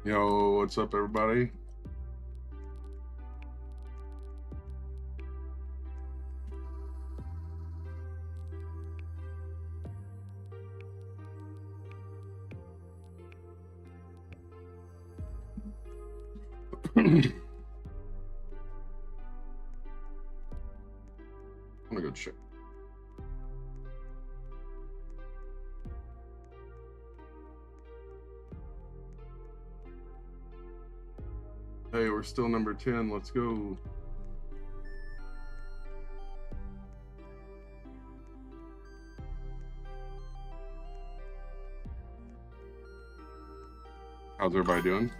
Yo, what's up, everybody? I'm gonna go check. Hey, we're still number 10. Let's go. How's everybody doing?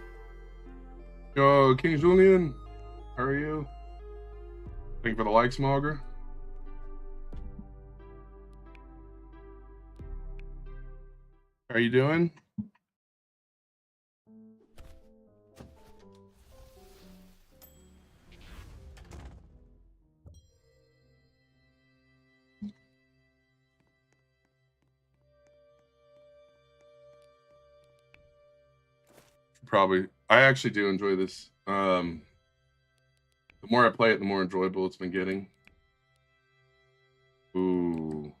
Yo, King Julian, how are you? Thank you for the likes, Mogger. How are you doing? Probably. I actually do enjoy this. The more I play it, the more enjoyable it's been getting. Ooh.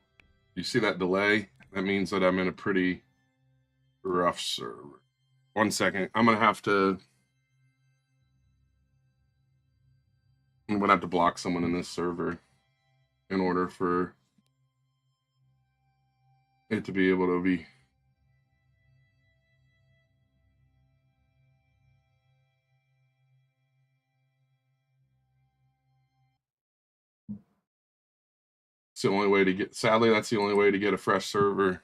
You see that delay? That means that I'm in a pretty rough server. 1 second. I'm gonna have to block someone in this server in order for it to be able to be. It's the only way to get. Sadly, that's the only way to get a fresh server.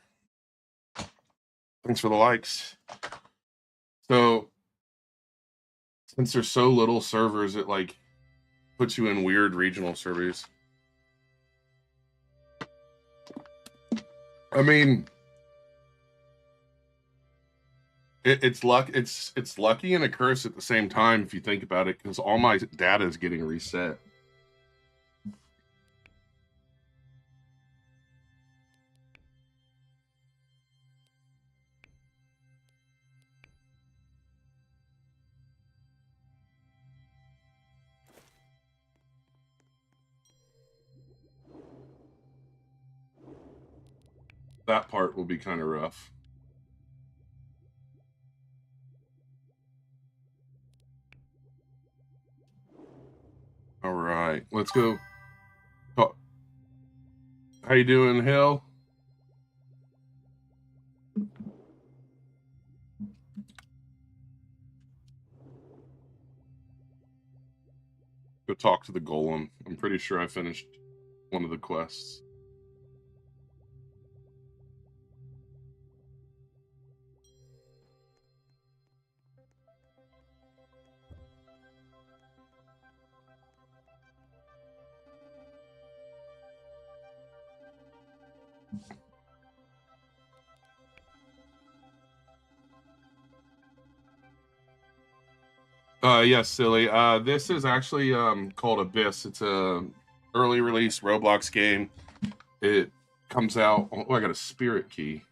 Thanks for the likes. So, since there's so little servers, it like puts you in weird regional servers. I mean, it's luck. It's lucky and a curse at the same time if you think about it, because all my data is getting reset. That part will be kind of rough. All right, let's go. Oh, how you doing, Hill? Go talk to the golem. I'm pretty sure I finished one of the quests. Yes, silly. This is actually called Abyss. It's a early release Roblox game. It comes out. Oh, I got a spirit key.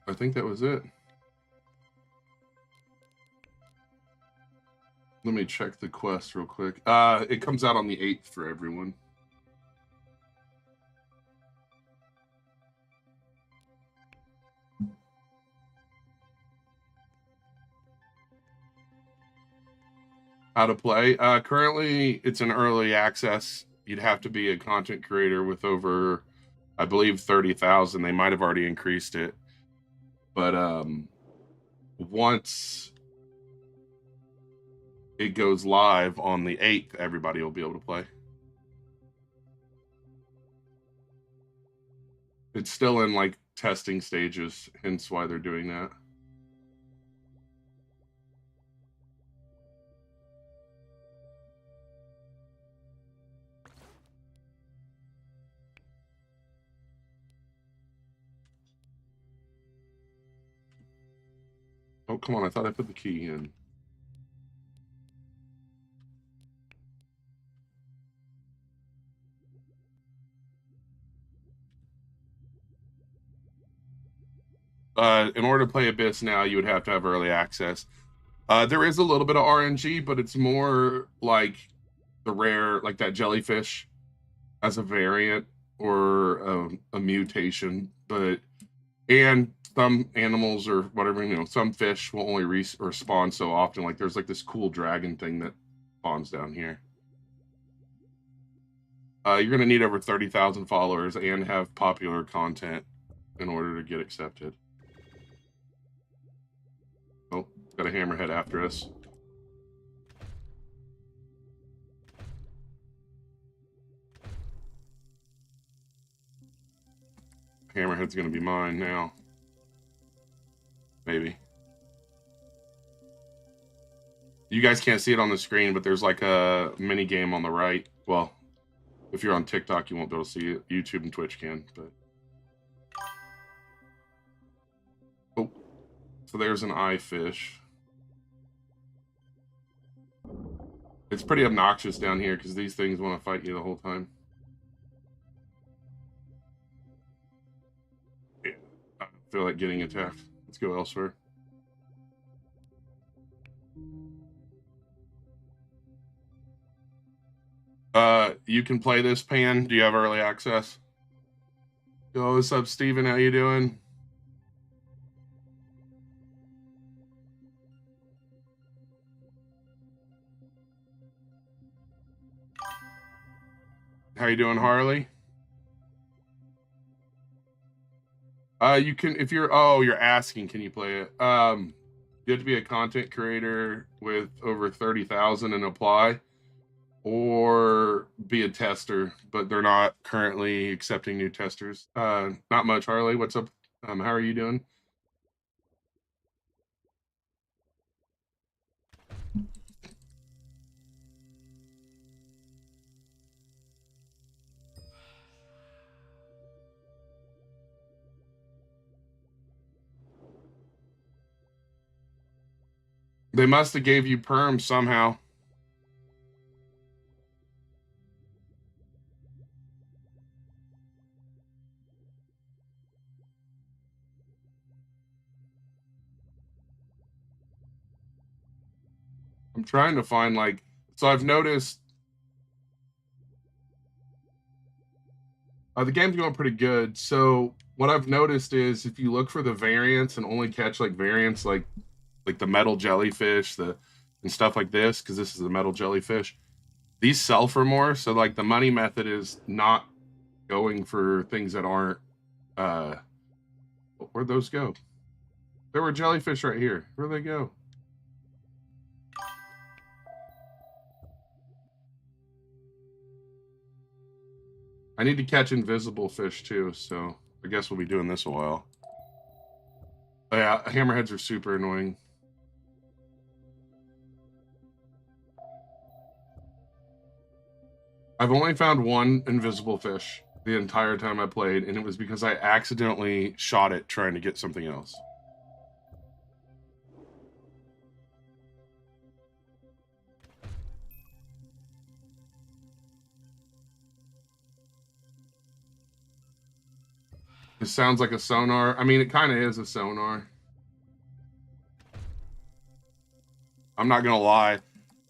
I think that was it. Let me check the quest real quick. It comes out on the 8th for everyone. How to play? Currently, it's an early access. You'd have to be a content creator with over, I believe, 30,000. They might have already increased it, but once it goes live on the 8th, everybody will be able to play. It's still in like testing stages, hence why they're doing that. Oh, come on. I thought I put the key in. In order to play Abyss now, you would have to have early access. There is a little bit of RNG, but it's more like the rare, like that jellyfish as a variant or a mutation. And some animals or whatever, some fish will only respawn so often. Like there's like this cool dragon thing that spawns down here. You're going to need over 30,000 followers and have popular content in order to get accepted. Oh, got a hammerhead after us. Hammerhead's going to be mine now. Maybe. You guys can't see it on the screen, but there's like a mini game on the right. Well, if you're on TikTok, you won't be able to see it. YouTube and Twitch can, but... Oh, so there's an eye fish. It's pretty obnoxious down here because these things want to fight you the whole time. Yeah, I feel like getting attacked. Let's go elsewhere. You can play this, Pan. Do you have early access? Yo, what's up, Steven? How you doing? How you doing, Harley? You can, if you're, you're asking, can you play it? You have to be a content creator with over 30,000 and apply, or be a tester, but they're not currently accepting new testers. Not much, Harley. What's up? How are you doing? They must have gave you perm somehow. I'm trying to find so I've noticed the game's going pretty good. So what I've noticed is if you look for the variants and only catch variants like the metal jellyfish, and stuff like this, because this is a metal jellyfish, these sell for more. So the money method is not going for things that aren't where'd those go? There were jellyfish right here. Where'd they go? I need to catch invisible fish too, so I guess we'll be doing this a while. Oh, yeah, hammerheads are super annoying. I've only found one invisible fish the entire time I played, and it was because I accidentally shot it trying to get something else. It sounds like a sonar. I mean, it kind of is a sonar. I'm not gonna lie.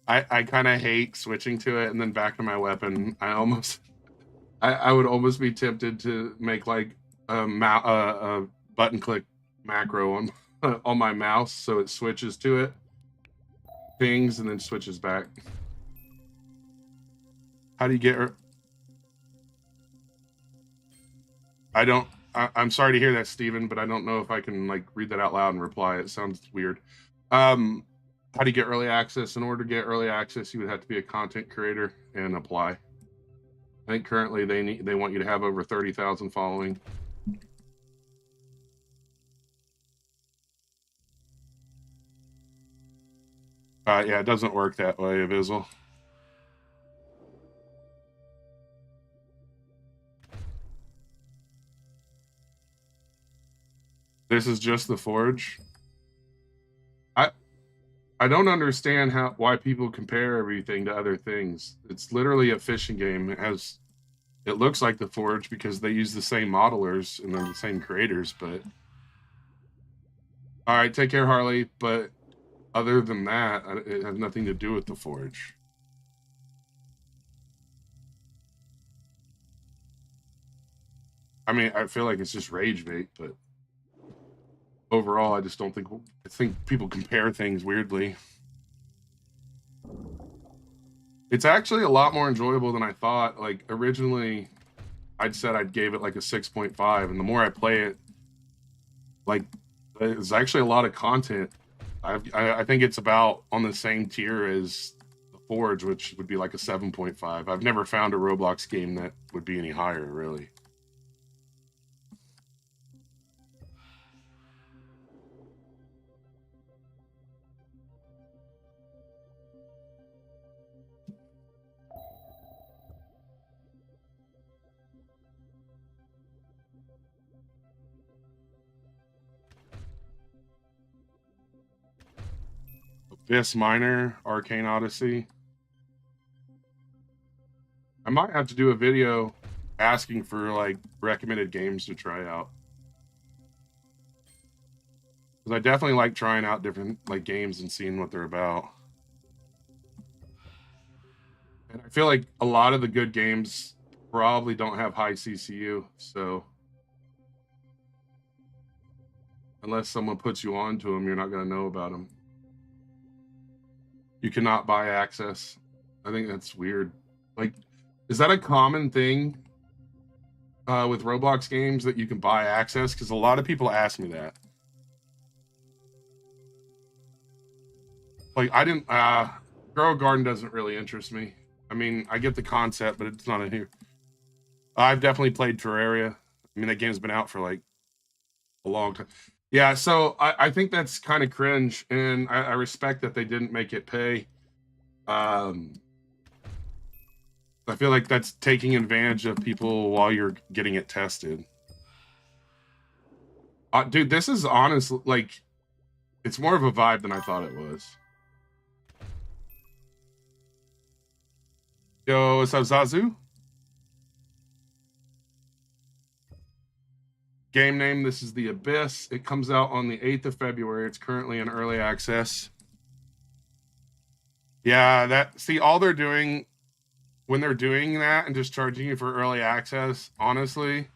I kind of hate switching to it and then back to my weapon. I would almost be tempted to make a button click macro on on my mouse so it switches to it, pings, and then switches back. How do you get her? I'm sorry to hear that, Steven, but I don't know if I can read that out loud and reply. It sounds weird. How do you get early access? In order to get early access, you would have to be a content creator and apply. I think currently they want you to have over 30,000 following. Yeah, it doesn't work that way, Abyssal. This is just the forge. I don't understand why people compare everything to other things. It's literally a fishing game. It looks like the forge because they use the same modelers and they're the same creators, but All right, take care, Harley. But other than that, it has nothing to do with the Forge. I mean, I feel like it's just rage bait, but overall, I just don't think. I think people compare things weirdly. It's actually a lot more enjoyable than I thought. Like originally, I'd said I'd gave it like a 6.5, and the more I play it, like there's actually a lot of content. I think it's about on the same tier as the Forge, which would be like a 7.5. I've never found a Roblox game that would be any higher, really. Abyss Minor, Arcane Odyssey. I might have to do a video asking for like recommended games to try out. Because I definitely like trying out different like games and seeing what they're about. And I feel like a lot of the good games probably don't have high CCU, so unless someone puts you on to them, you're not going to know about them. You cannot buy access. I think that's weird. Like, is that a common thing with Roblox games that you can buy access? Because a lot of people ask me that. Like, I didn't. Grow a Garden doesn't really interest me. I mean, I get the concept, but it's not in here. I've definitely played Terraria. I mean, that game's been out for like a long time. Yeah, so I think that's kind of cringe, and I respect that they didn't make it pay. I feel like that's taking advantage of people while you're getting it tested. Dude, this is honestly like it's more of a vibe than I thought it was. Yo, what's up, Zazu? Game name, this is The Abyss. It comes out on the 8th of February. It's currently in early access. Yeah, see, all they're doing when they're doing that and just charging you for early access, honestly,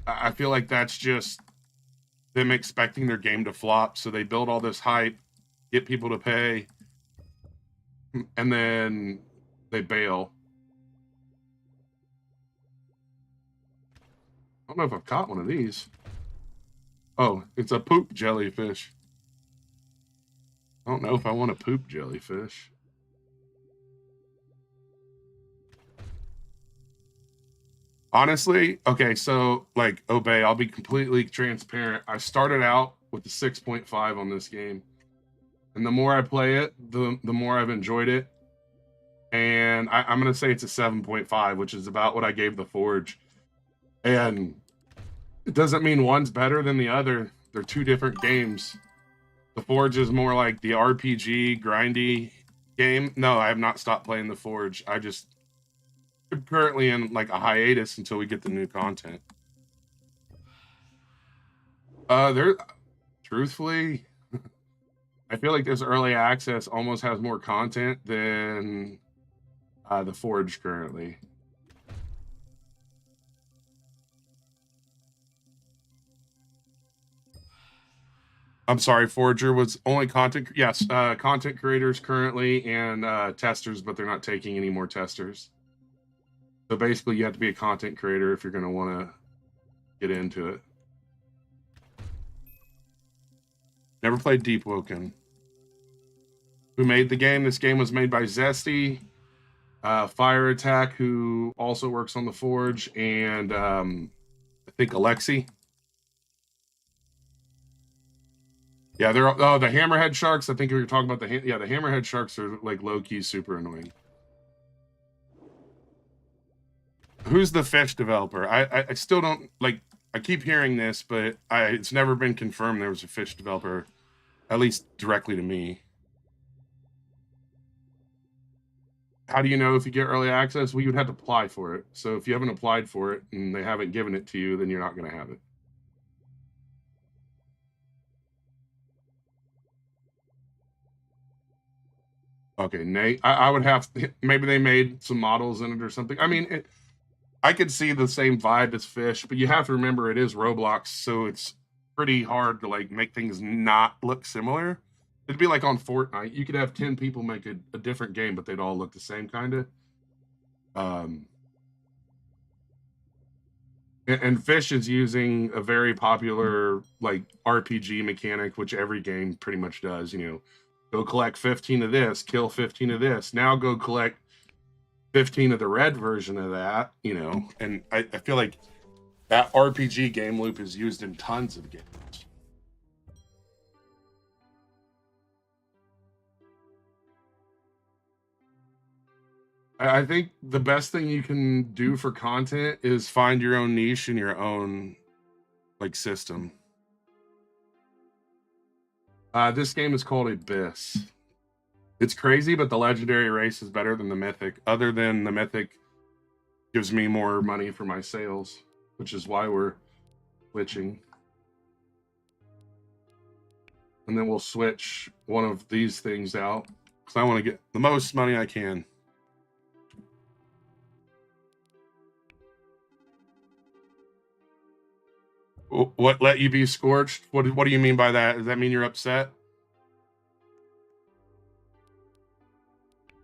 I feel like that's just them expecting their game to flop. So they build all this hype, get people to pay, and then they bail. I don't know if I've caught one of these. Oh, it's a poop jellyfish. I don't know if I want a poop jellyfish. Honestly, okay, so like Obey, I'll be completely transparent. I started out with the 6.5 on this game. And the more I play it, the more I've enjoyed it. And I'm going to say it's a 7.5, which is about what I gave the Forge. And it doesn't mean one's better than the other. They're two different games. The Forge is more like the RPG, grindy game. No, I have not stopped playing the Forge. I'm currently in like a hiatus until we get the new content. There, truthfully, I feel like this early access almost has more content than the Forge currently. I'm sorry, Forger was only content. Yes, content creators currently and testers, but they're not taking any more testers. So basically, you have to be a content creator if you're going to want to get into it. Never played Deep Woken. Who made the game? This game was made by Zesty, Fire Attack, who also works on the Forge, and I think Alexi. Yeah, they're the Hammerhead Sharks. I think we were talking about the Hammerhead Sharks are like low key super annoying. Who's the fish developer? I still don't like. I keep hearing this, but it's never been confirmed there was a fish developer, at least directly to me. How do you know if you get early access? Well, you would have to apply for it. So if you haven't applied for it and they haven't given it to you, then you're not going to have it. Okay, Nate. I would have maybe they made some models in it or something. I mean, I could see the same vibe as Fish, but you have to remember it is Roblox, so it's pretty hard to like make things not look similar. It'd be like on Fortnite. You could have 10 people make a different game, but they'd all look the same kind of. Um, and Fish is using a very popular like RPG mechanic, which every game pretty much does. You know, go collect 15 of this, kill 15 of this. Now go collect 15 of the red version of that. You know, and I feel like that RPG game loop is used in tons of games. I think the best thing you can do for content is find your own niche and your own like system. This game is called Abyss. It's crazy, but the legendary race is better than the mythic. Other than the mythic gives me more money for my sales, which is why we're switching. And then we'll switch one of these things out because I want to get the most money I can. What let you be scorched? What do you mean by that? Does that mean you're upset?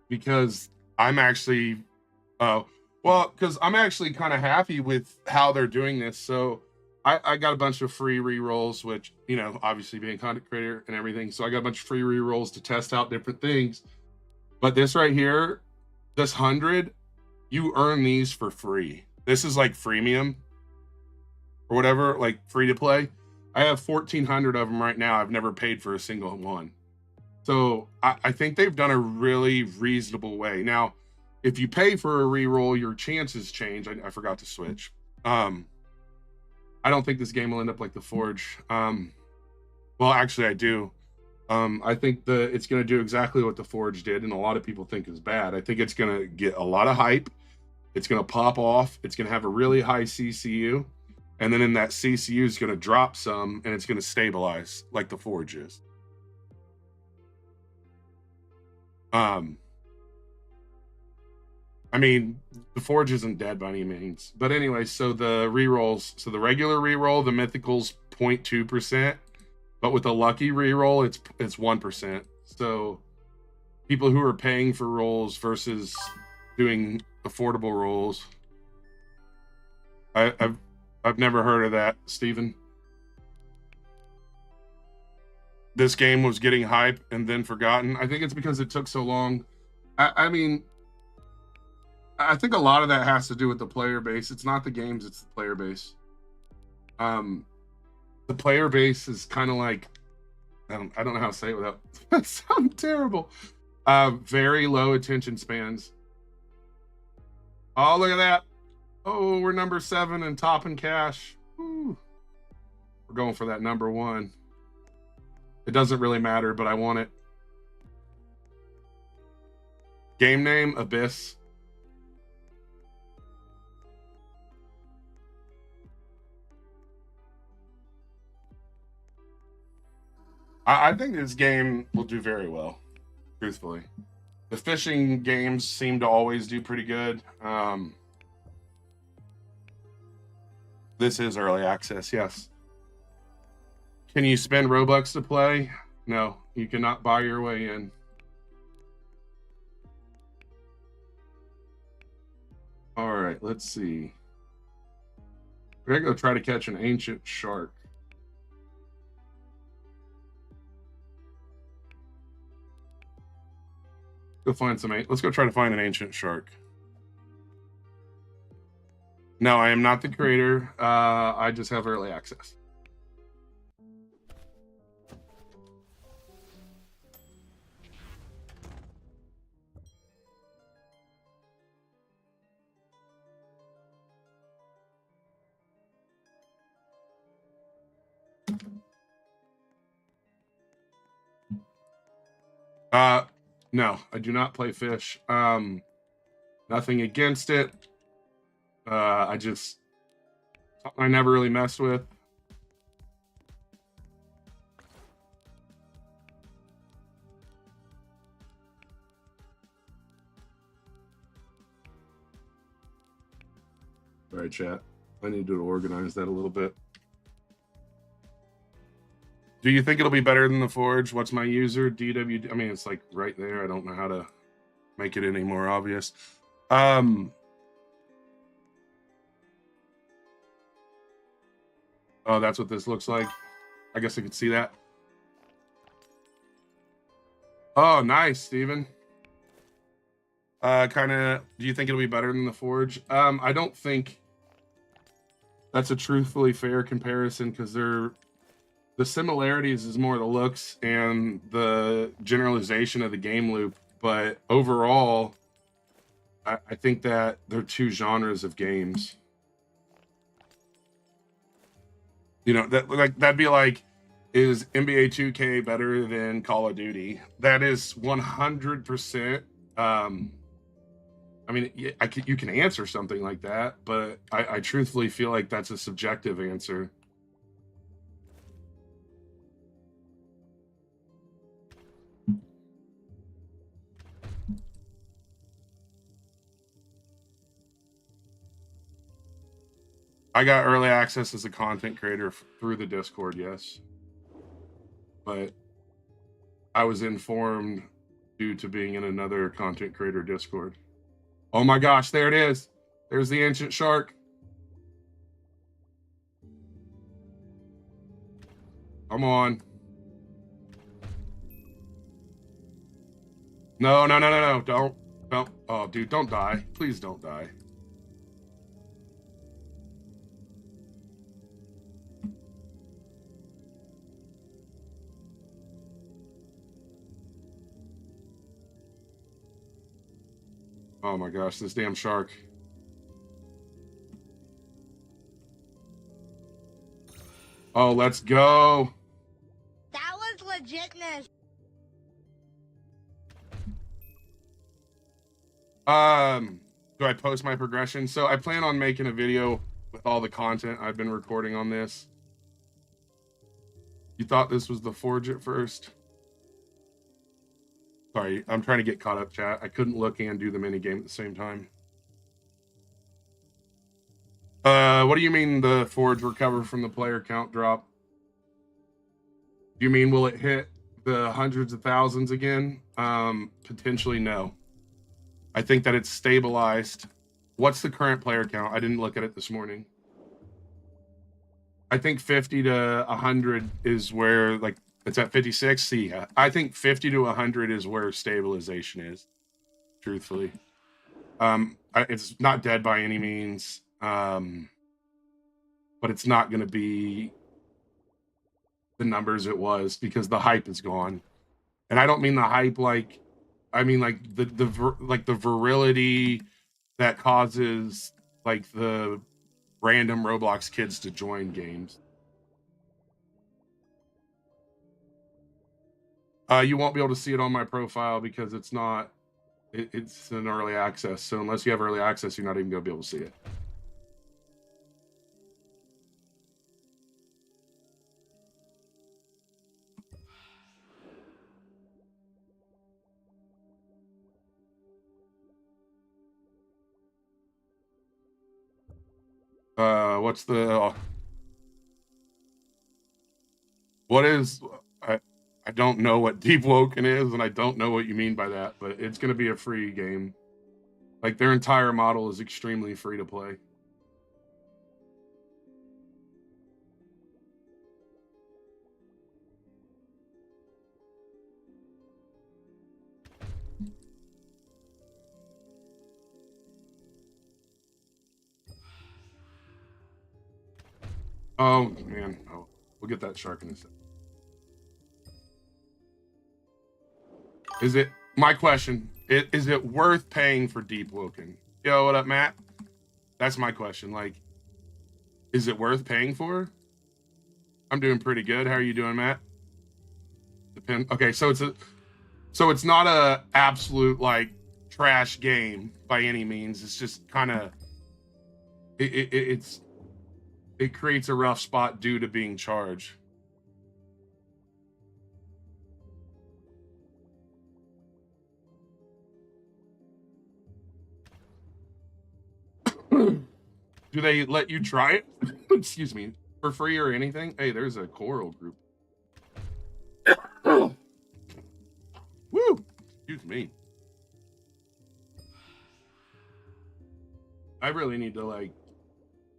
Because I'm actually, because I'm actually kind of happy with how they're doing this. So I got a bunch of free re-rolls, which, you know, obviously being a content creator and everything. So I got a bunch of free re-rolls to test out different things. But this right here, this 100, you earn these for free. This is like freemium or whatever, like free to play. I have 1,400 of them right now. I've never paid for a single one. So I think they've done a really reasonable way. Now, if you pay for a reroll, your chances change. I forgot to switch. I don't think this game will end up like the Forge. Well, actually, I do. I think it's going to do exactly what the Forge did, and a lot of people think is bad. I think it's going to get a lot of hype. It's going to pop off. It's going to have a really high CCU. And then in that CCU is going to drop some, and it's going to stabilize like the Forge is. I mean, the Forge isn't dead by any means. But anyway, so the rerolls, so the regular reroll, the mythical's 0.2%, but with a lucky reroll, it's 1%. So people who are paying for rolls versus doing affordable rolls. I've never heard of that, Steven. This game was getting hype and then forgotten. I think it's because it took so long. I mean, I think a lot of that has to do with the player base. It's not the games, it's the player base. The player base is kind of like, I don't know how to say it without that sound terrible. Very low attention spans. Oh, look at that. Oh, we're number 7 and top in cash. Woo. We're going for that number 1. It doesn't really matter, but I want it. Game name, Abyss. I think this game will do very well, truthfully. The fishing games seem to always do pretty good. This is early access, yes. Can you spend Robux to play? No, you cannot buy your way in. All right, let's see. We're gonna go try to catch an ancient shark. Go find some. Let's go try to find an ancient shark. No, I am not the creator. I just have early access. No, I do not play fish. Nothing against it. I never really messed with. All right, chat. I need to organize that a little bit. Do you think it'll be better than the Forge? What's my user? DW. I mean, it's like right there. I don't know how to make it any more obvious. Oh, that's what this looks like. I guess I could see that. Oh, nice, Steven. Kind of, do you think it'll be better than the Forge? I don't think that's a truthfully fair comparison because the similarities is more the looks and the generalization of the game loop. But overall, I think that they're two genres of games. You know, that'd be like, is NBA 2K better than Call of Duty? That is 100%. I mean, you can answer something like that, but I truthfully feel like that's a subjective answer. I got early access as a content creator through the Discord, yes. But I was informed due to being in another content creator Discord. Oh my gosh, there it is. There's the ancient shark. Come on. No. Don't. Oh, dude, don't die. Please don't die. Oh my gosh, this damn shark. Oh, let's go. That was legitness. Do I post my progression? So I plan on making a video with all the content I've been recording on this. You thought this was the Forge at first? Sorry, I'm trying to get caught up, chat. I couldn't look and do the mini game at the same time. What do you mean the Forge recover from the player count drop? Do you mean will it hit the hundreds of thousands again? Potentially no. I think that it's stabilized. What's the current player count? I didn't look at it this morning. I think 50 to 100 is where, like, it's at 56. See, I think 50 to 100 is where stabilization is, truthfully. It's not dead by any means, but it's not going to be the numbers it was because the hype is gone. And I don't mean the hype like, I mean like the virility that causes like the random Roblox kids to join games. You won't be able to see it on my profile because it's not, it's an early access. So unless you have early access, you're not even going to be able to see it. What's the, what is, I don't know what Deep Woken is, and I don't know what you mean by that, but it's going to be a free game. Like, their entire model is extremely free to play. Oh, man. Oh, we'll get that shark in a second. Is it, my question, is it worth paying for Deep Woken? Yo, what up, Matt? That's my question. Like, is it worth paying for? I'm doing pretty good. How are you doing, Matt? Okay, so it's not a absolute like trash game by any means. It's just kind of it creates a rough spot due to being charged. Do they let you try it? Excuse me, for free or anything? Hey, there's a choral group. Woo! Excuse me. I really need to like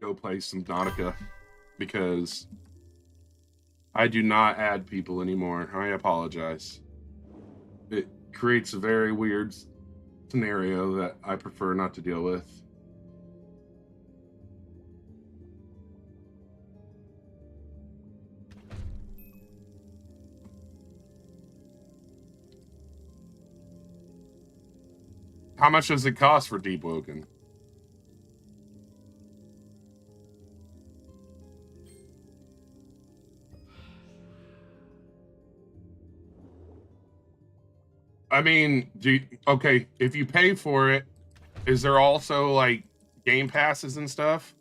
go play some Nautica because I do not add people anymore. I apologize. It creates a very weird scenario that I prefer not to deal with. How much does it cost for Deep Woken? I mean, okay, if you pay for it, is there also like game passes and stuff?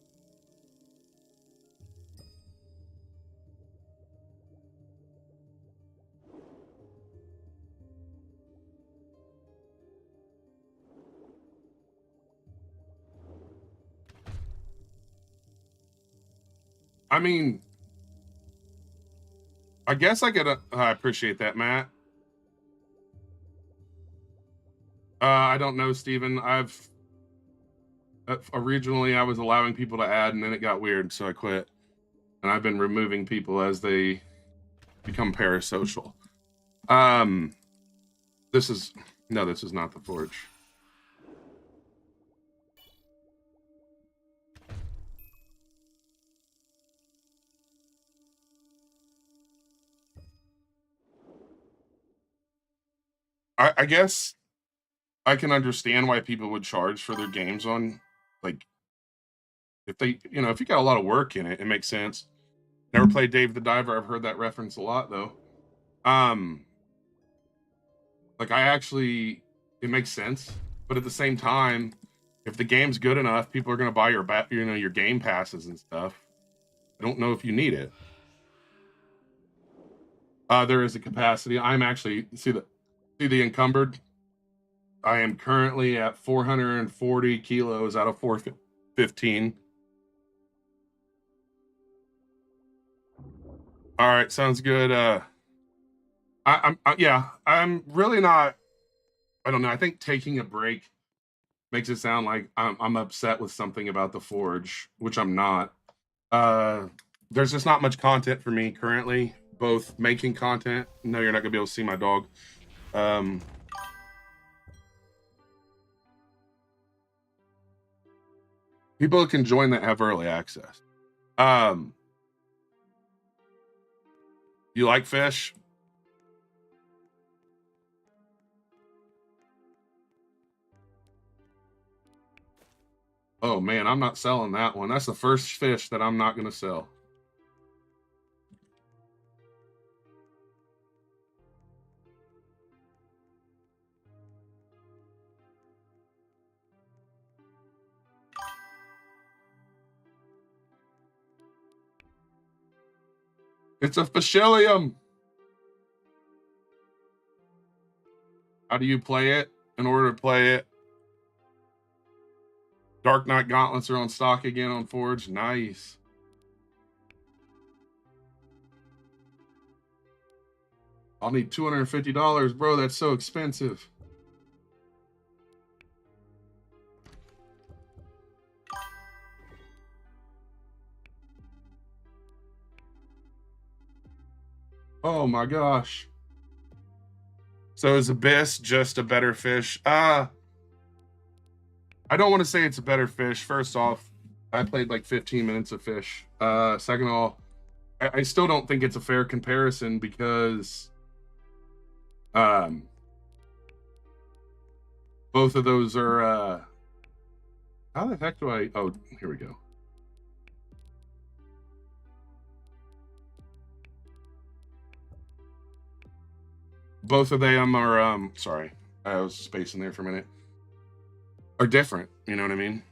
I mean, I guess I could. I appreciate that, Matt. I don't know, Steven. Originally I was allowing people to add, and then it got weird, so I quit. And I've been removing people as they become parasocial. This is not the forge. I guess I can understand why people would charge for their games on, like, if they, if you got a lot of work in it, it makes sense. Never played Dave the Diver. I've heard that reference a lot though. Like it makes sense, but at the same time, if the game's good enough, people are going to buy your game passes and stuff. I don't know if you need it. There is a capacity. I'm actually see the encumbered. I am currently at 440 kilos out of 415. All right, sounds good. I'm really not. I don't know. I think taking a break makes it sound like I'm upset with something about the Forge, which I'm not. There's just not much content for me currently. Both making content. No, you're not gonna be able to see my dog. People can join that have early access. You like fish? Oh man, I'm not selling that one. That's the first fish that I'm not going to sell. It's a Fishillium. How do you play it? In order to play it, Dark Knight Gauntlets are on stock again on Forge. Nice. I'll need $250, bro. That's so expensive. Oh my gosh. So is Abyss just a better fish? I don't want to say it's a better fish. First off, I played like 15 minutes of fish. Second of all, I still don't think it's a fair comparison because both of those are how the heck do I here we go. Both of them are sorry, I was spacing there for a minute. Are different, you know what I mean?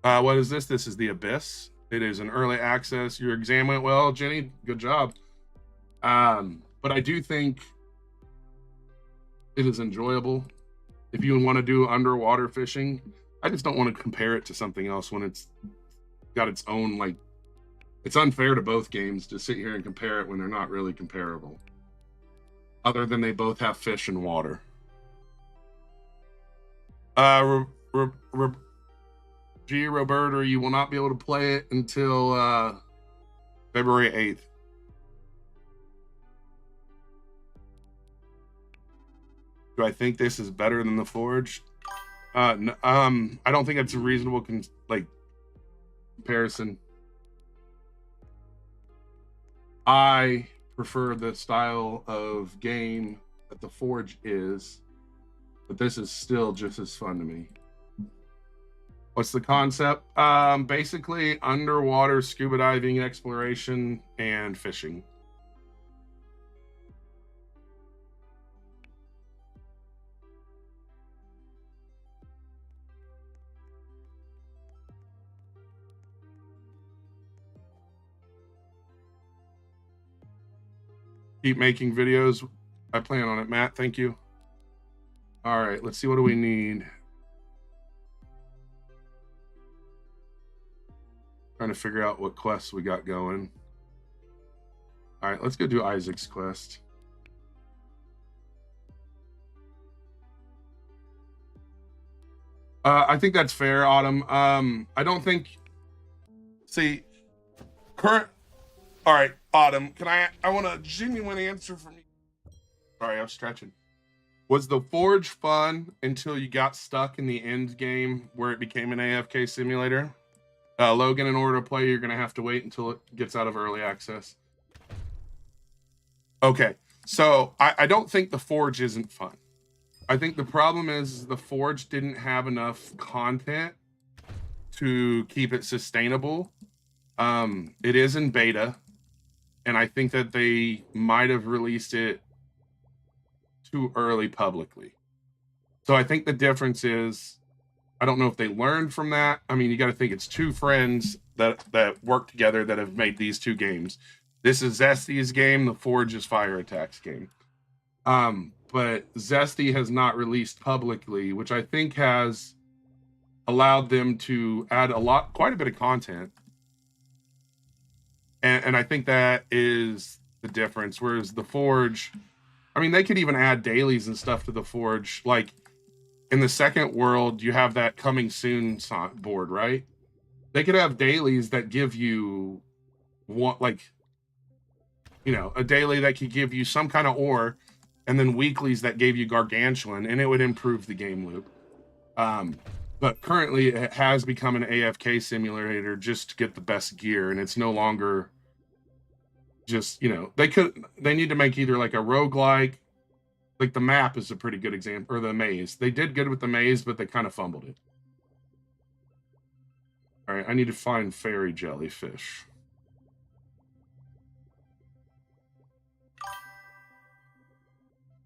What is this? This is the Abyss. It is an early access. Your exam went well, Jenny. Good job. But I do think it is enjoyable. If you want to do underwater fishing, I just don't want to compare it to something else when it's got its own, like, it's unfair to both games to sit here and compare it when they're not really comparable. Other than they both have fish and water. Roberta, you will not be able to play it until February 8th. Do I think this is better than the Forge? I don't think that's a reasonable comparison. I prefer the style of game that the Forge is, but this is still just as fun to me. What's the concept? Basically underwater scuba diving, exploration, and fishing. Keep making videos. I plan on it, Matt. Thank you. All right, let's see. What do we need? Trying to figure out what quests we got going. All right, let's go do Isaac's quest. I think that's fair, Autumn. I don't think. See, current. All right, Autumn. Can I want a genuine answer from you. Sorry, I was stretching. Was the Forge fun until you got stuck in the end game where it became an AFK simulator? Logan, in order to play, you're going to have to wait until it gets out of early access. Okay, so I don't think the Forge isn't fun. I think the problem is the Forge didn't have enough content to keep it sustainable. It is in beta, and I think that they might have released it too early publicly. So I think the difference is, I don't know if they learned from that. I mean, you got to think it's two friends that work together that have made these two games. This is Zesty's game. The Forge is Fire Attack's game. But Zesty has not released publicly, which I think has allowed them to add quite a bit of content. And I think that is the difference. Whereas the Forge, I mean, they could even add dailies and stuff to the Forge. Like in the second world, you have that coming soon board, right? They could have dailies that give you a daily that could give you some kind of ore, and then weeklies that gave you gargantuan, and it would improve the game loop. But currently it has become an AFK simulator just to get the best gear, and it's no longer just, they need to make either like a roguelike, like the map is a pretty good example, or the maze. They did good with the maze, but they kind of fumbled it. All right, I need to find fairy jellyfish.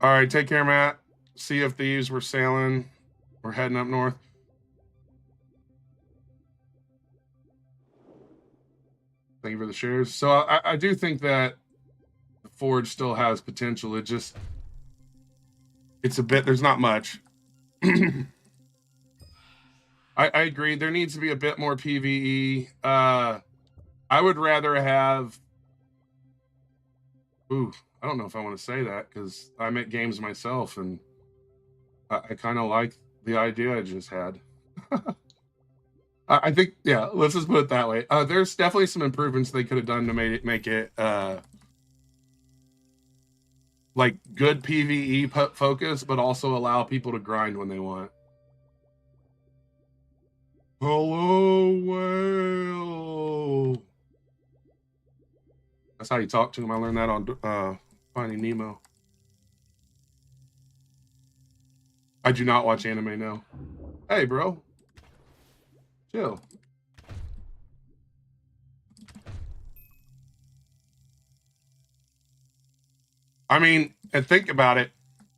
All right, take care, Matt. Sea of Thieves, we're sailing. We're heading up north. Thank you for the shares. So I do think that the Forge still has potential. It's a bit, there's not much. I agree. There needs to be a bit more PvE. I would rather have, I don't know if I want to say that because I make games myself, and I kind of like the idea I just had. I think, yeah, let's just put it that way. There's definitely some improvements they could have done to make it like good PvE focus, but also allow people to grind when they want. Hello, whale. That's how you talk to him. I learned that on Finding Nemo. I do not watch anime, no. Hey, bro. Chill. I mean, and think about it.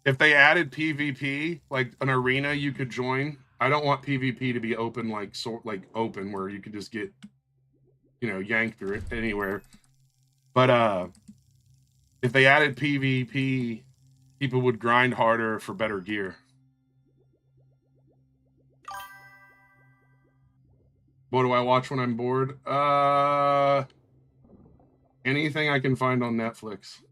If they added PvP, like an arena you could join, I don't want PvP to be open, like open where you could just get, yanked through it anywhere. But if they added PvP, people would grind harder for better gear. What do I watch when I'm bored? Anything I can find on Netflix.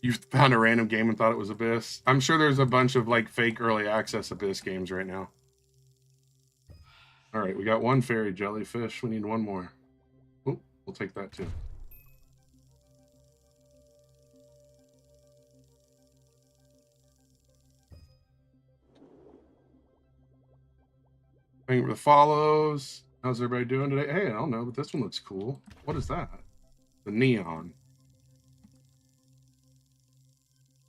You found a random game and thought it was Abyss. I'm sure there's a bunch of like fake early access Abyss games right now. All right, we got one fairy jellyfish. We need one more. Oh, we'll take that too. Thank you for the follows. How's everybody doing today? Hey, I don't know, but this one looks cool. What is that? The neon.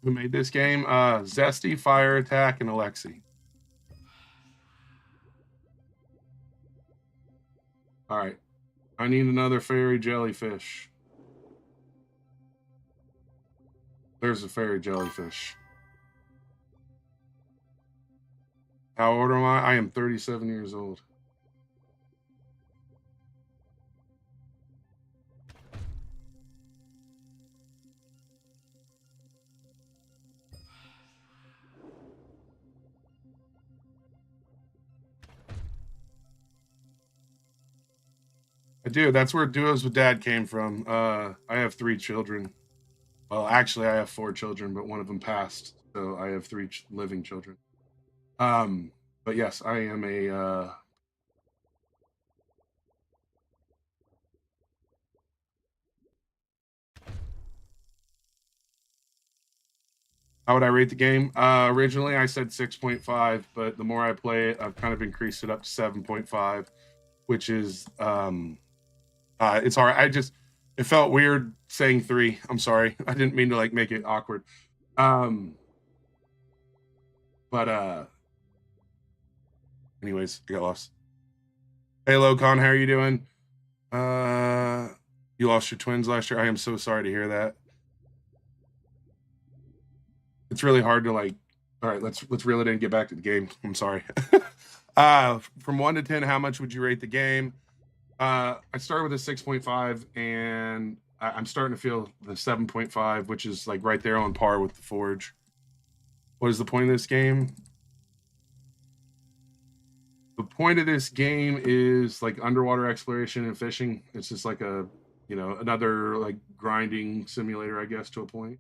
Who made this game? Zesty, Fire Attack, and Alexi. All right. I need another fairy jellyfish. There's a fairy jellyfish. How old am I? I am 37 years old. I do. That's where Duos with Dad came from. I have 3 children. Well, actually, I have 4 children, but one of them passed, so I have 3 living children. But yes, I am a. How would I rate the game? Originally, I said 6.5, but the more I play it, I've kind of increased it up to 7.5, which is it's all right. It felt weird saying 3. I'm sorry. I didn't mean to like make it awkward. But anyways, I got lost. Hey, Locon, how are you doing? You lost your twins last year. I am so sorry to hear that. It's really hard to like. All right, let's reel it in and get back to the game. I'm sorry. From 1 to 10, how much would you rate the game? I started with a 6.5, and I'm starting to feel the 7.5, which is like right there on par with the Forge. What is the point of this game? The point of this game is like underwater exploration and fishing. It's just like a, another like grinding simulator, I guess, to a point.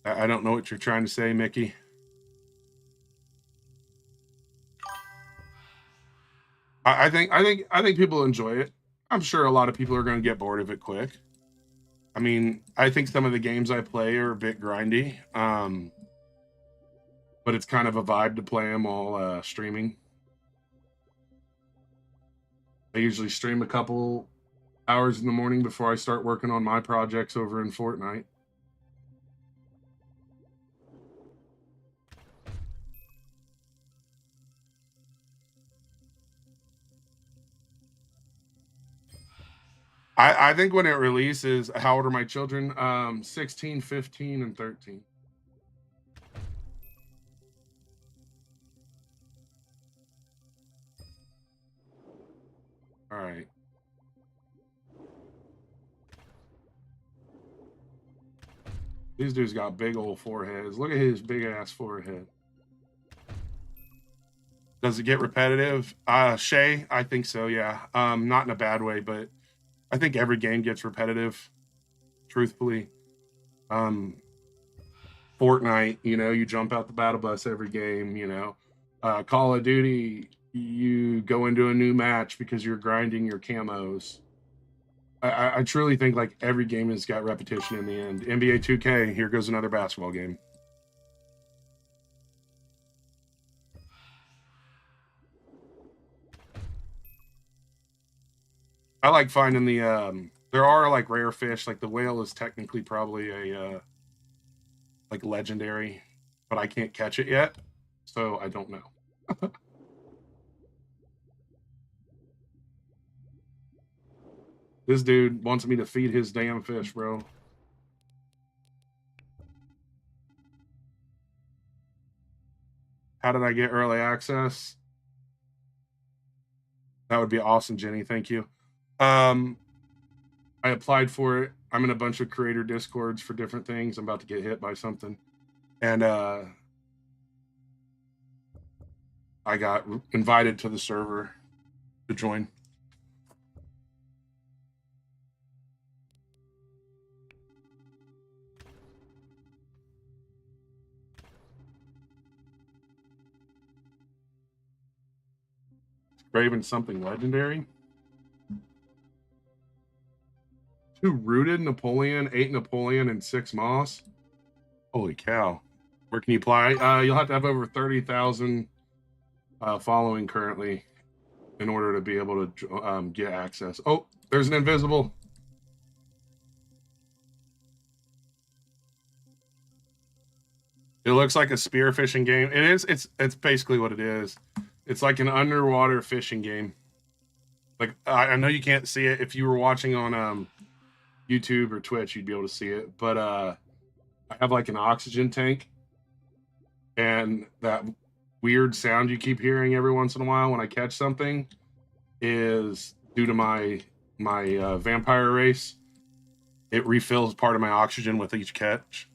I don't know what you're trying to say, Mickey. I think people enjoy it. I'm sure a lot of people are going to get bored of it quick. I mean, I think some of the games I play are a bit grindy, but it's kind of a vibe to play them while streaming. I usually stream a couple hours in the morning before I start working on my projects over in Fortnite. I think when it releases, how old are my children? 16, 15, and 13. All right. These dudes got big old foreheads. Look at his big ass forehead. Does it get repetitive? Shay, I think so, yeah. Not in a bad way, but I think every game gets repetitive, truthfully. Fortnite, you jump out the battle bus every game, Call of Duty, you go into a new match because you're grinding your camos. I truly think like every game has got repetition in the end. NBA 2K, here goes another basketball game. I like finding the there are like rare fish, like the whale is technically probably a like legendary, but I can't catch it yet, so I don't know. This dude wants me to feed his damn fish, bro. How did I get early access? That would be awesome, Jenny. Thank you. I applied for it. I'm in a bunch of creator discords for different things. I'm about to get hit by something. And I got invited to the server to join. Graven something legendary. 2 rooted Napoleon, 8 Napoleon, and 6 moss. Holy cow. Where can you apply? You'll have to have over 30,000 following currently in order to be able to get access. Oh, there's an invisible. It looks like a spearfishing game. It is. It's basically what it is. It's like an underwater fishing game. Like I know you can't see it. If you were watching on YouTube or Twitch, you'd be able to see it. But I have like an oxygen tank, and that weird sound you keep hearing every once in a while when I catch something is due to my vampire race. It refills part of my oxygen with each catch.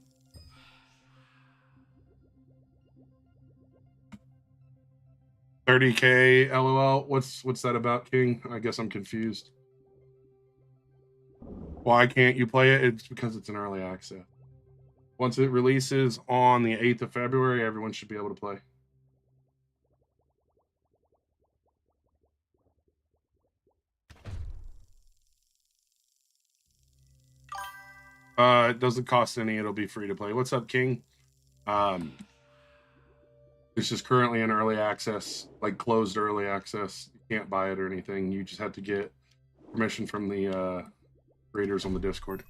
$30K, LOL. What's that about, King? I guess I'm confused. Why can't you play it? It's because it's an early access. Once it releases on the 8th of February, everyone should be able to play. It doesn't cost any. It'll be free to play. What's up, King? It's just currently in early access, like closed early access. You can't buy it or anything. You just have to get permission from the creators on the Discord.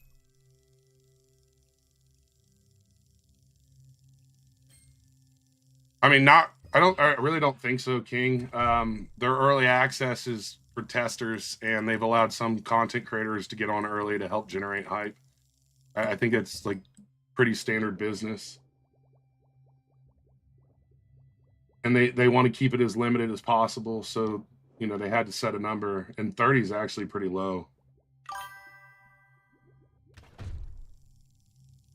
I mean, I really don't think so, King. Their early access is for testers, and they've allowed some content creators to get on early to help generate hype. I think it's like pretty standard business. And they want to keep it as limited as possible, so you know they had to set a number, and 30 is actually pretty low.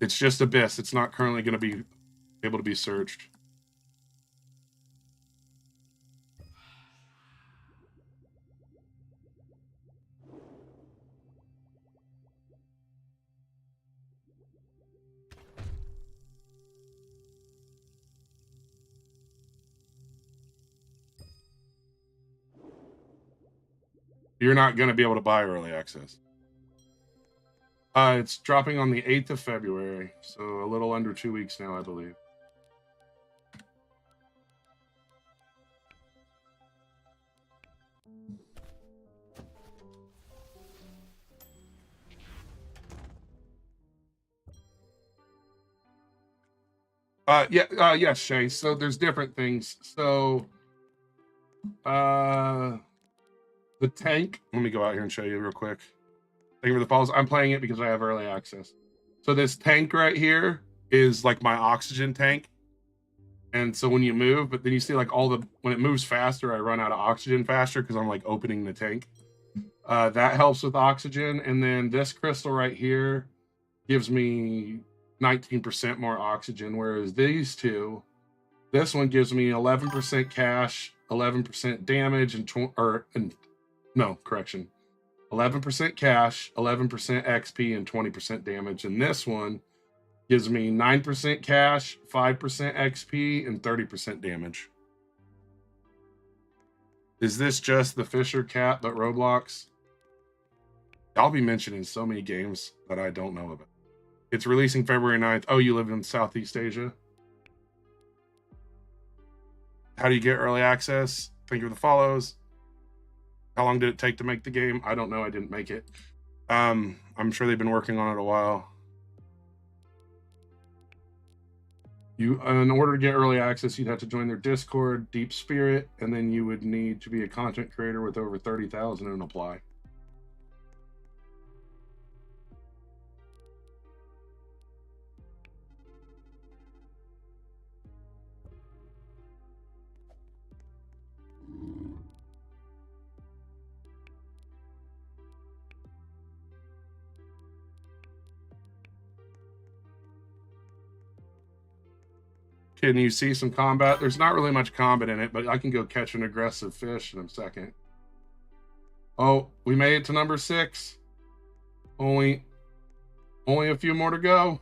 It's just Abyss. It's not currently going to be able to be searched. You're not going to be able to buy early access. It's dropping on the 8th of February, so a little under 2 weeks now, I believe. Yes, Shay. So there's different things. So, the tank. Let me go out here and show you real quick. Thank you for the follows. I'm playing it because I have early access. So this tank right here is like my oxygen tank. And so when you move, but then you see like when it moves faster, I run out of oxygen faster because I'm like opening the tank. That helps with oxygen. And then this crystal right here gives me 19% more oxygen, whereas these two, this one gives me 11% cash, 11% damage, and 11% cash, 11% XP, and 20% damage. And this one gives me 9% cash, 5% XP, and 30% damage. Is this just the Fisher Cat but Roblox? I'll be mentioning so many games that I don't know about. It's releasing February 9th. Oh, you live in Southeast Asia? How do you get early access? Thank you for the follows. How long did it take to make the game? I don't know. I didn't make it. I'm sure they've been working on it a while. In order to get early access, you'd have to join their Discord, Deep Spirit, and then you would need to be a content creator with over 30,000 and apply. Can you see some combat? There's not really much combat in it, but I can go catch an aggressive fish in a second. Oh, we made it to number 6. Only a few more to go.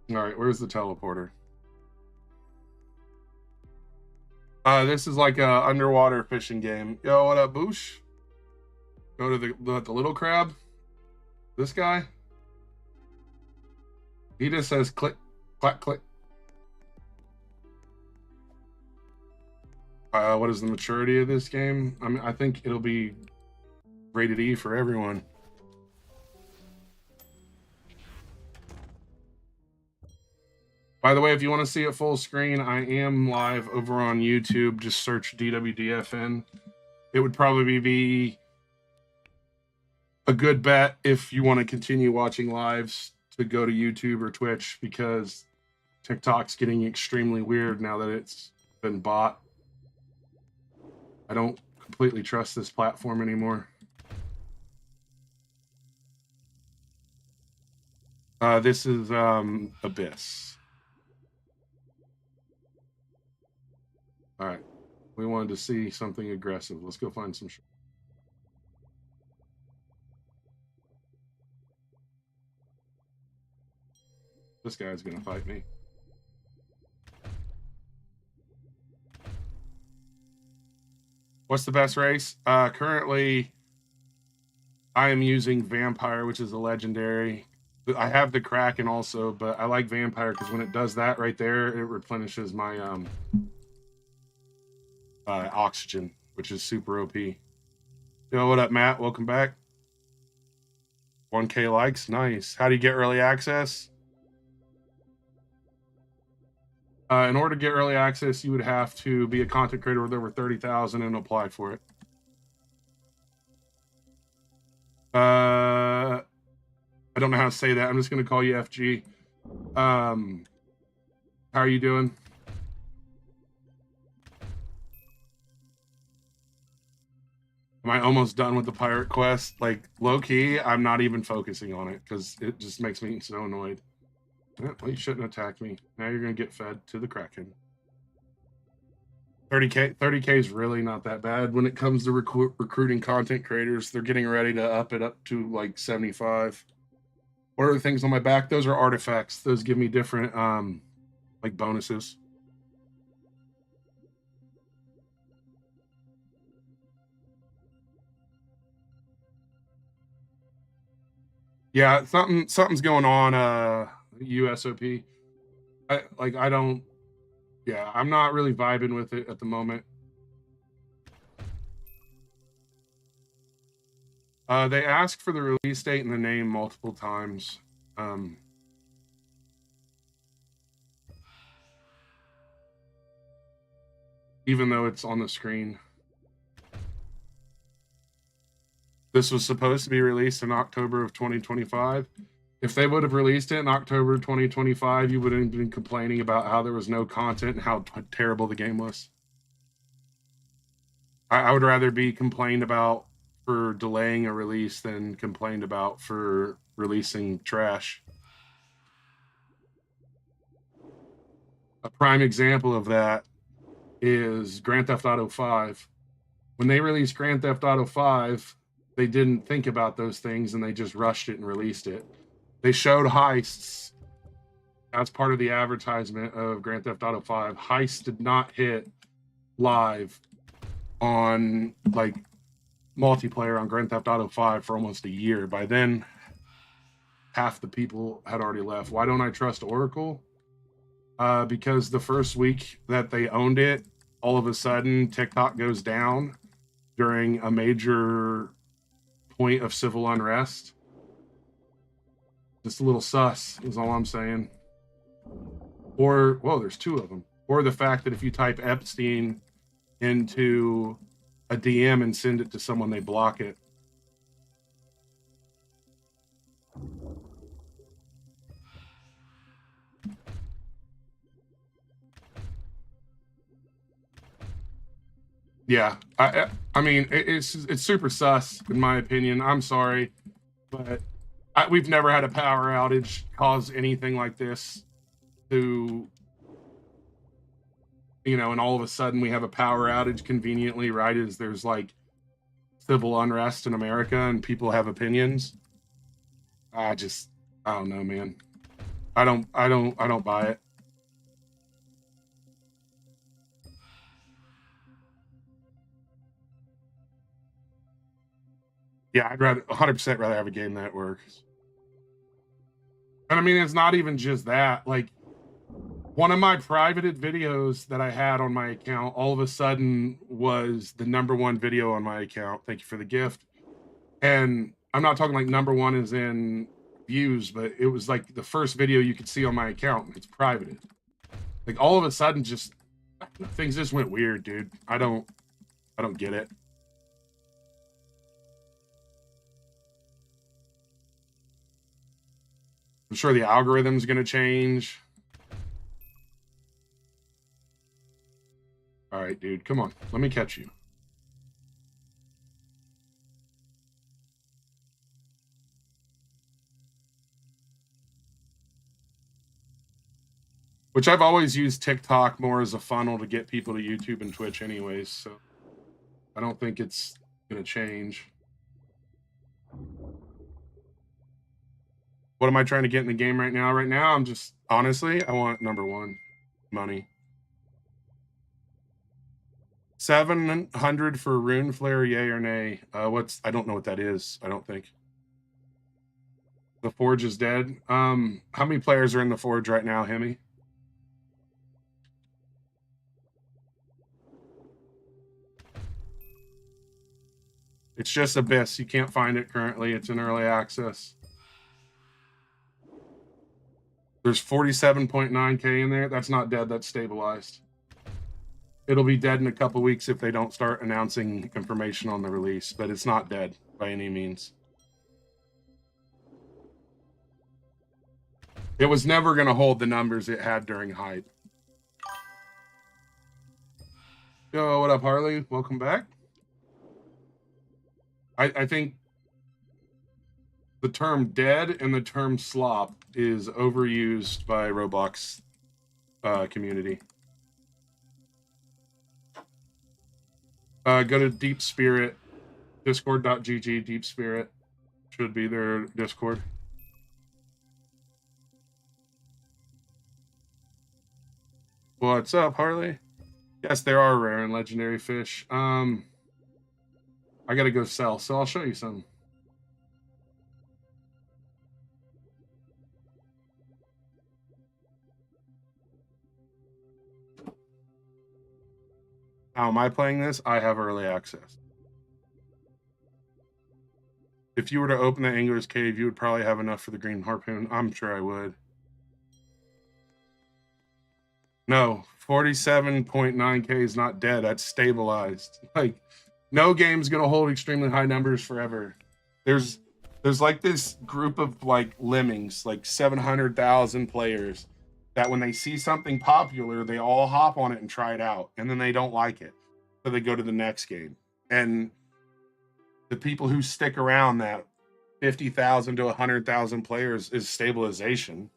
All right, where's the teleporter? This is like a underwater fishing game. Yo, what up, Boosh? Go to the little crab. This guy. He just says click, clack, click. What is the maturity of this game? I mean, I think it'll be rated E for everyone. By the way, if you want to see it full screen, I am live over on YouTube. Just search DWDFN. It would probably be a good bet if you want to continue watching lives to go to YouTube or Twitch, because TikTok's getting extremely weird now that it's been bought. I don't completely trust this platform anymore. This is Abyss. All right, we wanted to see something aggressive. Let's go find some. This guy's gonna fight me. What's the best race? Currently, I am using Vampire, which is a legendary. I have the Kraken also, but I like Vampire because when it does that right there, it replenishes my oxygen, which is super OP. Yo, what up, Matt? Welcome back. 1K likes, nice. How do you get early access? In order to get early access, you would have to be a content creator with over 30,000 and apply for it. I don't know how to say that. I'm just going to call you FG. How are you doing? Am I almost done with the pirate quest? Like, low-key, I'm not even focusing on it because it just makes me so annoyed. Well, you shouldn't attack me. Now you're going to get fed to the Kraken. 30K is really not that bad when it comes to recruiting content creators. They're getting ready to up it up to like 75. What are the things on my back? Those are artifacts. Those give me different like bonuses. Yeah, something's going on USOP. I'm not really vibing with it at the moment. They asked for the release date and the name multiple times. Even though it's on the screen. This was supposed to be released in October of 2025. If they would have released it in October 2025, you wouldn't have been complaining about how there was no content and how terrible the game was. I would rather be complained about for delaying a release than complained about for releasing trash. A prime example of that is Grand Theft Auto 5. When they released Grand Theft Auto 5, they didn't think about those things and they just rushed it and released it. They showed heists as part of the advertisement of Grand Theft Auto 5. Heists did not hit live on like multiplayer on Grand Theft Auto 5 for almost a year. By then, half the people had already left. Why don't I trust Oracle? Because the first week that they owned it, all of a sudden TikTok goes down during a major point of civil unrest. Just a little sus is all I'm saying. Or, whoa, there's two of them. Or the fact that if you type Epstein into a DM and send it to someone, they block it. Yeah, I mean, it's super sus in my opinion. I'm sorry, but we've never had a power outage cause anything like this to, and all of a sudden we have a power outage conveniently right as there's like civil unrest in America and people have opinions. I don't know, man. I don't buy it. Yeah, I'd rather 100% rather have a game that works. And I mean, it's not even just that. Like, one of my privated videos that I had on my account all of a sudden was the #1 video on my account. Thank you for the gift. And I'm not talking like #1 is in views, but it was like the first video you could see on my account. It's privated. Like, all of a sudden, just things just went weird, dude. I don't get it. I'm sure the algorithm's going to change. All right, dude, come on. Let me catch you. Which I've always used TikTok more as a funnel to get people to YouTube and Twitch anyways, so I don't think it's going to change. What am I trying to get in the game right now? Right now, I'm just, honestly, I want #1 money. 700 for Rune Flare, yay or nay? I don't know what that is, I don't think. The Forge is dead. How many players are in the Forge right now, Hemi? It's just Abyss. You can't find it currently. It's in early access. There's 47.9K in there. That's not dead. That's stabilized. It'll be dead in a couple weeks if they don't start announcing information on the release, but it's not dead by any means. It was never going to hold the numbers it had during hype. Yo, what up, Harley? Welcome back. I think the term dead and the term slop is overused by Roblox community. Go to Deep Spirit, discord.gg, Deep Spirit. Should be their Discord. What's up, Harley? Yes, there are rare and legendary fish. I gotta go sell, so I'll show you some. How am I playing this? I have early access. If you were to open the Angler's Cave, you would probably have enough for the green harpoon. I'm sure I would. No, 47.9K is not dead. That's stabilized. Like, no game's gonna hold extremely high numbers forever. There's like this group of like lemmings, like 700,000 players, that when they see something popular, they all hop on it and try it out, and then they don't like it, so they go to the next game. And the people who stick around, that 50,000 to 100,000 players, is stabilization.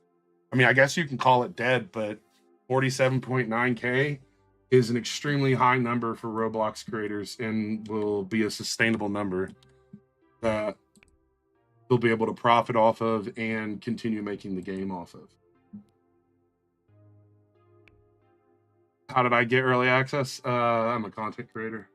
I mean, I guess you can call it dead, but 47.9K is an extremely high number for Roblox creators and will be a sustainable number that they'll be able to profit off of and continue making the game off of. How did I get early access? I'm a content creator.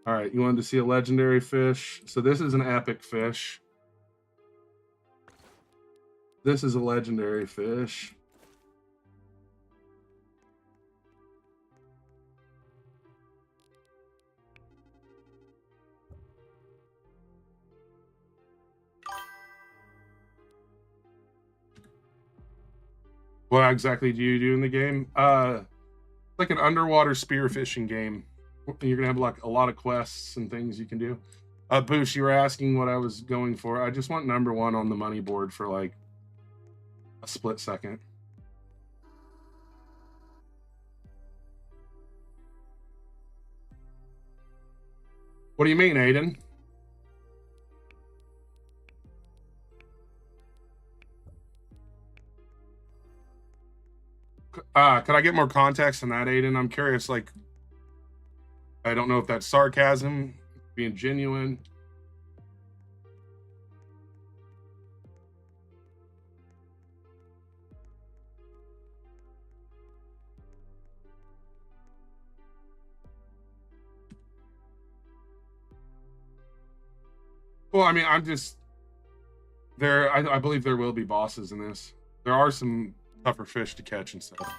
All right, you wanted to see a legendary fish. So this is an epic fish. This is a legendary fish. What exactly do you do in the game? Like an underwater spearfishing game. You're gonna have like a lot of quests and things you can do. Boosh, you were asking what I was going for. I just want number one on the money board for like a split second. What do you mean, Aiden? Could I get more context on that, Aiden? I'm curious. Like, I don't know if that's sarcasm, being genuine. Well, I mean, I'm just there. I believe there will be bosses in this. There are some tougher fish to catch and stuff.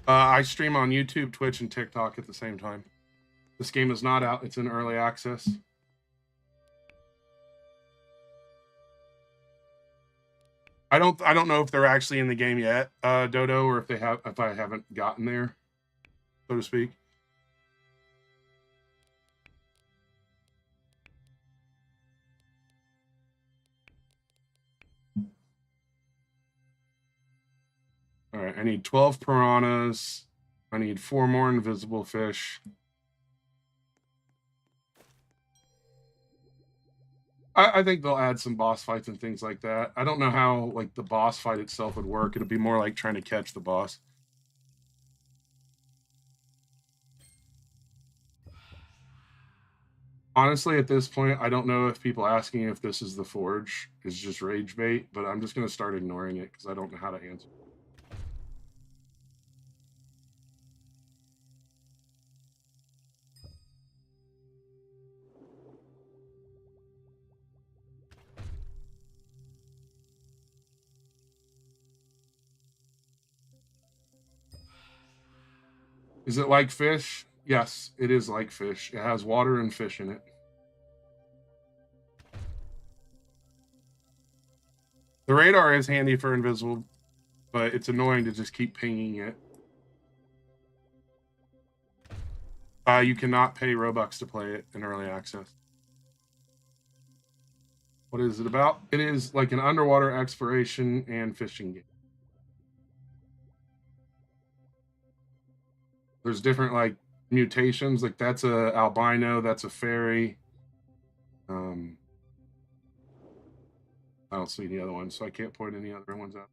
I stream on YouTube, Twitch, and TikTok at the same time. This game is not out. It's in early access. I don't know if they're actually in the game yet, Dodo, or if I haven't gotten there, so to speak. All right, I need 12 piranhas. I need 4 more invisible fish. I think they'll add some boss fights and things like that. I don't know how like the boss fight itself would work. It'd be more like trying to catch the boss. Honestly, at this point, I don't know if people asking if this is the forge is just rage bait, but I'm just going to start ignoring it because I don't know how to answer. Is it like fish? Yes, it is like fish. It has water and fish in it. The radar is handy for invisible, but it's annoying to just keep pinging it. You cannot pay Robux to play it in early access. What is it about? It is like an underwater exploration and fishing game. There's different like mutations. Like that's a albino, that's a fairy. I don't see any other ones, so I can't point any other ones out.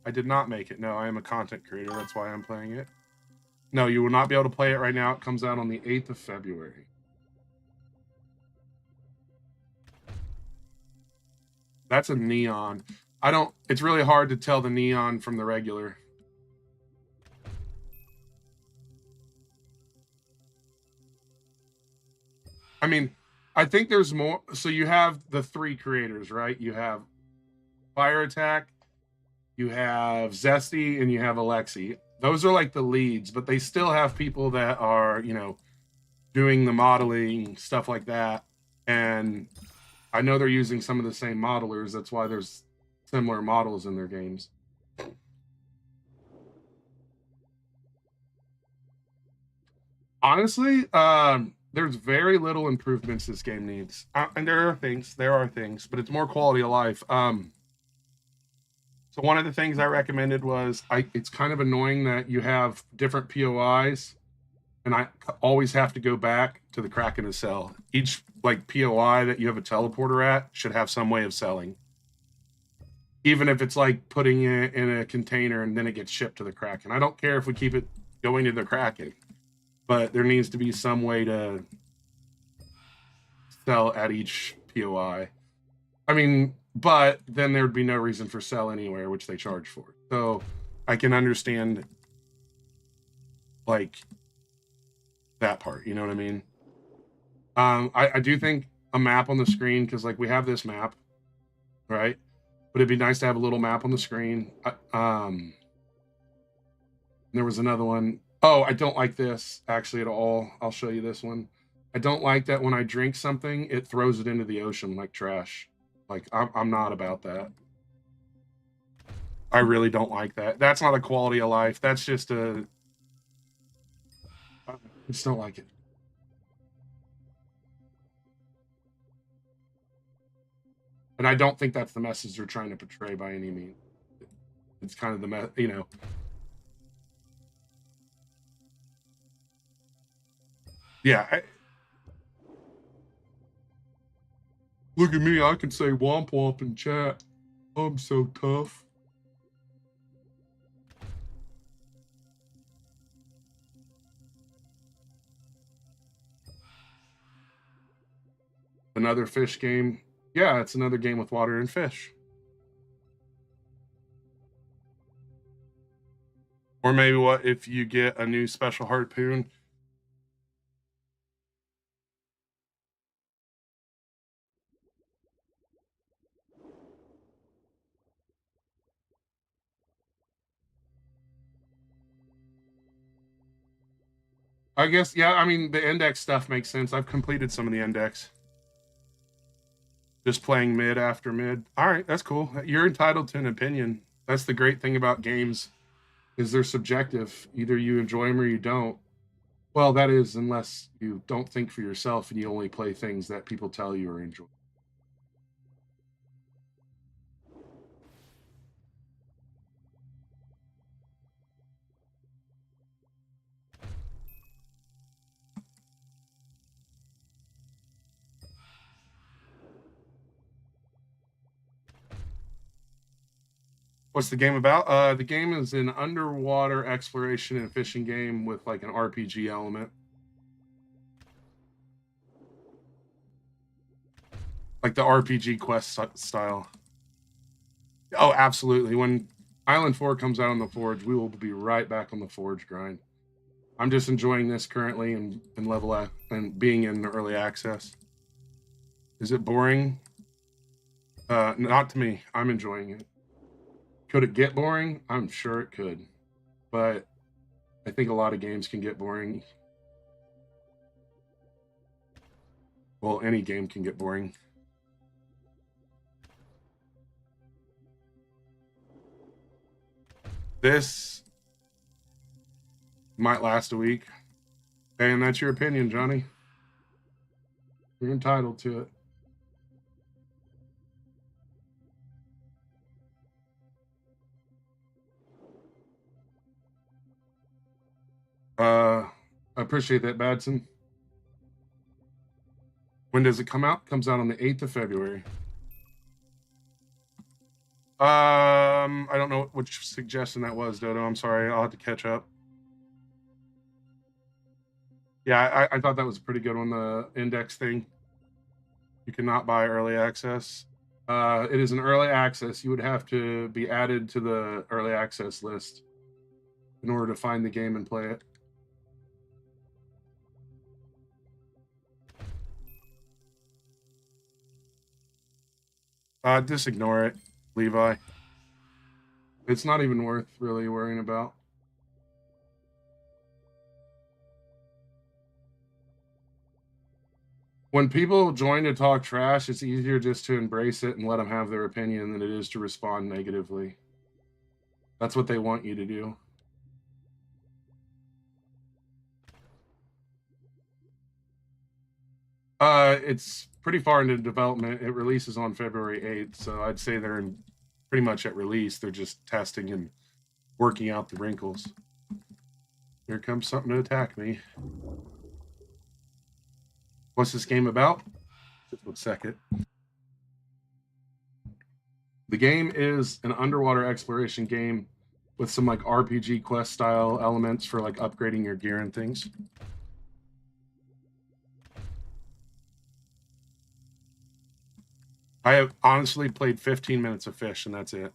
I did not make it. No, I am a content creator. That's why I'm playing it. No, you will not be able to play it right now. It comes out on the 8th of February. That's a neon. It's really hard to tell the neon from the regular. I mean, I think there's more. So you have the 3 creators, right? You have Fire Attack, you have Zesty, and you have Alexi. Those are like the leads, but they still have people that are, doing the modeling, stuff like that. And I know they're using some of the same modelers. That's why there's similar models in their games. Honestly, there's very little improvements this game needs. And there are things, but it's more quality of life. So one of the things I recommended was it's kind of annoying that you have different POIs and I always have to go back to the crack in a cell. Each like POI that you have a teleporter at should have some way of selling. Even if it's like putting it in a container and then it gets shipped to the Kraken. I don't care if we keep it going to the Kraken, but there needs to be some way to sell at each POI. I mean, but then there'd be no reason for sell anywhere, which they charge for. So I can understand like that part, you know what I mean? I do think a map on the screen, because like we have this map, right? But it'd be nice to have a little map on the screen. There was another one. Oh, I don't like this actually at all. I'll show you this one. I don't like that when I drink something, it throws it into the ocean like trash. Like, I'm not about that. I really don't like that. That's not a quality of life. That's just a. I just don't like it. And I don't think that's the message they're trying to portray by any means. It's kind of the yeah. Look at me, I can say womp womp in chat. I'm so tough. Another fish game. Yeah, it's another game with water and fish. Or maybe what if you get a new special harpoon? I guess, yeah, I mean, the index stuff makes sense. I've completed some of the index. Just playing mid after mid. All right, that's cool. You're entitled to an opinion. That's the great thing about games is they're subjective. Either you enjoy them or you don't. Well, that is unless you don't think for yourself and you only play things that people tell you are enjoyable. What's the game about? The game is an underwater exploration and fishing game with like an RPG element. Like the RPG quest style. Oh, absolutely. When Island 4 comes out on the Forge, we will be right back on the Forge grind. I'm just enjoying this currently and level and being in early access. Is it boring? Not to me. I'm enjoying it. Could it get boring? I'm sure it could. But I think a lot of games can get boring. Well, any game can get boring. This might last a week. And that's your opinion, Johnny. You're entitled to it. I appreciate that, Badson. When does it come out? Comes out on the 8th of February. I don't know which suggestion that was, Dodo. I'm sorry. I'll have to catch up. Yeah, I thought that was a pretty good one, the index thing. You cannot buy early access. It is an early access. You would have to be added to the early access list in order to find the game and play it. Just ignore it, Levi. It's not even worth really worrying about. When people join to talk trash, it's easier just to embrace it and let them have their opinion than it is to respond negatively. That's what they want you to do. It's pretty far into development. It releases on February 8th, so I'd say they're pretty much at release. They're just testing and working out the wrinkles. Here comes something to attack me. What's this game about? Just 1 second. The game is an underwater exploration game with some like RPG quest style elements for like upgrading your gear and things. I have honestly played 15 minutes of Fish and that's it.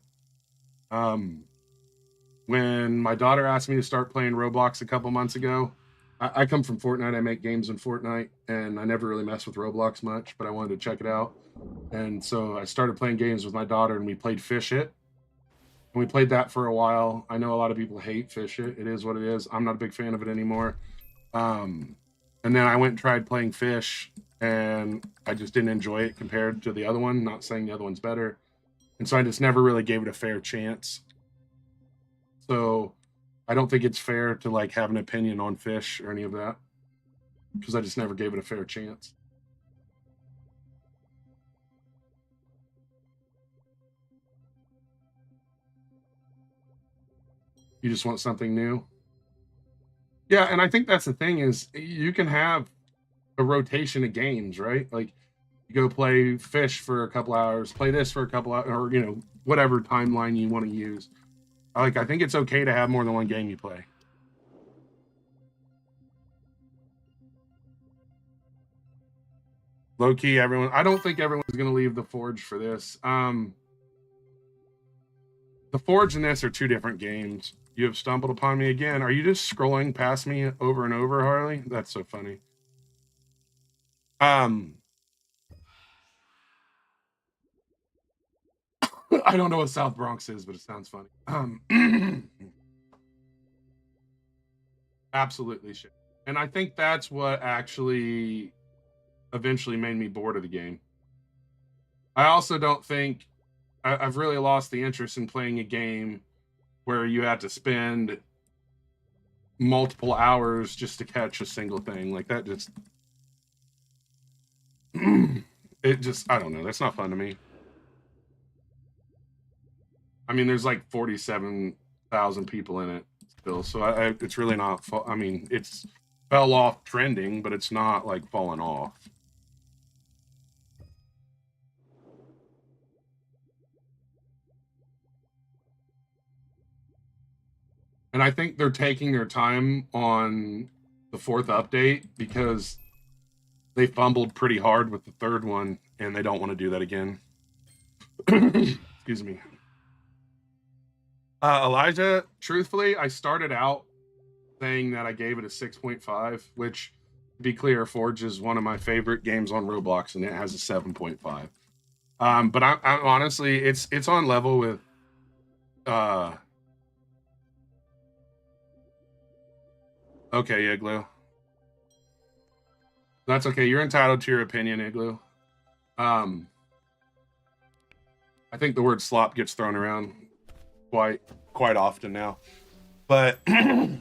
When my daughter asked me to start playing Roblox a couple months ago, I come from Fortnite. I make games in Fortnite, and I never really messed with Roblox much, but I wanted to check it out. And so I started playing games with my daughter, and we played Fish It. And we played that for a while. I know a lot of people hate Fish It. It is what it is. I'm not a big fan of it anymore. And then I went and tried playing Fish, and I just didn't enjoy it compared to the other one. Not saying the other one's better. And so I just never really gave it a fair chance. So I don't think it's fair to like have an opinion on Fish or any of that, because I just never gave it a fair chance. You just want something new. Yeah, and I think that's the thing is you can have a rotation of games, right? Like you go play Fish for a couple hours, play this for a couple hours, or whatever timeline you want to use. Like I think it's okay to have more than one game you play. Low key, everyone. I don't think everyone's going to leave the Forge for this. The Forge and this are two different games. You have stumbled upon me again. Are you just scrolling past me over and over, Harley? That's so funny. I don't know what South Bronx is, but it sounds funny. Absolutely shit. And I think that's what actually eventually made me bored of the game. I also don't think I've really lost the interest in playing a game where you have to spend multiple hours just to catch a single thing. Like that just it just I don't know. That's not fun to me. I mean, there's like 47,000 people in it still, so it's really not. I mean, it's fell off trending, but it's not like falling off. And I think they're taking their time on the fourth update because they fumbled pretty hard with the third one, and they don't want to do that again. Excuse me. Elijah, truthfully, I started out saying that I gave it a 6.5, which, to be clear, Forge is one of my favorite games on Roblox, and it has a 7.5. But I'm honestly, it's on level with okay, Igloo. That's okay. You're entitled to your opinion, Igloo. I think the word slop gets thrown around quite often now, but I'm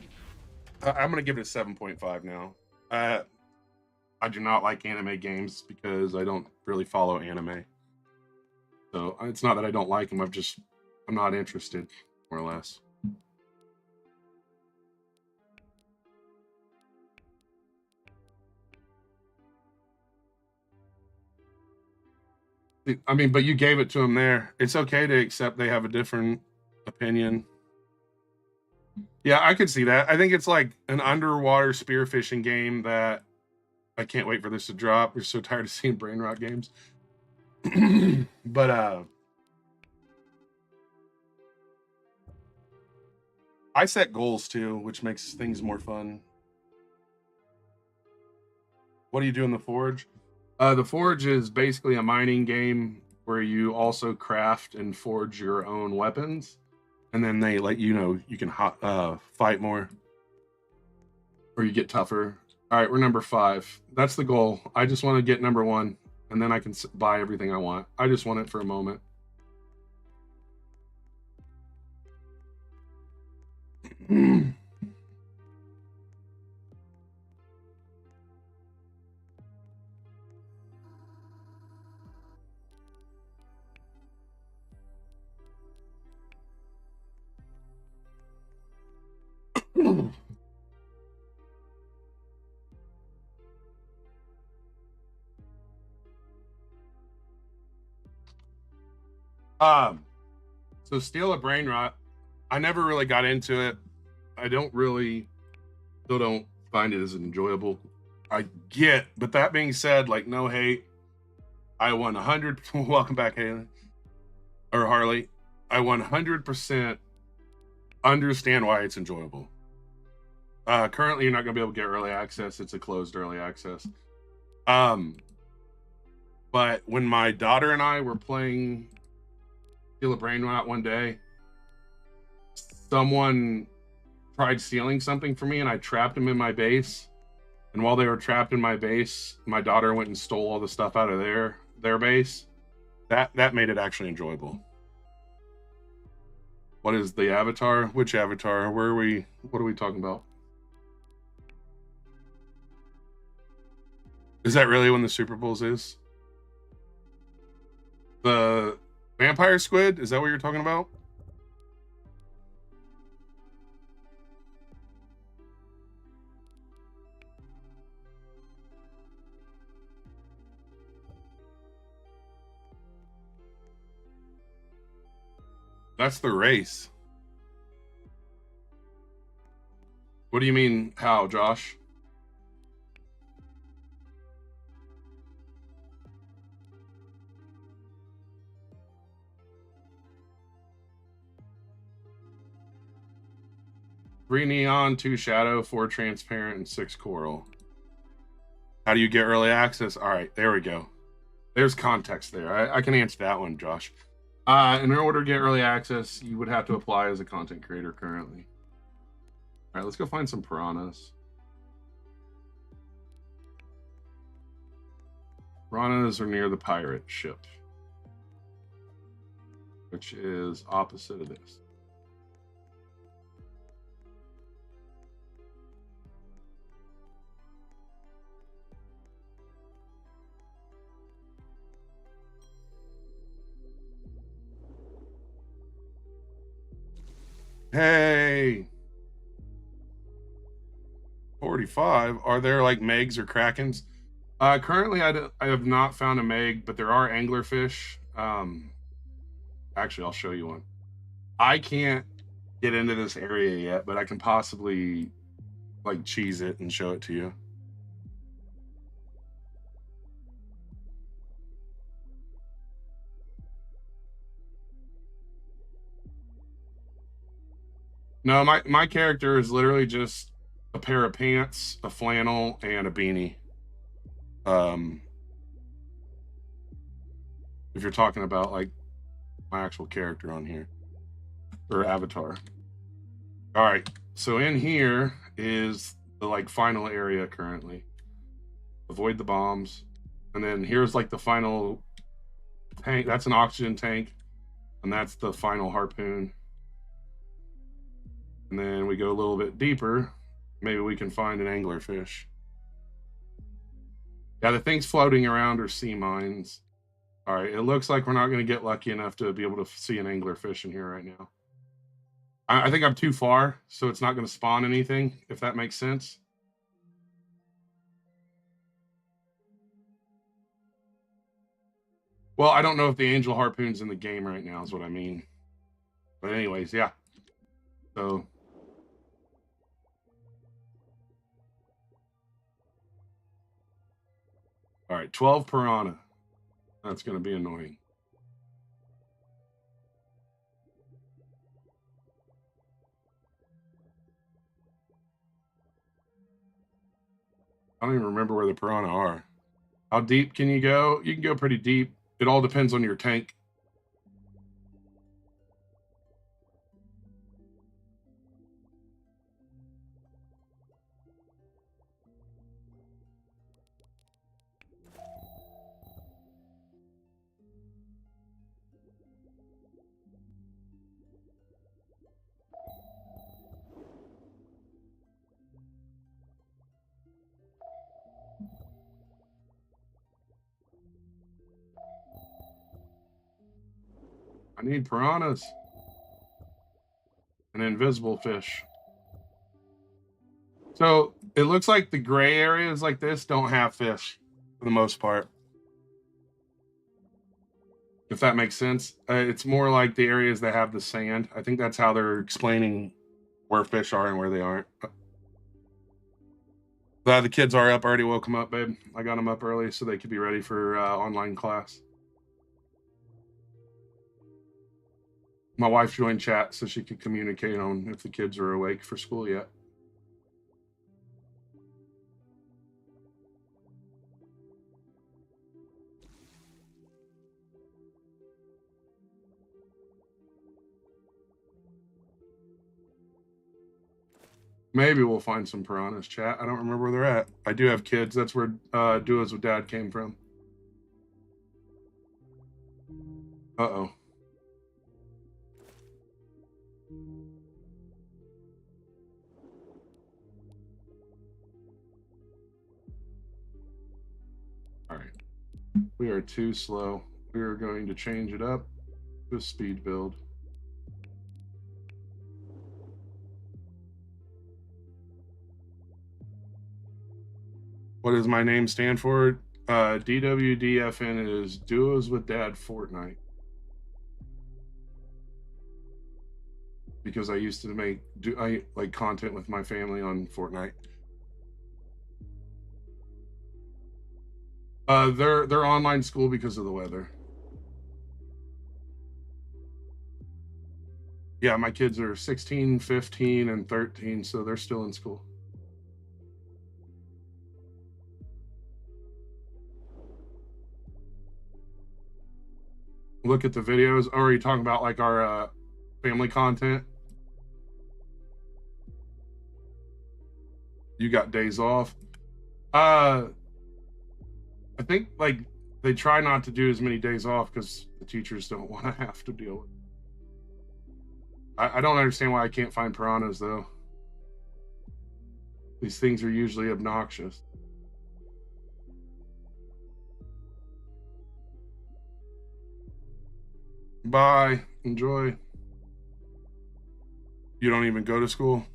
gonna give it a 7.5 now. I do not like anime games because I don't really follow anime. So it's not that I don't like them. I'm not interested, more or less. I mean, but you gave it to them there. It's okay to accept they have a different opinion. Yeah, I could see that. I think it's like an underwater spearfishing game that I can't wait for this to drop. We're so tired of seeing brain rot games. But I set goals too, which makes things more fun. What do you do in the Forge? The Forge is basically a mining game where you also craft and forge your own weapons, and then they let you know you can fight more, or you get tougher. All right, we're number 5. That's the goal. I just want to get number 1, and then I can buy everything I want. I just want it for a moment. So Steal a Brain Rot, I never really got into it. I still don't find it as enjoyable. I get, but that being said, like no hate, I 100. Welcome back, Haley or Harley. I 100% understand why it's enjoyable. Currently, you're not going to be able to get early access. It's a closed early access. But when my daughter and I were playing Steal a Brain Rot one day, someone tried stealing something from me, and I trapped him in my base. And while they were trapped in my base, my daughter went and stole all the stuff out of their base. That made it actually enjoyable. What is the avatar? Which avatar? Where are we? What are we talking about? Is that really when the Super Bowls is? The vampire squid? Is that what you're talking about? That's the race. What do you mean, how, Josh? Three neon, two shadow, four transparent, and six coral. How do you get early access? All right, there we go. There's context there. I can answer that one, Josh. In order to get early access, you would have to apply as a content creator currently. All right, let's go find some piranhas. Piranhas are near the pirate ship, which is opposite of this. Hey, 45. Are there like Megs or Krakens? Currently, I have not found a Meg, but there are anglerfish. Actually, I'll show you one. I can't get into this area yet, but I can possibly like cheese it and show it to you. No, my character is literally just a pair of pants, a flannel, and a beanie. If you're talking about like my actual character on here or avatar. All right, so in here is the like final area currently. Avoid the bombs, and then here's like the final tank. That's an oxygen tank, and that's the final harpoon. And then we go a little bit deeper. Maybe we can find an anglerfish. Yeah, the things floating around are sea mines. All right, it looks like we're not going to get lucky enough to be able to see an anglerfish in here right now. I think I'm too far, so it's not going to spawn anything, if that makes sense. Well, I don't know if the angel harpoon's in the game right now, is what I mean. But anyways, yeah. So all right, 12 piranha. That's going to be annoying. I don't even remember where the piranha are. How deep can you go? You can go pretty deep. It all depends on your tank. I need piranhas. An invisible fish. So it looks like the gray areas like this don't have fish for the most part. If that makes sense. It's more like the areas that have the sand. I think that's how they're explaining where fish are and where they aren't. The kids are up. I already woke them up, babe. I got them up early so they could be ready for online class. My wife joined chat so she could communicate on if the kids are awake for school yet. Maybe we'll find some piranhas, chat. I don't remember where they're at. I do have kids. That's where Duos with Dad came from. Uh-oh. All right. We are too slow. We are going to change it up to a speed build. What does my name stand for? DWDFN is Duos with Dad Fortnite. Because I used to make content with my family on Fortnite. They're online school because of the weather. Yeah, my kids are 16, 15, and 13, so they're still in school. Look at the videos. Oh, are you talking about like our family content? You got days off. I think like they try not to do as many days off because the teachers don't want to have to deal with it. I don't understand why I can't find piranhas though. These things are usually obnoxious. Bye. Enjoy. You don't even go to school?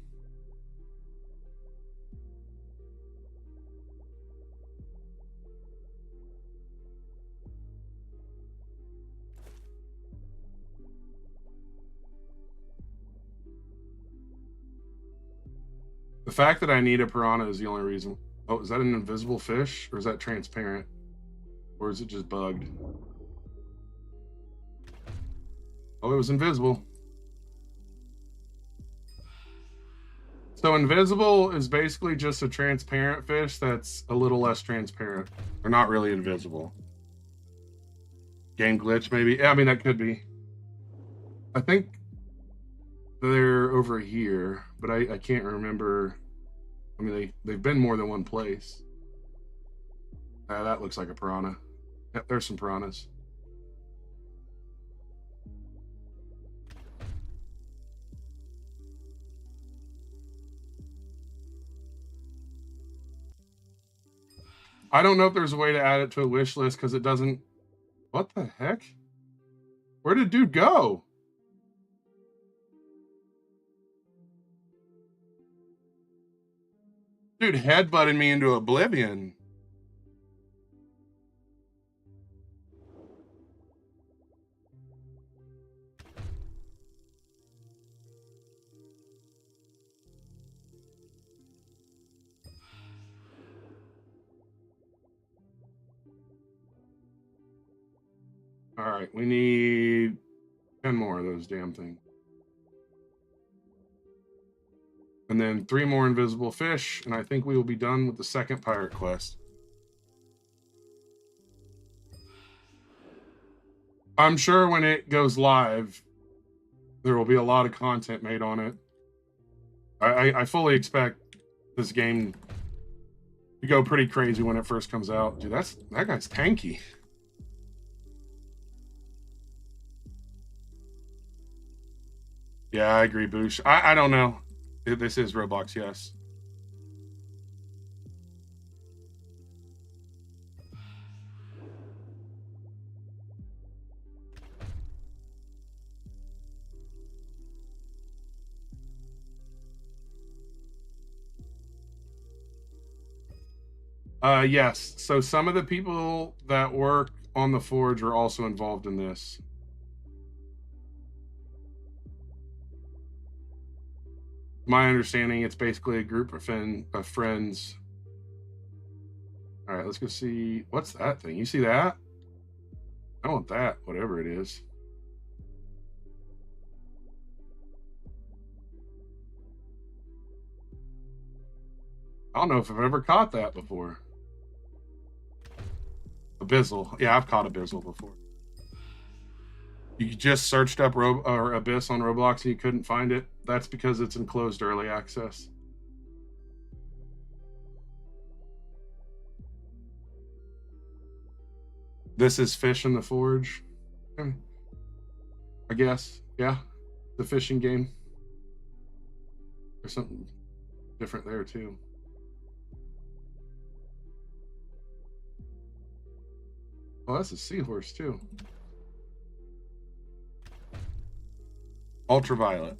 The fact that I need a piranha is the only reason. Oh, is that an invisible fish or is that transparent? Or is it just bugged? Oh, it was invisible. So invisible is basically just a transparent fish that's a little less transparent. They're not really invisible. Game glitch, maybe. Yeah, I mean, that could be. I think they're over here, but I can't remember. I mean, they've been more than one place. That looks like a piranha. Yep, there's some piranhas. I don't know if there's a way to add it to a wish list because it doesn't. What the heck? Where did dude go? Dude headbutted me into oblivion. All right, we need 10 more of those damn things. And then 3 more invisible fish, and I think we will be done with the second pirate quest. I'm sure when it goes live, there will be a lot of content made on it. I fully expect this game to go pretty crazy when it first comes out. Dude, that guy's tanky. Yeah, I agree, Boosh. I don't know. This is Roblox, yes. Yes. So some of the people that work on the forge are also involved in this. My understanding, it's basically a group of friends. All right, let's go see. What's that thing? You see that? I want that, whatever it is. I don't know if I've ever caught that before. Abyssal. Yeah, I've caught Abyssal before. You just searched up Abyss on Roblox and you couldn't find it. That's because it's in closed early access. This is Fish in the Forge. I guess. Yeah. The fishing game. There's something different there too. Oh, that's a seahorse too. Ultraviolet.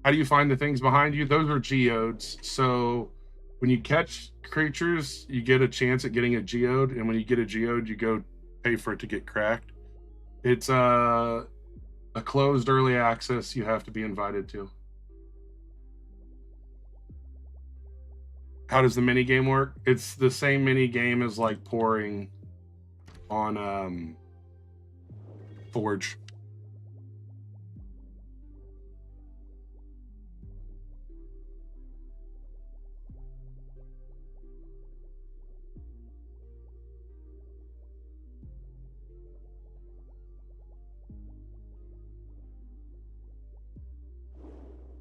How do you find the things behind you? Those are geodes. So when you catch creatures, you get a chance at getting a geode, and when you get a geode, you go pay for it to get cracked. It's a closed early access you have to be invited to. How does the mini game work? It's the same mini game as like pouring on Forge.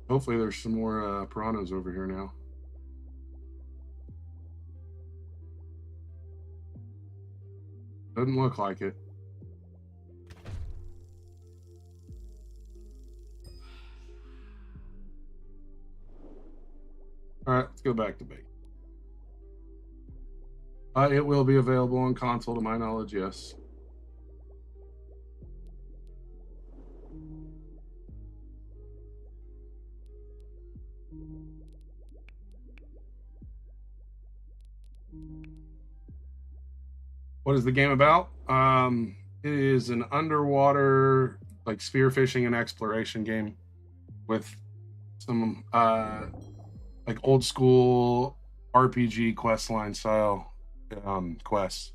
Hopefully there's some more piranhas over here now. Doesn't look like it. All right, let's go back to bait. It will be available on console, to my knowledge, yes. What is the game about? It is an underwater, like spearfishing and exploration game with some like old school RPG questline style quests.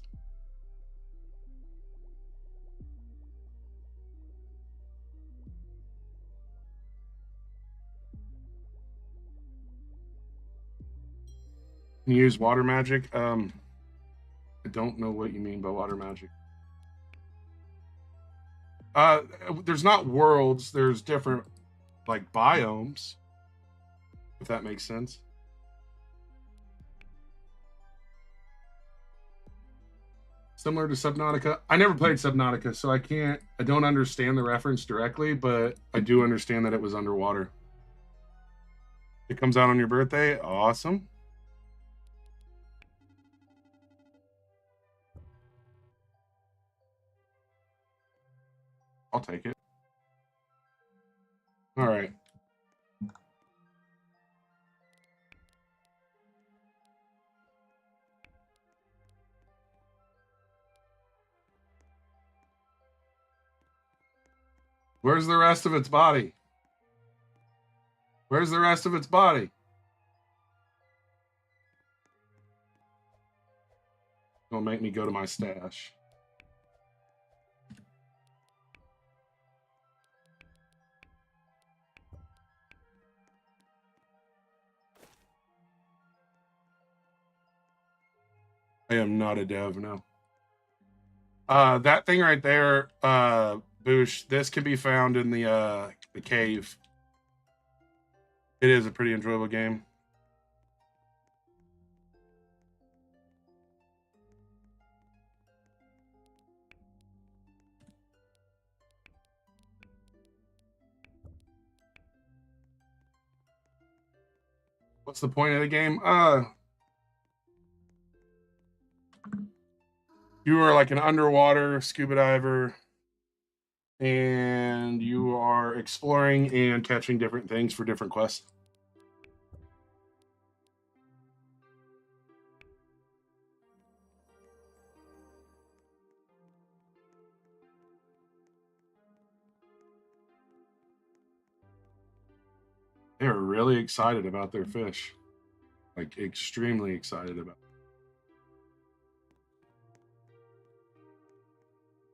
Can you use water magic? I don't know what you mean by water magic. There's not worlds. There's different like biomes, if that makes sense. Similar to Subnautica. I never played Subnautica, so I don't understand the reference directly, but I do understand that it was underwater. It comes out on your birthday. Awesome. I'll take it. All right. Where's the rest of its body? Where's the rest of its body? Don't make me go to my stash. I am not a dev, no. That thing right there, Boosh, this can be found in the cave. It is a pretty enjoyable game. What's the point of the game? You are like an underwater scuba diver, and you are exploring and catching different things for different quests. They're really excited about their fish. Like extremely excited about it.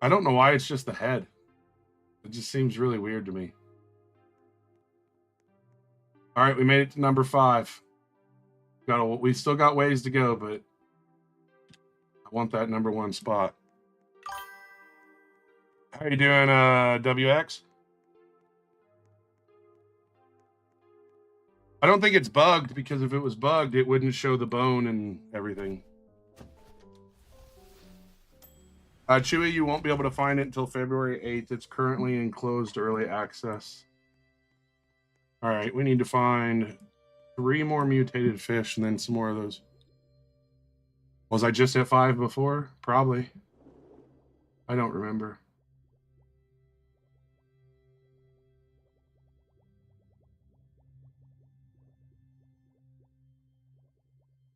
I don't know why it's just the head. It just seems really weird to me. All right, we made it to number 5. We still got ways to go, but I want that number 1 spot. How you doing, WX? I don't think it's bugged, because if it was bugged, it wouldn't show the bone and everything. Chewy, you won't be able to find it until February 8th. It's currently in closed early access. All right, we need to find 3 more mutated fish and then some more of those. Was I just at 5 before? Probably. I don't remember.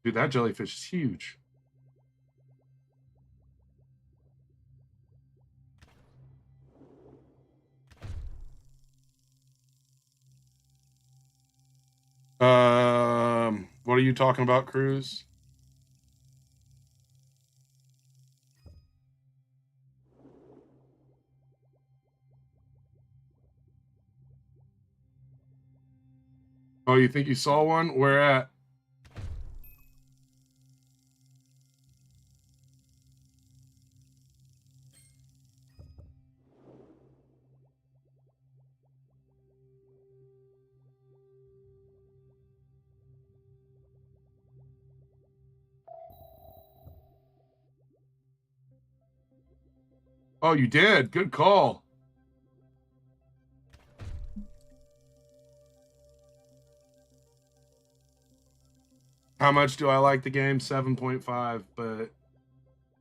Dude, that jellyfish is huge. What are you talking about, Cruz? Oh, you think you saw one? Where at? Oh, you did? Good call. How much do I like the game? 7.5, but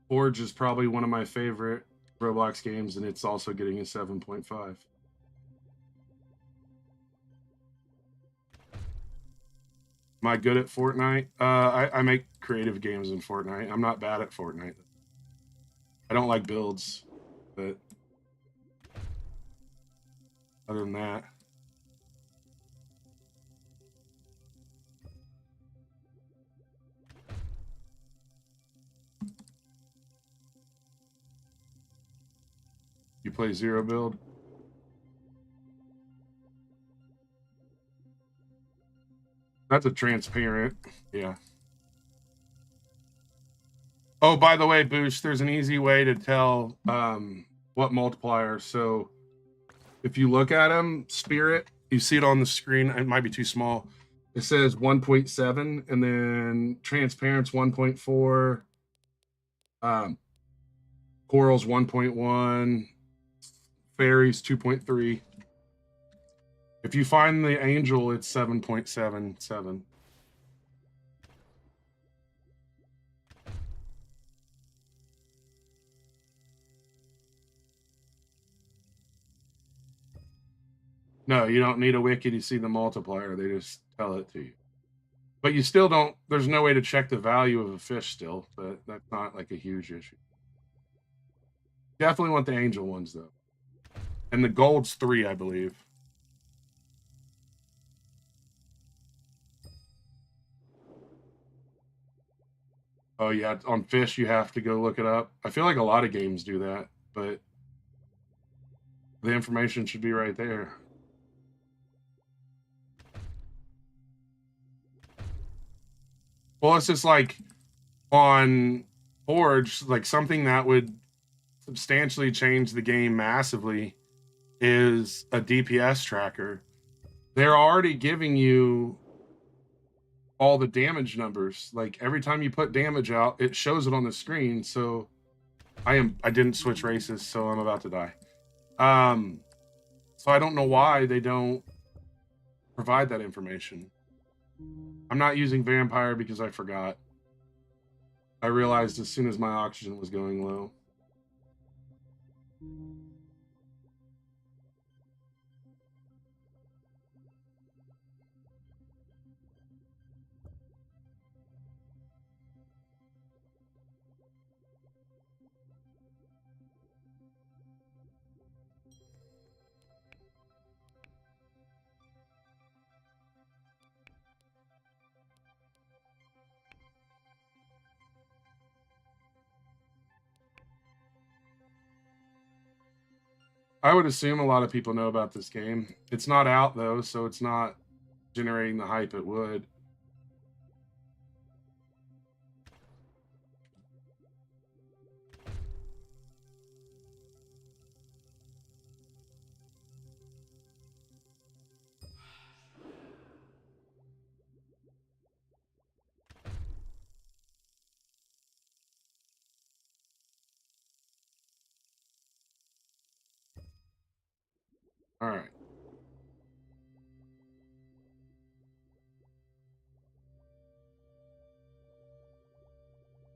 Forge is probably one of my favorite Roblox games, and it's also getting a 7.5. Am I good at Fortnite? I make creative games in Fortnite. I'm not bad at Fortnite. I don't like builds, but other than that. You play zero build? That's a transparent, yeah. Oh, by the way, Boost, there's an easy way to tell what multiplier. So if you look at them, Spirit, you see it on the screen. It might be too small. It says 1.7, and then Transparent's 1.4, Coral's 1.1, Fairy's 2.3. If you find the Angel, it's 7.77. No, you don't need a wiki to see the multiplier. They just tell it to you. But you still don't, there's no way to check the value of a fish still, but that's not like a huge issue. Definitely want the angel ones though. And the gold's 3, I believe. Oh yeah, on fish you have to go look it up. I feel like a lot of games do that, but the information should be right there. Well, it's just like on Forge, like something that would substantially change the game massively is a DPS tracker. They're already giving you all the damage numbers. Like every time you put damage out, it shows it on the screen. So I didn't switch races, so I'm about to die. So I don't know why they don't provide that information. I'm not using vampire because I forgot. I realized as soon as my oxygen was going low. I would assume a lot of people know about this game. It's not out though, so it's not generating the hype it would.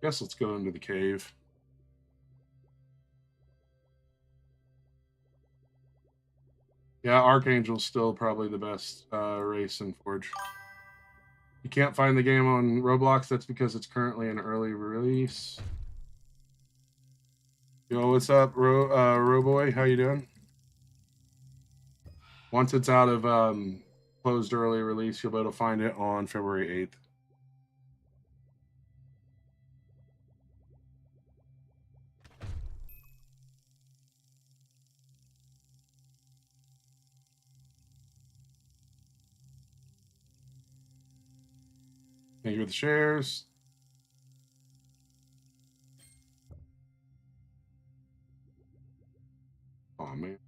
Guess let's go into the cave. Yeah, Archangel's still probably the best race in Forge. You can't find the game on Roblox. That's because it's currently an early release. Yo, what's up, Roboy? How you doing? Once it's out of closed early release, you'll be able to find it on February 8th. Thank you for the shares. Oh man.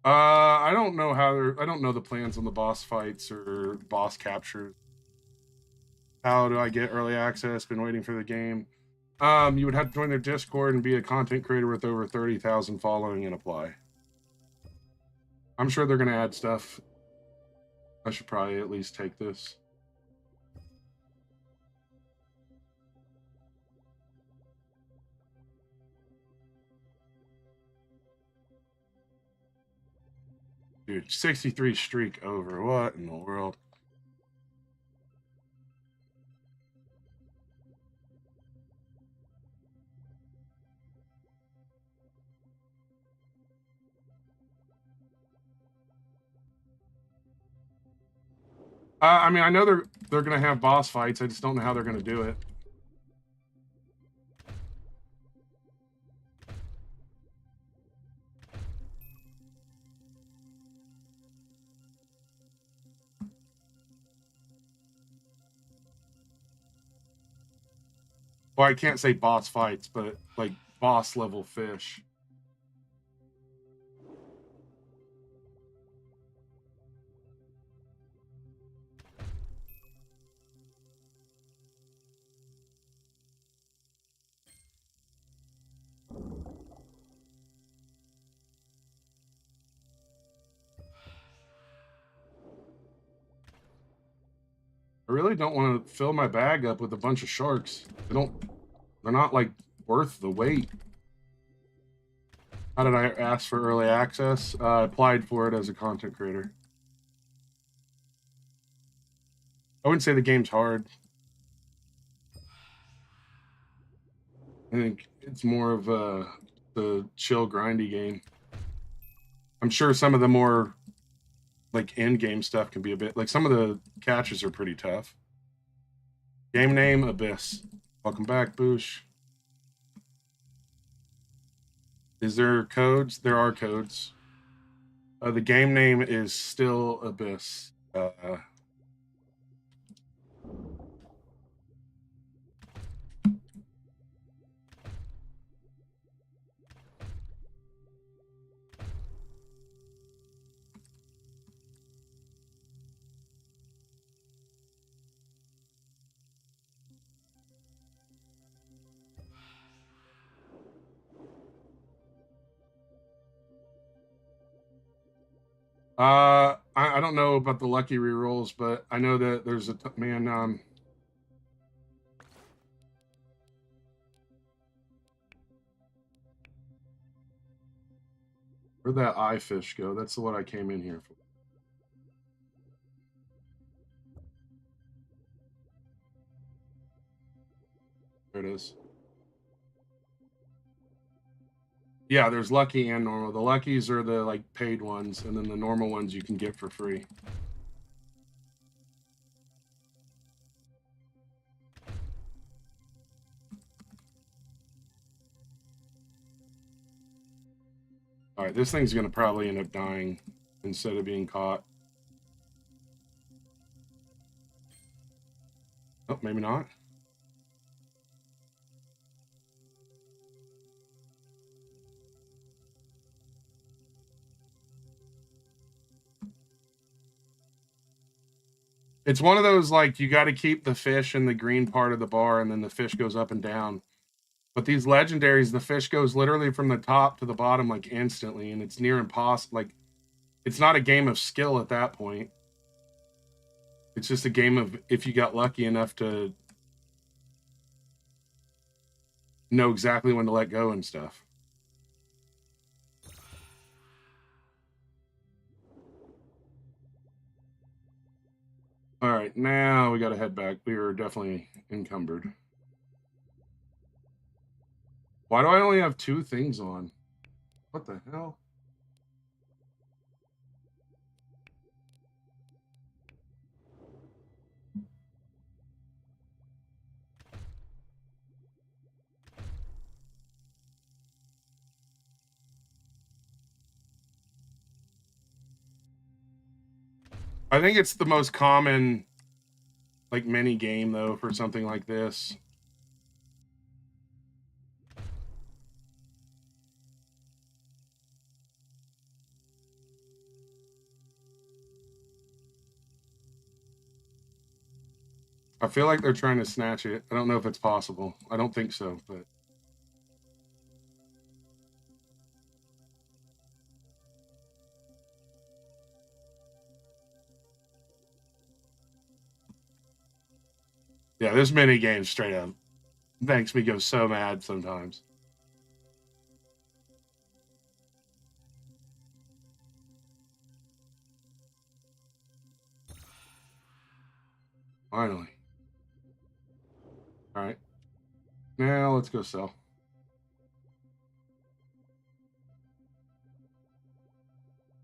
I don't know I don't know the plans on the boss fights or boss captures. How do I get early access? Been waiting for the game. You would have to join their Discord and be a content creator with over 30,000 following and apply. I'm sure they're gonna add stuff. I should probably at least take this. Dude, 63 streak over. What in the world? I mean, I know they're gonna have boss fights. I just don't know how they're gonna do it. Well, I can't say boss fights, but like boss level fish. I really don't want to fill my bag up with a bunch of sharks. They're not like worth the weight. How did I ask for early access? I applied for it as a content creator. I wouldn't say the game's hard. I think it's more of the chill, grindy game. I'm sure some of the more like end game stuff can be a bit like some of the catches are pretty tough. Game name Abyss. Welcome back, Boosh. Is there codes? There are codes. The game name is still Abyss. I don't know about the lucky rerolls, but I know that there's a man. Where'd that eye fish go? That's what I came in here for. There it is. Yeah, there's lucky and normal. The luckies are the like paid ones, and then the normal ones you can get for free. All right, this thing's gonna probably end up dying instead of being caught. Oh, maybe not. It's one of those like you got to keep the fish in the green part of the bar, and then the fish goes up and down. But these legendaries, the fish goes literally from the top to the bottom like instantly, and it's near impossible. Like, it's not a game of skill at that point. It's just a game of if you got lucky enough to know exactly when to let go and stuff. All right, now we got to head back. We were definitely encumbered. Why do I only have 2 things on? What the hell? I think it's the most common like mini game though for something like this. I feel like they're trying to snatch it. I don't know if it's possible. I don't think so, but yeah, this mini game straight up makes me go so mad sometimes. Finally. All right. Now let's go sell.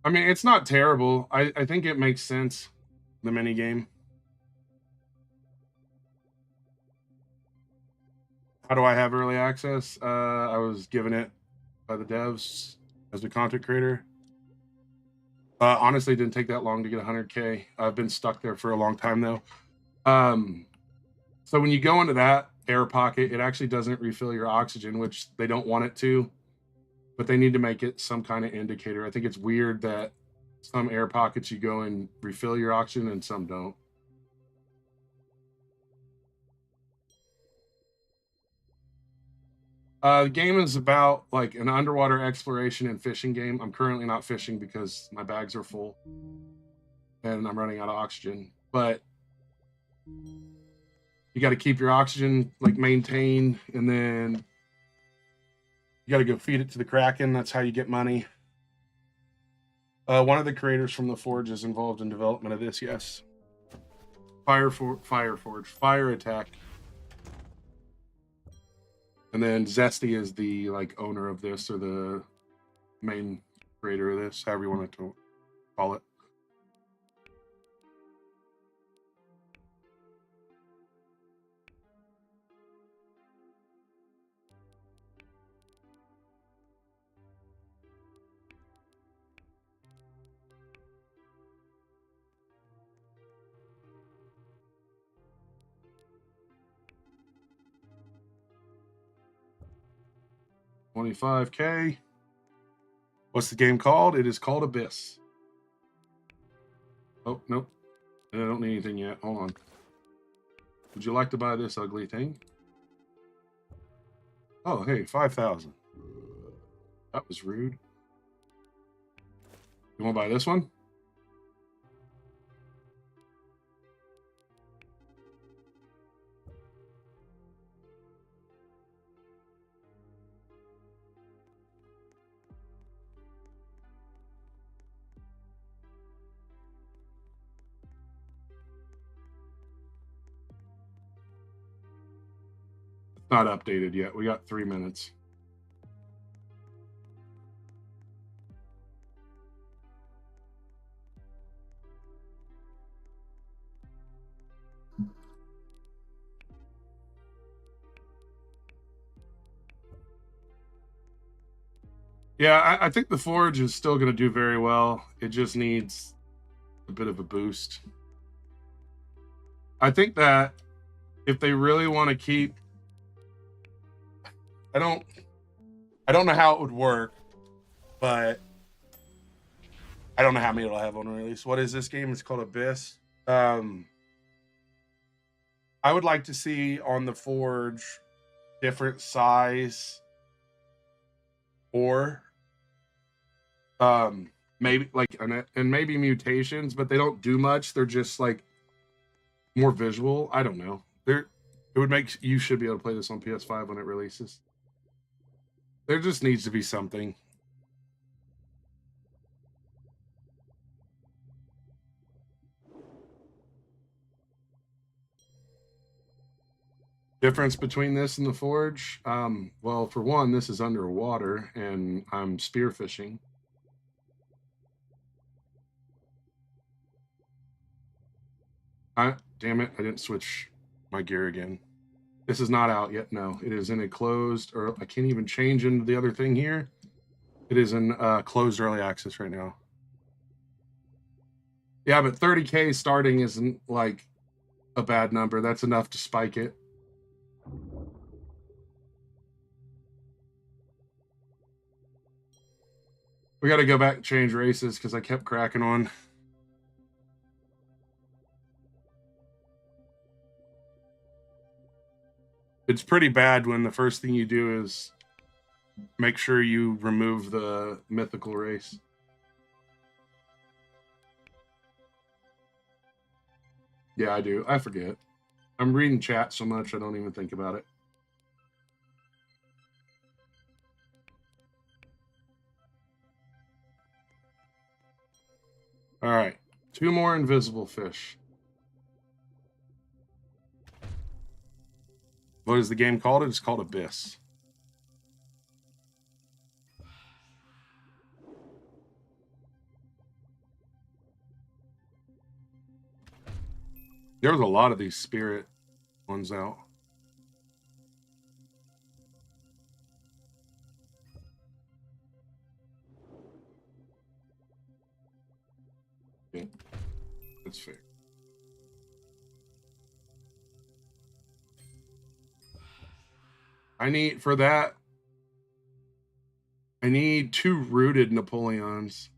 I mean, it's not terrible. I think it makes sense, the mini game. How do I have early access? I was given it by the devs as a content creator. Honestly, it didn't take that long to get 100K. I've been stuck there for a long time though. So when you go into that air pocket, it actually doesn't refill your oxygen, which they don't want it to, but they need to make it some kind of indicator. I think it's weird that some air pockets you go and refill your oxygen and some don't. The game is about like an underwater exploration and fishing game. I'm currently not fishing because my bags are full and I'm running out of oxygen. But you got to keep your oxygen like maintained, and then you got to go feed it to the Kraken. That's how you get money. One of the creators from the Forge is involved in development of this. Yes, Fire Forge, Fire Attack. And then Zesty is the like owner of this, or the main creator of this, however you want to call it. $25K. What's the game called? It is called Abyss. Oh, nope. I don't need anything yet. Hold on. Would you like to buy this ugly thing? Oh, hey, 5,000. That was rude. You want to buy this one? It's not updated yet. We got 3 minutes. Yeah, I think the Forge is still going to do very well. It just needs a bit of a boost. I think that if they really want to keep, I don't know how it would work, but I don't know how many it'll have on release. What is this game? It's called Abyss. I would like to see on the Forge different size, or maybe like and maybe mutations, but they don't do much. They're just like more visual. I don't know. It would make, you should be able to play this on PS5 when it releases. There just needs to be something. Difference between this and the forge? Well, for one, this is underwater and I'm spearfishing. Damn it, I didn't switch my gear again. This is not out yet. No, it is in a closed, or I can't even change into the other thing here. It is in closed early access right now. Yeah, but 30K starting isn't like a bad number. That's enough to spike it. We got to go back and change races because I kept cracking on. It's pretty bad when the first thing you do is make sure you remove the mythical race. Yeah, I do. I forget. I'm reading chat so much I don't even think about it. All right, 2 more invisible fish. What is the game called? It's called Abyss. There was a lot of these spirit ones out. Yeah, that's fair. I need, for that, I need 2 rooted Napoleons.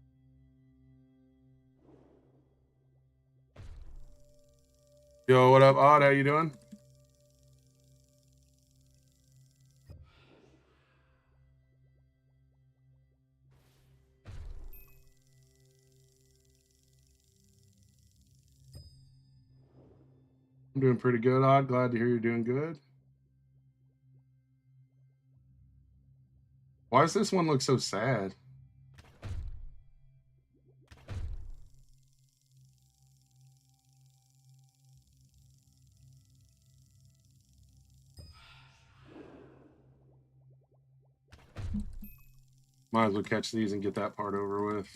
Yo, what up, Odd? How you doing? I'm doing pretty good, Odd. Glad to hear you're doing good. Why does this one look so sad? Might as well catch these and get that part over with.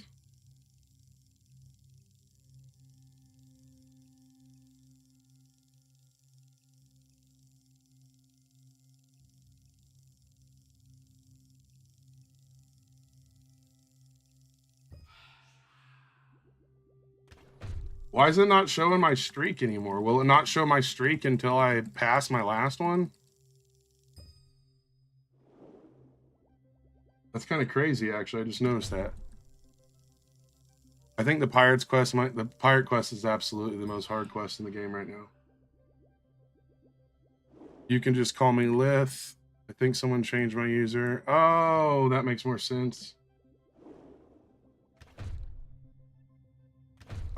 Why is it not showing my streak anymore? Will it not show my streak until I pass my last one? That's kind of crazy, actually. I just noticed that. I think the Pirate's Quest the Pirate Quest is absolutely the most hard quest in the game right now. You can just call me Lith. I think someone changed my user. Oh, that makes more sense.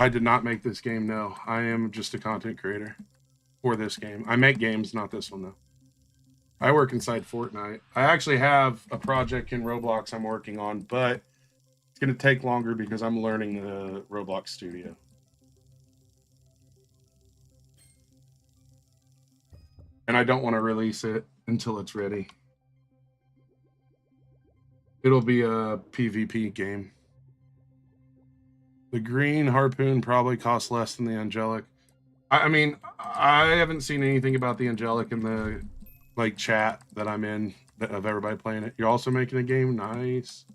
I did not make this game, no. I am just a content creator for this game. I make games, not this one, though. I work inside Fortnite. I actually have a project in Roblox I'm working on, but it's going to take longer because I'm learning the Roblox studio. And I don't want to release it until it's ready. It'll be a PvP game. The green harpoon probably costs less than the angelic. I mean, I haven't seen anything about the angelic in the like chat that I'm in of everybody playing it. You're also making a game, nice.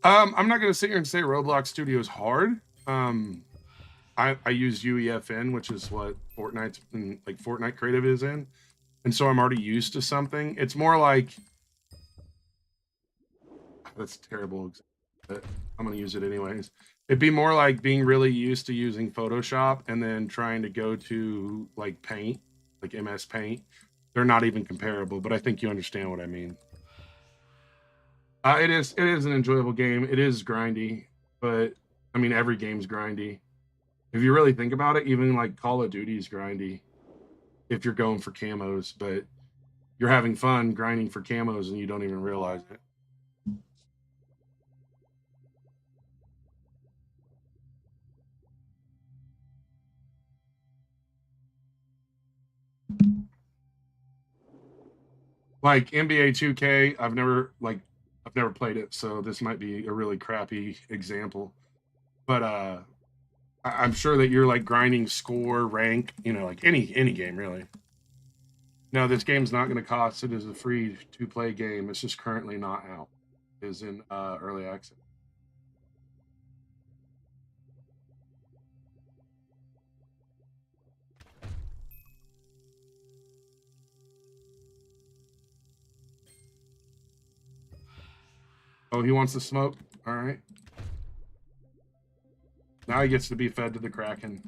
I'm not gonna sit here and say Roblox Studio is hard. I use UEFN, which is what Fortnite's like Fortnite Creative is in, and so I'm already used to something. It's more like that's terrible, but I'm gonna use it anyways. It'd be more like being really used to using Photoshop and then trying to go to like Paint, like MS Paint. They're not even comparable, but I think you understand what I mean. It is an enjoyable game. It is grindy, but I mean every game's grindy. If you really think about it, even like Call of Duty is grindy if you're going for camos, but you're having fun grinding for camos and you don't even realize it. Like NBA 2K, I've never played it, so this might be a really crappy example. But I'm sure that you're like grinding score, rank, like any game really. No, this game's not going to cost. It is a free to play game. It's just currently not out. It is in early access. Oh, he wants to smoke? All right. Now he gets to be fed to the Kraken.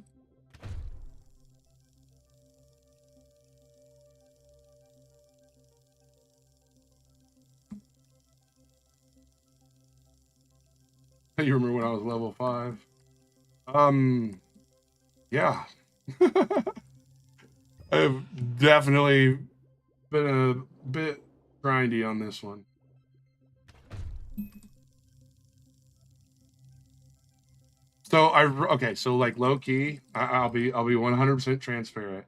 You remember when I was level 5? Yeah. I've definitely been a bit grindy on this one. So so like low key, I'll be 100% transparent.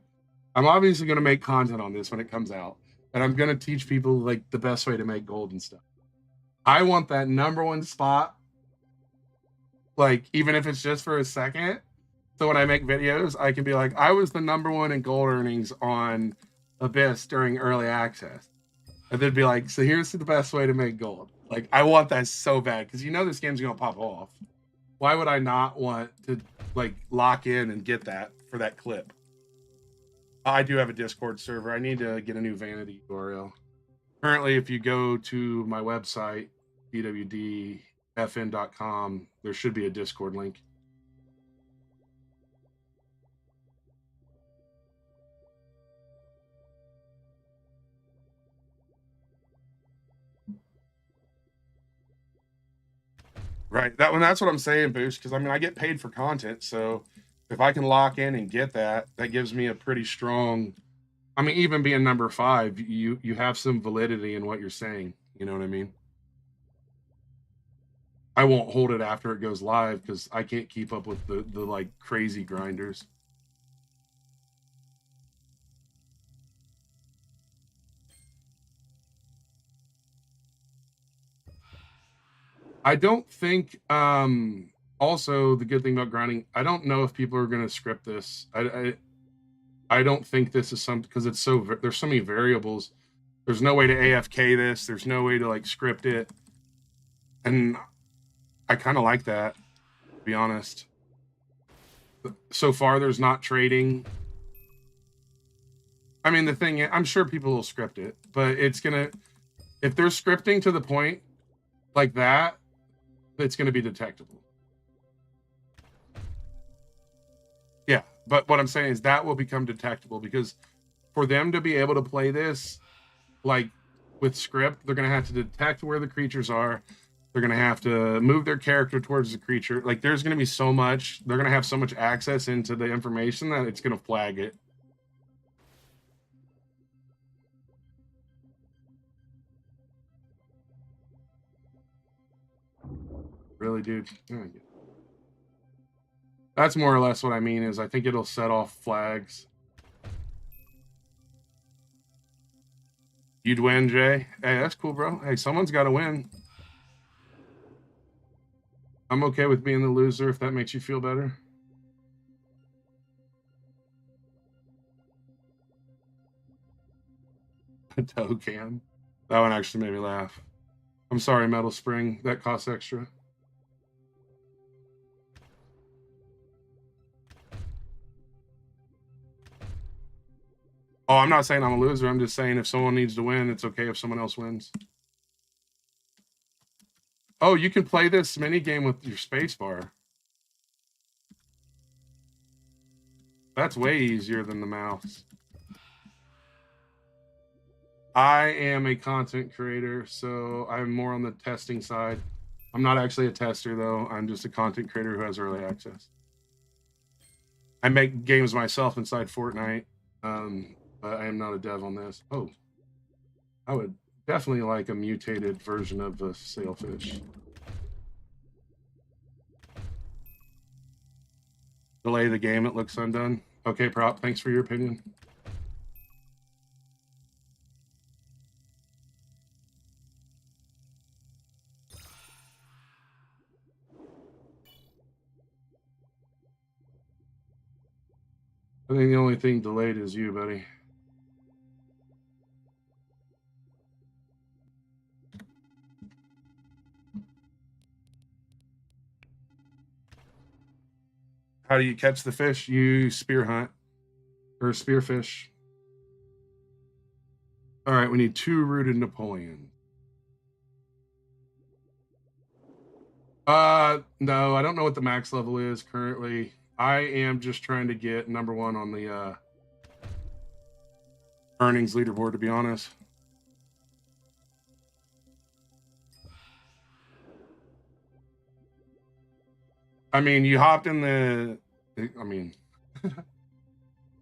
I'm obviously going to make content on this when it comes out, and I'm going to teach people like the best way to make gold and stuff. I want that number one spot, like even if it's just for a second. So when I make videos, I can be like, I was the number one in gold earnings on Abyss during early access, and then be like, so here's the best way to make gold. Like I want that so bad because this game's going to pop off. Why would I not want to like lock in and get that for that clip? I do have a Discord server. I need to get a new vanity URL. Currently, if you go to my website, bwdfn.com, there should be a Discord link. Right. That's what I'm saying, Boost, because I get paid for content. So if I can lock in and get that gives me a pretty strong, even being number 5, you have some validity in what you're saying. You know what I mean? I won't hold it after it goes live because I can't keep up with the like crazy grinders. I don't think also the good thing about grinding, I don't know if people are going to script this. I don't think this is something because there's so many variables. There's no way to AFK this. There's no way to like script it. And I kind of like that, to be honest. So far, there's not trading. The thing, I'm sure people will script it, but if they're scripting to the point like that, it's going to be detectable. Yeah, but what I'm saying is that will become detectable because for them to be able to play this, like with script, they're going to have to detect where the creatures are. They're going to have to move their character towards the creature. Like there's going to be so much, they're going to have so much access into the information that it's going to flag it. Really, dude. That's more or less what I mean is I think it'll set off flags. You'd win, Jay. Hey, that's cool, bro. Hey, someone's got to win. I'm okay with being the loser if that makes you feel better. Toe can. That one actually made me laugh. I'm sorry, Metal Spring. That costs extra. Oh, I'm not saying I'm a loser. I'm just saying if someone needs to win, it's okay if someone else wins. Oh, you can play this mini game with your spacebar. That's way easier than the mouse. I am a content creator, so I'm more on the testing side. I'm not actually a tester, though. I'm just a content creator who has early access. I make games myself inside Fortnite, but I am not a dev on this. Oh. I would definitely like a mutated version of the sailfish. Delay the game, it looks undone. Okay, Prop, thanks for your opinion. I think the only thing delayed is you, buddy. How do you catch the fish? You spear hunt or spearfish. All right, we need 2 rooted Napoleon. No, I don't know what the max level is currently. I am just trying to get number 1 on the earnings leaderboard, to be honest. I mean, you hopped in the. I mean,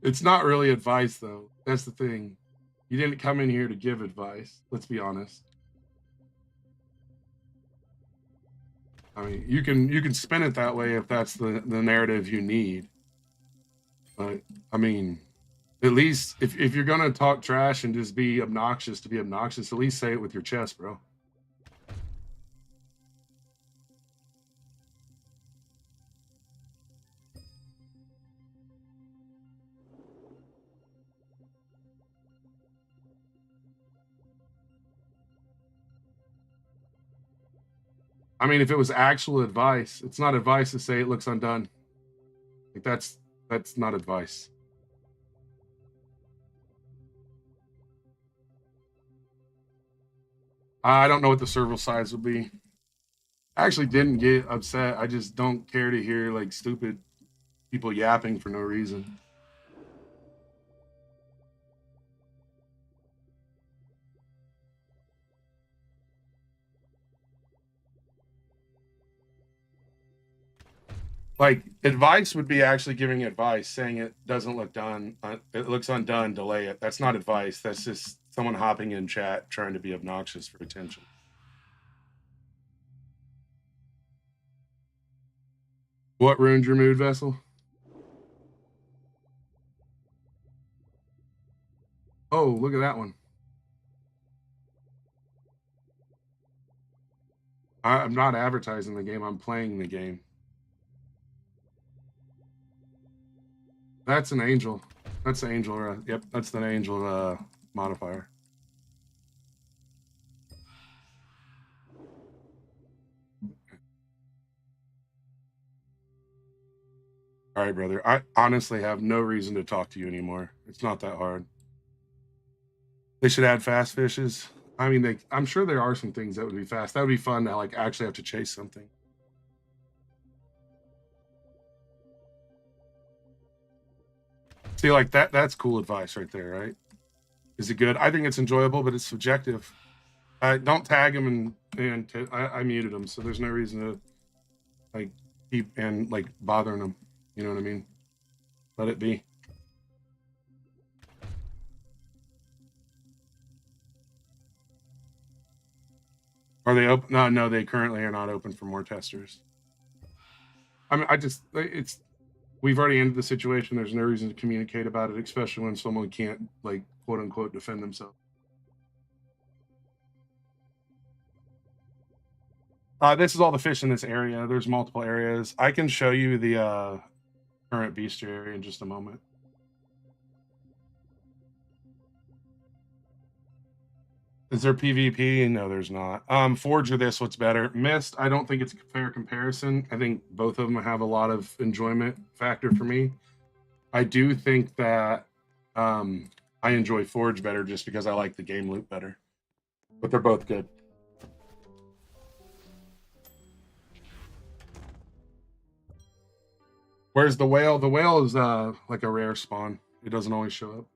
it's not really advice, though. That's the thing. You didn't come in here to give advice. Let's be honest. I mean, you can spin it that way if that's the narrative you need. But I mean, at least if you're gonna talk trash and just be obnoxious to be obnoxious, at least say it with your chest, bro. I mean, if it was actual advice, it's not advice to say it looks undone. Like that's not advice. I don't know what the serval size will be. I actually didn't get upset. I just don't care to hear like stupid people yapping for no reason. Like advice would be actually giving advice, saying it doesn't look done, it looks undone, delay it. That's not advice. That's just someone hopping in chat trying to be obnoxious for attention. What ruined your mood, Vessel? Oh, look at that one. I'm not advertising the game. I'm playing the game. That's an angel. That's the angel. Yep, that's the angel modifier. All right, brother. I honestly have no reason to talk to you anymore. It's not that hard. They should add fast fishes. I mean, I'm sure there are some things that would be fast. That would be fun to like actually have to chase something. See, like that's cool advice right there, right? Is it good? I think it's enjoyable, but it's subjective. I don't tag him I muted him, so there's no reason to like keep and like bothering him. You know what I mean? Let it be. Are they open? No, no, they currently are not open for more testers. I mean, it's we've already ended the situation. There's no reason to communicate about it, especially when someone can't like quote unquote defend themselves. This is all the fish in this area. There's multiple areas. I can show you the current bestiary area in just a moment. Is there PvP? No, there's not. Forge or this, what's better? Mist, I don't think it's a fair comparison. I think both of them have a lot of enjoyment factor for me. I do think that I enjoy Forge better just because I like the game loop better. But they're both good. Where's the whale? The whale is like a rare spawn. It doesn't always show up.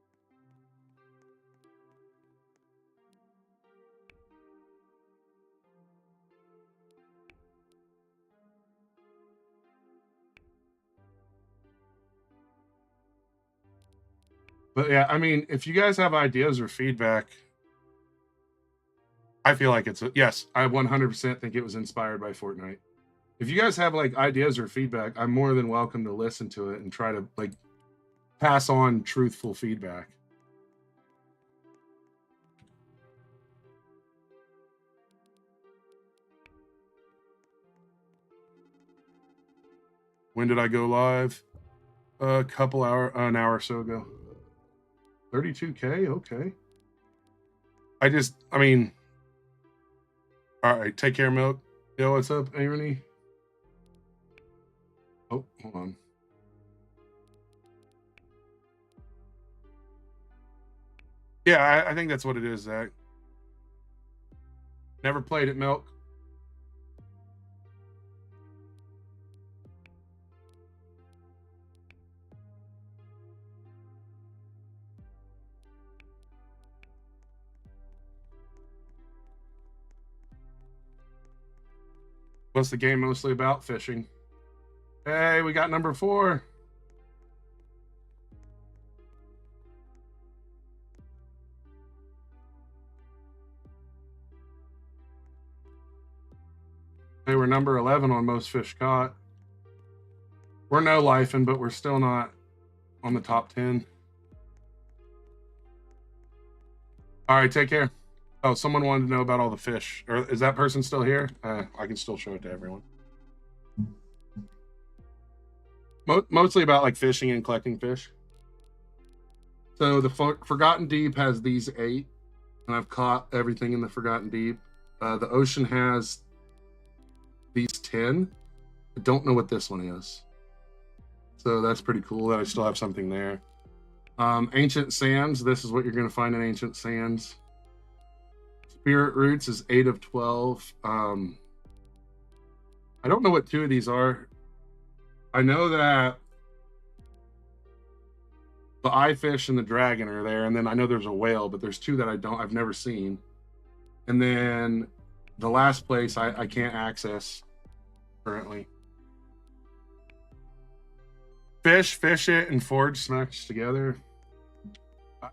But yeah, I mean, if you guys have ideas or feedback, I feel like it's yes. I 100% think it was inspired by Fortnite. If you guys have like ideas or feedback, I'm more than welcome to listen to it and try to like pass on truthful feedback. When did I go live? An hour or so ago. 32K, okay. I mean, all right. Take care, Milk. Yo, what's up, Irony? Oh, hold on. Yeah, I think that's what it is, Zach. Never played it, Milk. What's the game mostly about? Fishing. Hey, we got number 4. They were number 11 on most fish caught. We're no lifing, but we're still not on the top 10. All right, take care. Oh, someone wanted to know about all the fish. Or is that person still here? I can still show it to everyone. Mostly about like fishing and collecting fish. So the Forgotten Deep has these 8, and I've caught everything in the Forgotten Deep. The ocean has these 10. I don't know what this one is. So that's pretty cool that I still have something there. Ancient Sands. This is what you're going to find in Ancient Sands. Spirit Roots is 8 of 12. I don't know what 2 of these are. I know that the eyefish and the dragon are there, and then I know there's a whale, but there's 2 that I've never seen. And then the last place I can't access currently. Fish it, and forge smashed together.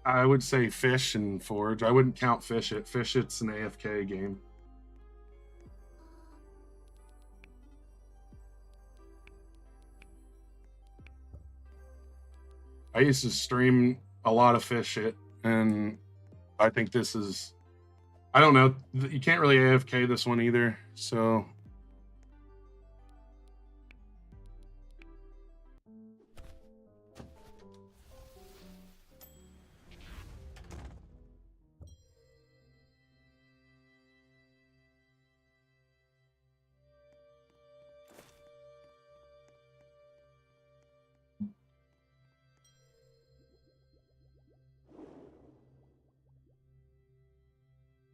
I would say fish and forge. I wouldn't count fish it. Fish it's an AFK game. I used to stream a lot of fish it, and I think this is, I don't know. You can't really AFK this one either, so.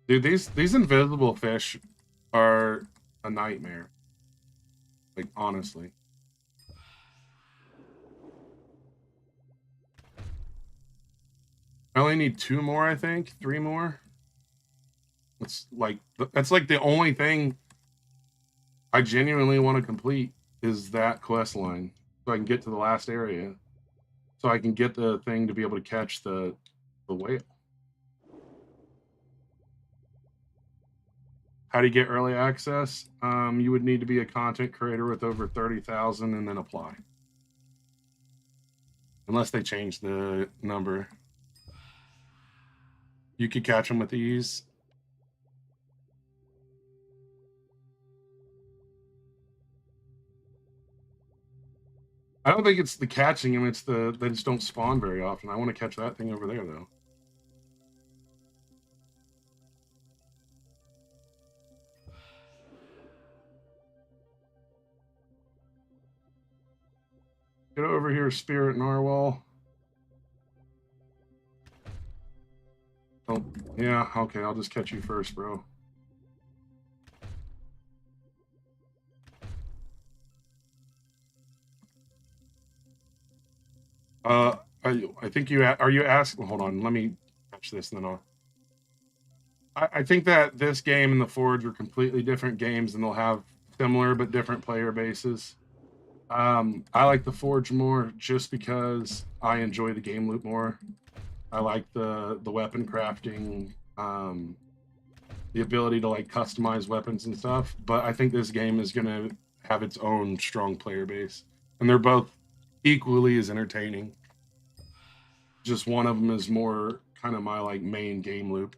Dude, these invisible fish are a nightmare. Like, honestly. I only need 2 more, I think. 3 more. That's like the only thing I genuinely want to complete is that quest line. So I can get to the last area. So I can get the thing to be able to catch the whale. How do you get early access? You would need to be a content creator with over 30,000 and then apply. Unless they change the number. You could catch them with ease. I don't think it's the catching them, it's they just don't spawn very often. I want to catch that thing over there, though. Get over here, Spirit Narwhal. Oh, yeah, okay, I'll just catch you first, bro. I think are you asking? Hold on, let me catch this, and then I think that this game and the Forge are completely different games, and they'll have similar but different player bases. I like the Forge more just because I enjoy the game loop more. I like the weapon crafting. the ability to like customize weapons and stuff. But I think this game is going to have its own strong player base, and they're both equally as entertaining. Just one of them is more kind of my like main game loop.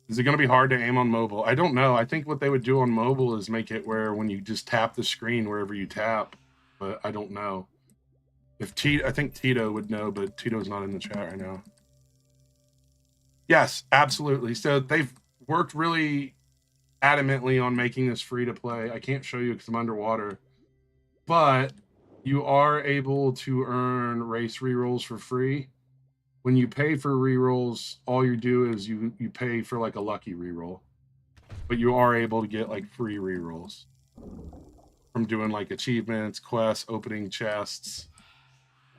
Is it going to be hard to aim on mobile? I don't know. I think what they would do on mobile is make it where when you just tap the screen wherever you tap, but I don't know. I think Tito would know, but Tito's not in the chat right now. Yes, absolutely. So they've worked really adamantly on making this free to play. I can't show you because I'm underwater, but you are able to earn race rerolls for free. When you pay for rerolls, all you do is you pay for like a lucky reroll, but you are able to get like free rerolls from doing like achievements, quests, opening chests,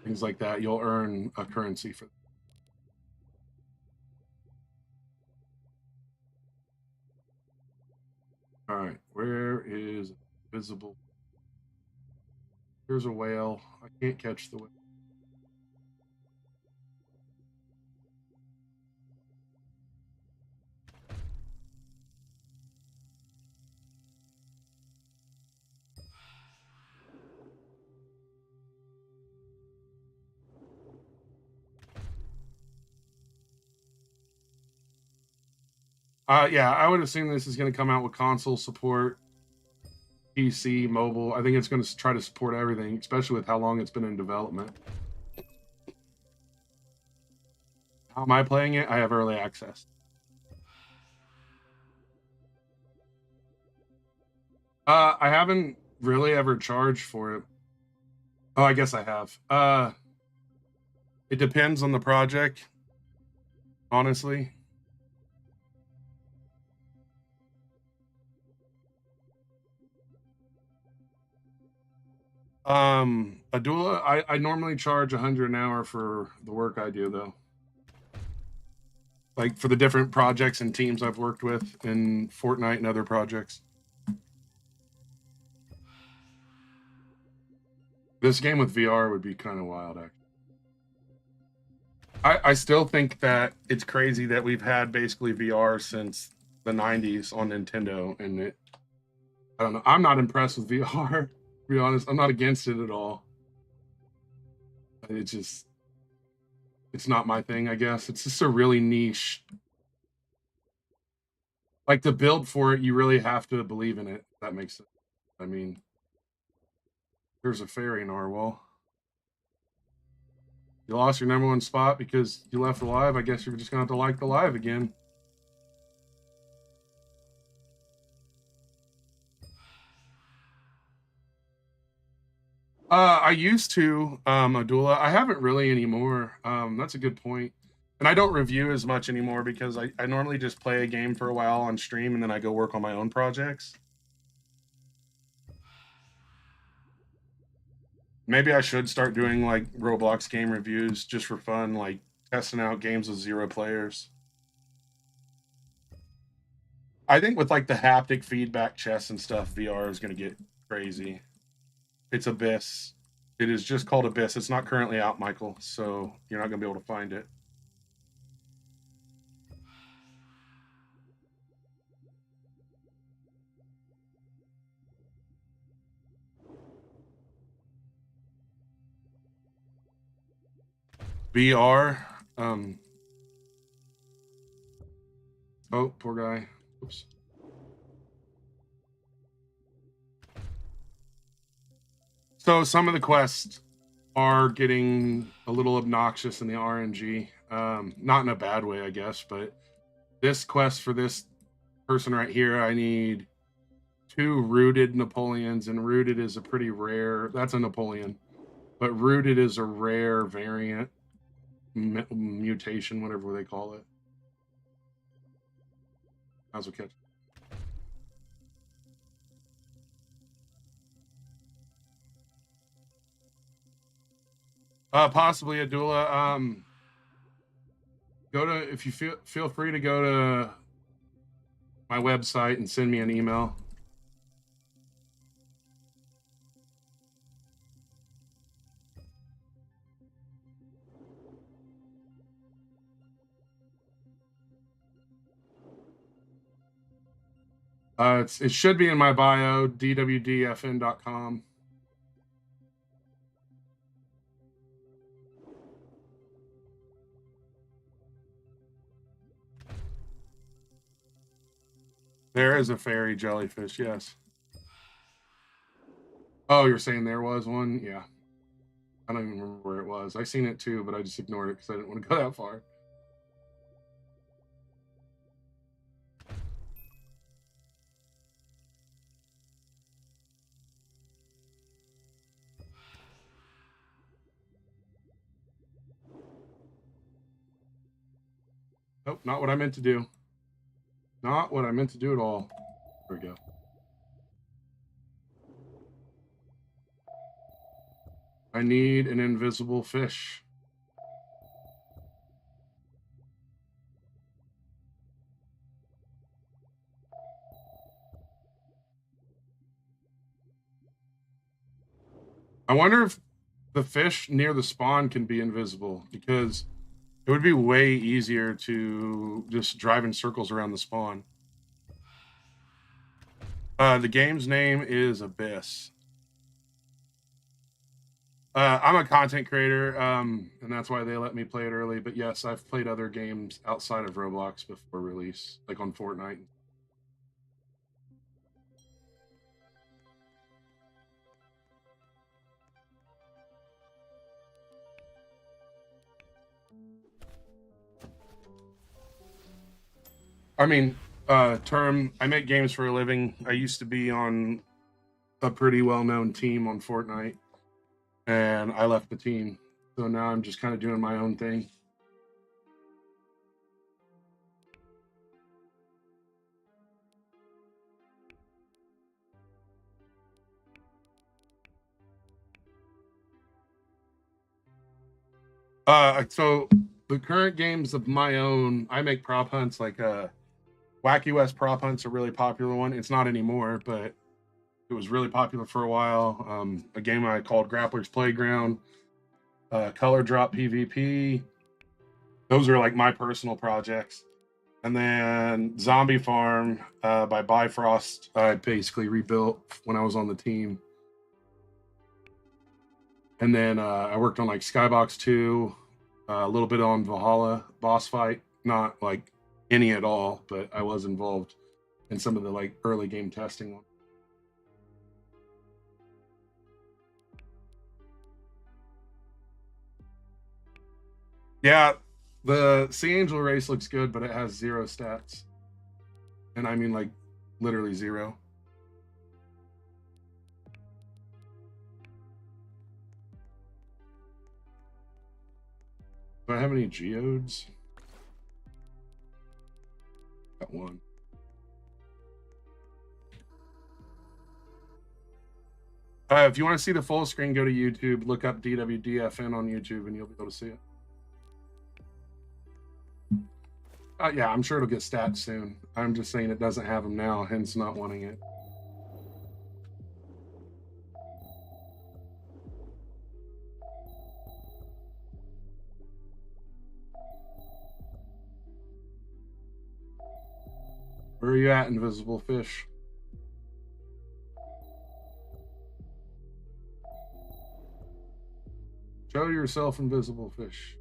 things like that. You'll earn a currency for. All right, where is visible? Here's a whale. I can't catch the whale. Yeah, I would assume this is going to come out with console support, PC, mobile. I think it's going to try to support everything, especially with how long it's been in development. How am I playing it? I have early access. I haven't really ever charged for it. Oh, I guess I have. It depends on the project, honestly. Adula, I normally charge 100 an hour for the work I do, though. Like for the different projects and teams I've worked with in Fortnite and other projects. This game with VR would be kind of wild, actually. I still think that it's crazy that we've had basically VR since the 90s on Nintendo, and I don't know. I'm not impressed with VR. To be honest, I'm not against it at all. It's not my thing, I guess. It's just a really niche. Like to build for it, you really have to believe in it. If that makes sense. I mean, there's a fairy in Narwhal. You lost your number one spot because you left the live. I guess you're just gonna have to like the live again. I used to, Adula. I haven't really anymore. That's a good point. And I don't review as much anymore because I normally just play a game for a while on stream and then I go work on my own projects. Maybe I should start doing like Roblox game reviews just for fun, like testing out games with 0 players. I think with like the haptic feedback chests and stuff, VR is going to get crazy. It's Abyss. It is just called Abyss. It's not currently out, Michael, so you're not going to be able to find it. VR. Oh, poor guy. Oops. So some of the quests are getting a little obnoxious in the RNG. Not in a bad way, I guess, but this quest for this person right here, I need 2 rooted Napoleons, and rooted is a pretty rare. That's a Napoleon, but rooted is a rare variant mutation, whatever they call it. How's it catch? Possibly Adula. Go to if you feel free to go to my website and send me an email. It should be in my bio, dwdfn.com. There is a fairy jellyfish, yes. Oh, you're saying there was one? Yeah. I don't even remember where it was. I seen it too, but I just ignored it because I didn't want to go that far. Nope, not what I meant to do. Not what I meant to do at all. There we go. I need an invisible fish. I wonder if the fish near the spawn can be invisible, because it would be way easier to just drive in circles around the spawn. The game's name is Abyss. I'm a content creator, and that's why they let me play it early. But yes, I've played other games outside of Roblox before release, like on Fortnite. I mean, I make games for a living. I used to be on a pretty well-known team on Fortnite, and I left the team. So now I'm just kind of doing my own thing. So the current games of my own, I make prop hunts. Like Wacky West prop hunts, a really popular one. It's not anymore, but it was really popular for a while. A game I called Grappler's Playground, Color Drop PvP. Those are like my personal projects. And then Zombie Farm by Bifrost, I basically rebuilt when I was on the team. And then I worked on like Skybox 2, a little bit on Valhalla boss fight, not like any at all, but I was involved in some of the like early game testing ones. Yeah, the Sea Angel race looks good, but it has 0 stats. And I mean like literally 0. Do I have any geodes? Got one. If you want to see the full screen, go to YouTube, look up DWDFN on YouTube, and you'll be able to see it. Yeah, I'm sure it'll get stats soon. I'm just saying it doesn't have them now, hence not wanting it. Where are you at, invisible fish? Show yourself, invisible fish.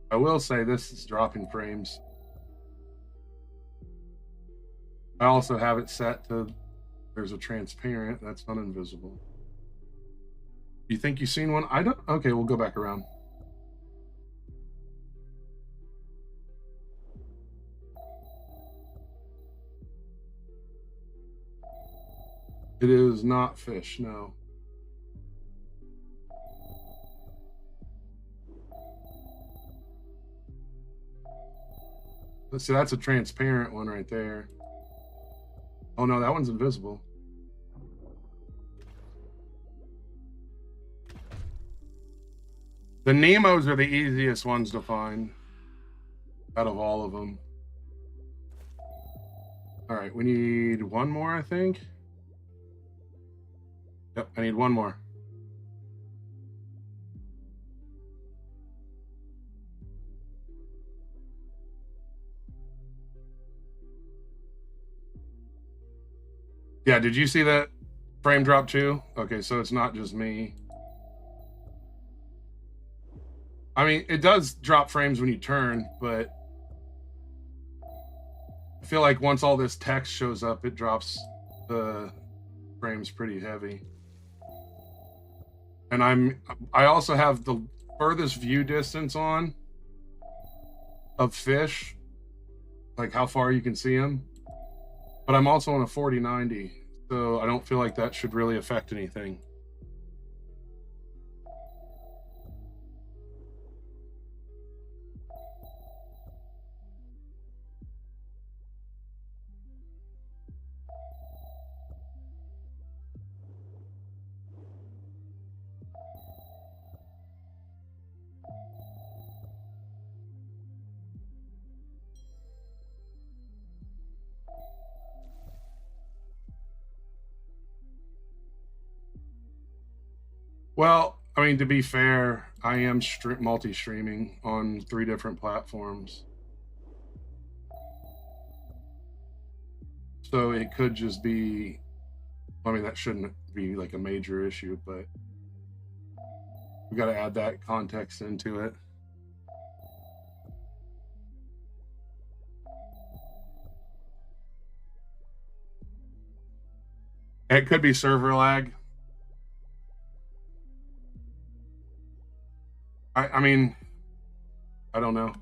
I will say this is dropping frames. I also have it set to, there's a transparent, that's not invisible. You think you've seen one? I don't. Okay, we'll go back around. It is not fish, no. Let's see, that's a transparent one right there. Oh no, that one's invisible. The Nemos are the easiest ones to find out of all of them. All right, we need one more, I think. Yep, I need one more. Yeah, did you see that frame drop too? Okay, so it's not just me. I mean, it does drop frames when you turn, but I feel like once all this text shows up, it drops the frames pretty heavy. And I also have the furthest view distance on of fish, like how far you can see them. But I'm also on a 4090, so I don't feel like that should really affect anything. Well, I mean, to be fair, I am multi-streaming on 3 different platforms. So it could just be, I mean, that shouldn't be like a major issue, but we got to add that context into it. It could be server lag. I mean, I don't know.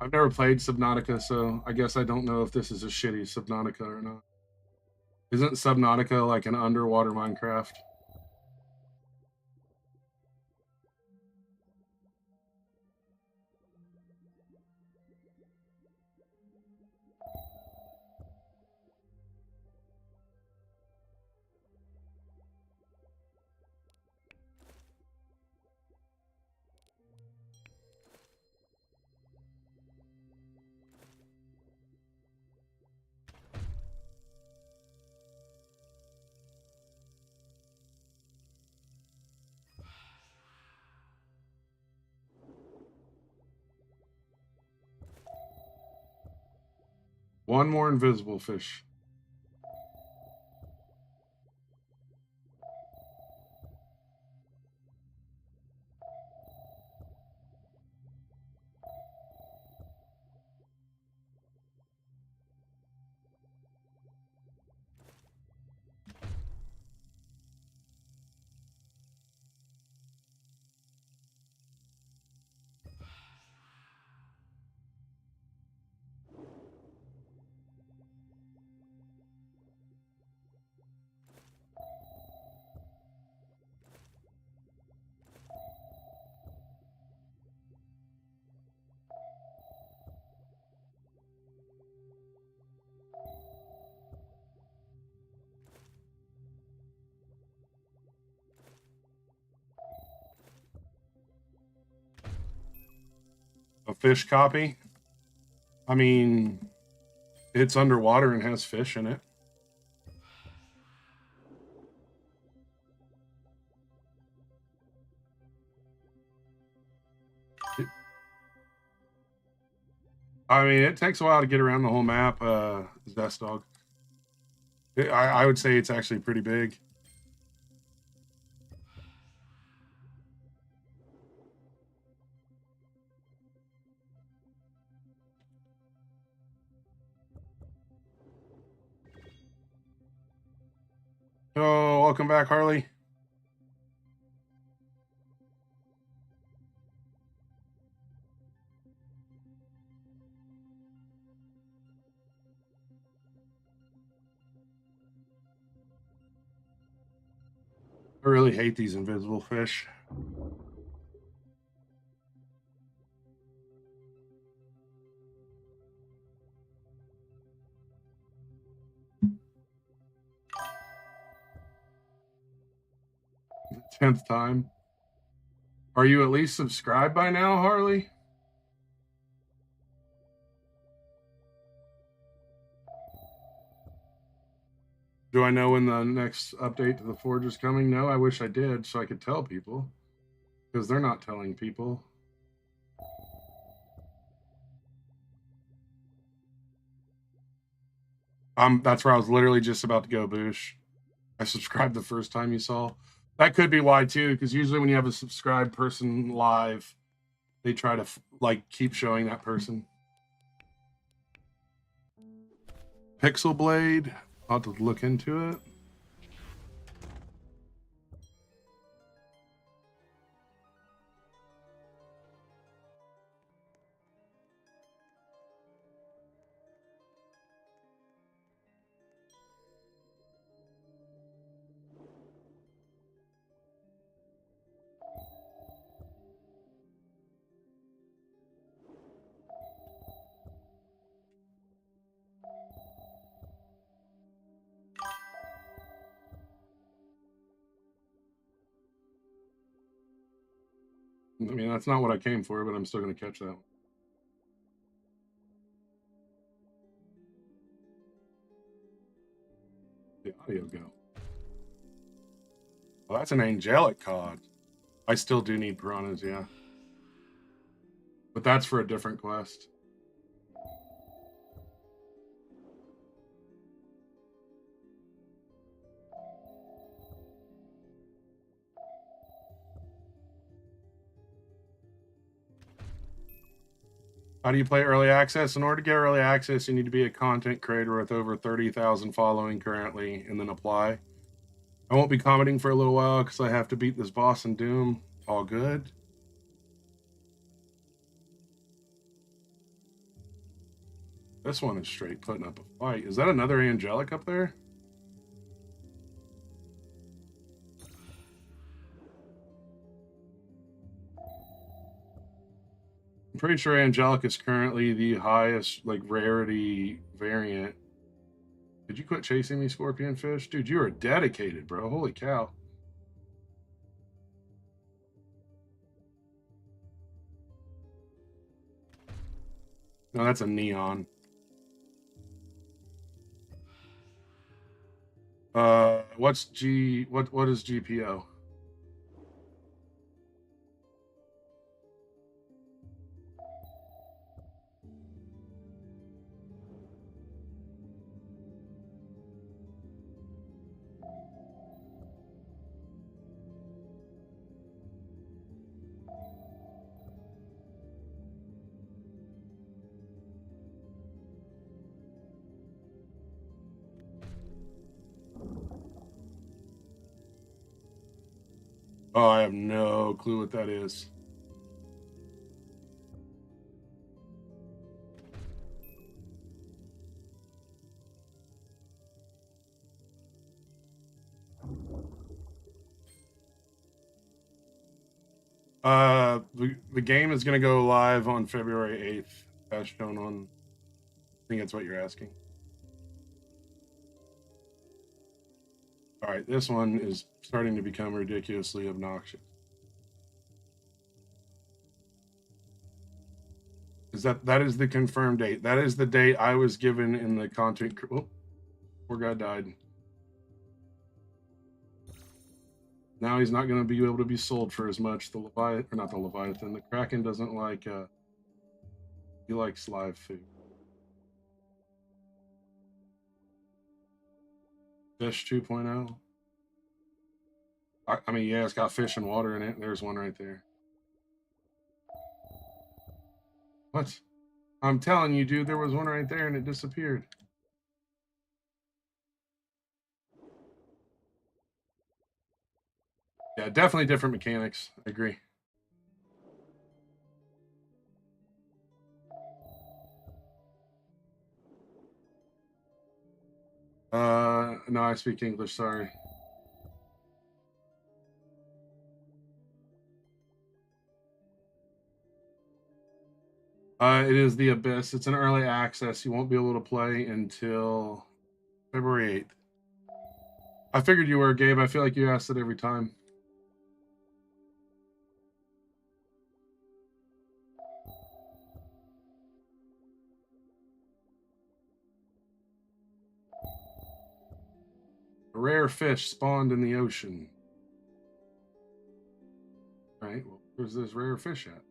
I've never played Subnautica, so I guess I don't know if this is a shitty Subnautica or not. Isn't Subnautica like an underwater Minecraft? One more invisible fish. A fish copy? I mean, it's underwater and has fish in it. I mean, it takes a while to get around the whole map, Zest Dog. I would say it's actually pretty big. Oh, welcome back, Harley. I really hate these invisible fish. The 10th time. Are you at least subscribed by now, Harley? Do I know when the next update to the Forge is coming? No, I wish I did so I could tell people, because they're not telling people. That's where I was literally just about to go, Boosh. I subscribed the first time you saw. That could be why too, because usually when you have a subscribed person live, they try to like keep showing that person. Pixel Blade. I'll have to look into it. I mean, that's not what I came for, but I'm still going to catch that one. The audio go. Well, that's an angelic cod. I still do need piranhas, yeah. But that's for a different quest. How do you play early access? In order to get early access, you need to be a content creator with over 30,000 following currently, and then apply. I won't be commenting for a little while because I have to beat this boss in Doom. All good. This one is straight putting up a fight. Is that another angelic up there? I'm pretty sure angelic is currently the highest like rarity variant. Did you quit chasing me, Scorpion Fish? Dude, you are dedicated, bro. Holy cow. No, that's a neon. What is GPO? Oh, I have no clue what that is. The game is going to go live on February 8th, as shown on. I think that's what you're asking. All right, this one is starting to become ridiculously obnoxious. That is the confirmed date? That is the date I was given in the content. Oh, poor guy died. Now he's not going to be able to be sold for as much. The Leviathan, or not the Leviathan, the Kraken doesn't like. He likes live food. Fish 2.0. I mean, yeah, it's got fish and water in it. There's one right there. What? I'm telling you, dude, there was one right there and it disappeared. Yeah, definitely different mechanics. I agree. No, I speak English, sorry. It is the Abyss. It's an early access. You won't be able to play until February 8th. I figured you were, Gabe. I feel like you asked it every time. A rare fish spawned in the ocean. All right, well, where's this rare fish at?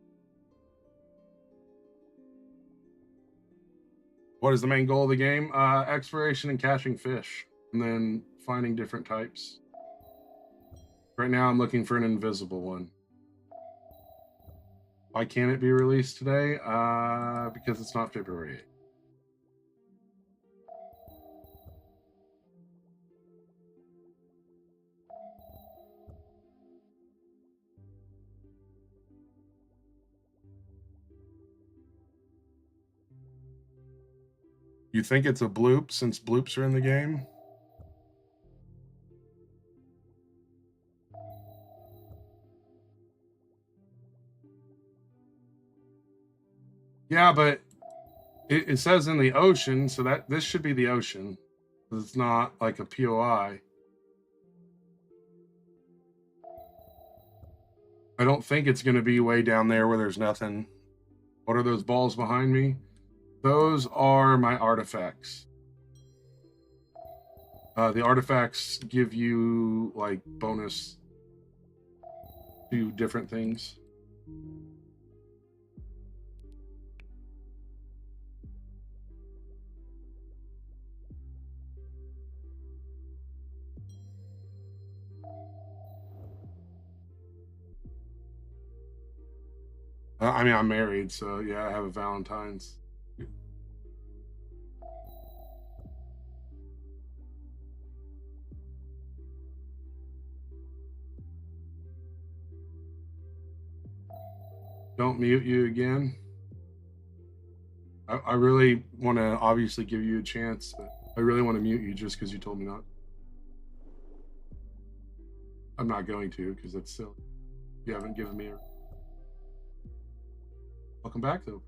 What is the main goal of the game? Exploration and catching fish, and then finding different types. Right now, I'm looking for an invisible one. Why can't it be released today? Because it's not February 8th. You think it's a bloop since bloops are in the game? Yeah, but it says in the ocean, so that this should be the ocean. It's not like a POI. I don't think it's going to be way down there where there's nothing. What are those balls behind me? Those are my artifacts. The artifacts give you like bonus to different things. I mean, I'm married, so yeah, I have a Valentine's. Don't mute you again. I really want to obviously give you a chance, but I really want to mute you just because you told me not. I'm not going to because that's silly. You haven't given me a. Welcome back, though.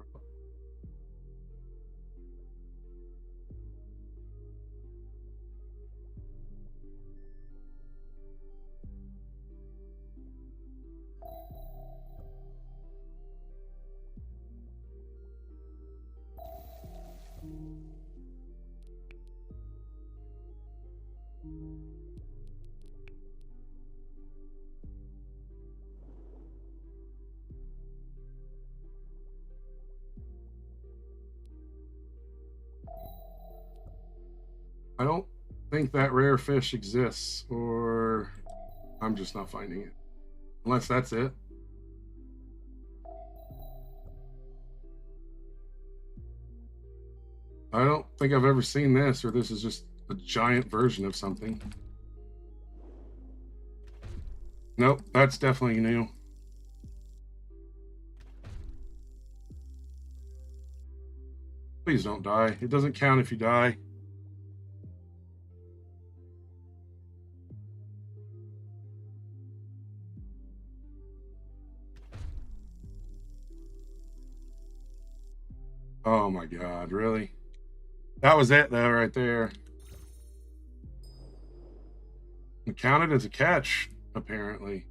I don't think that rare fish exists, or I'm just not finding it. Unless that's it. I don't think I've ever seen this, or this is just a giant version of something. Nope, that's definitely new. Please don't die. It doesn't count if you die. Oh my god, really? That was it, though, right there. It counted as a catch, apparently.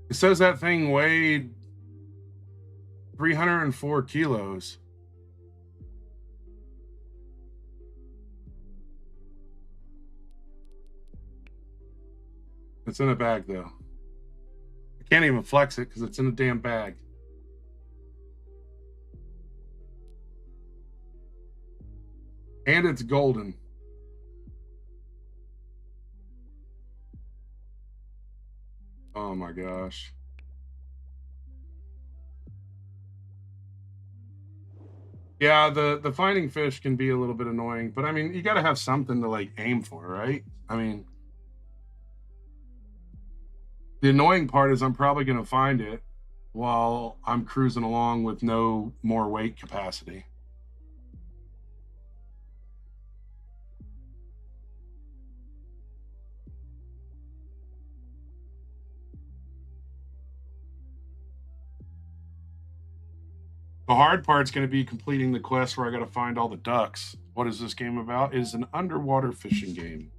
It says that thing weighed 304 kilos. It's in a bag, though. I can't even flex it because it's in a damn bag. And it's golden. Oh my gosh. Yeah, the finding fish can be a little bit annoying, but I mean, you got to have something to like aim for, right? I mean, the annoying part is I'm probably going to find it while I'm cruising along with no more weight capacity. The hard part's going to be completing the quest where I got to find all the ducks. What is this game about? It is an underwater fishing game.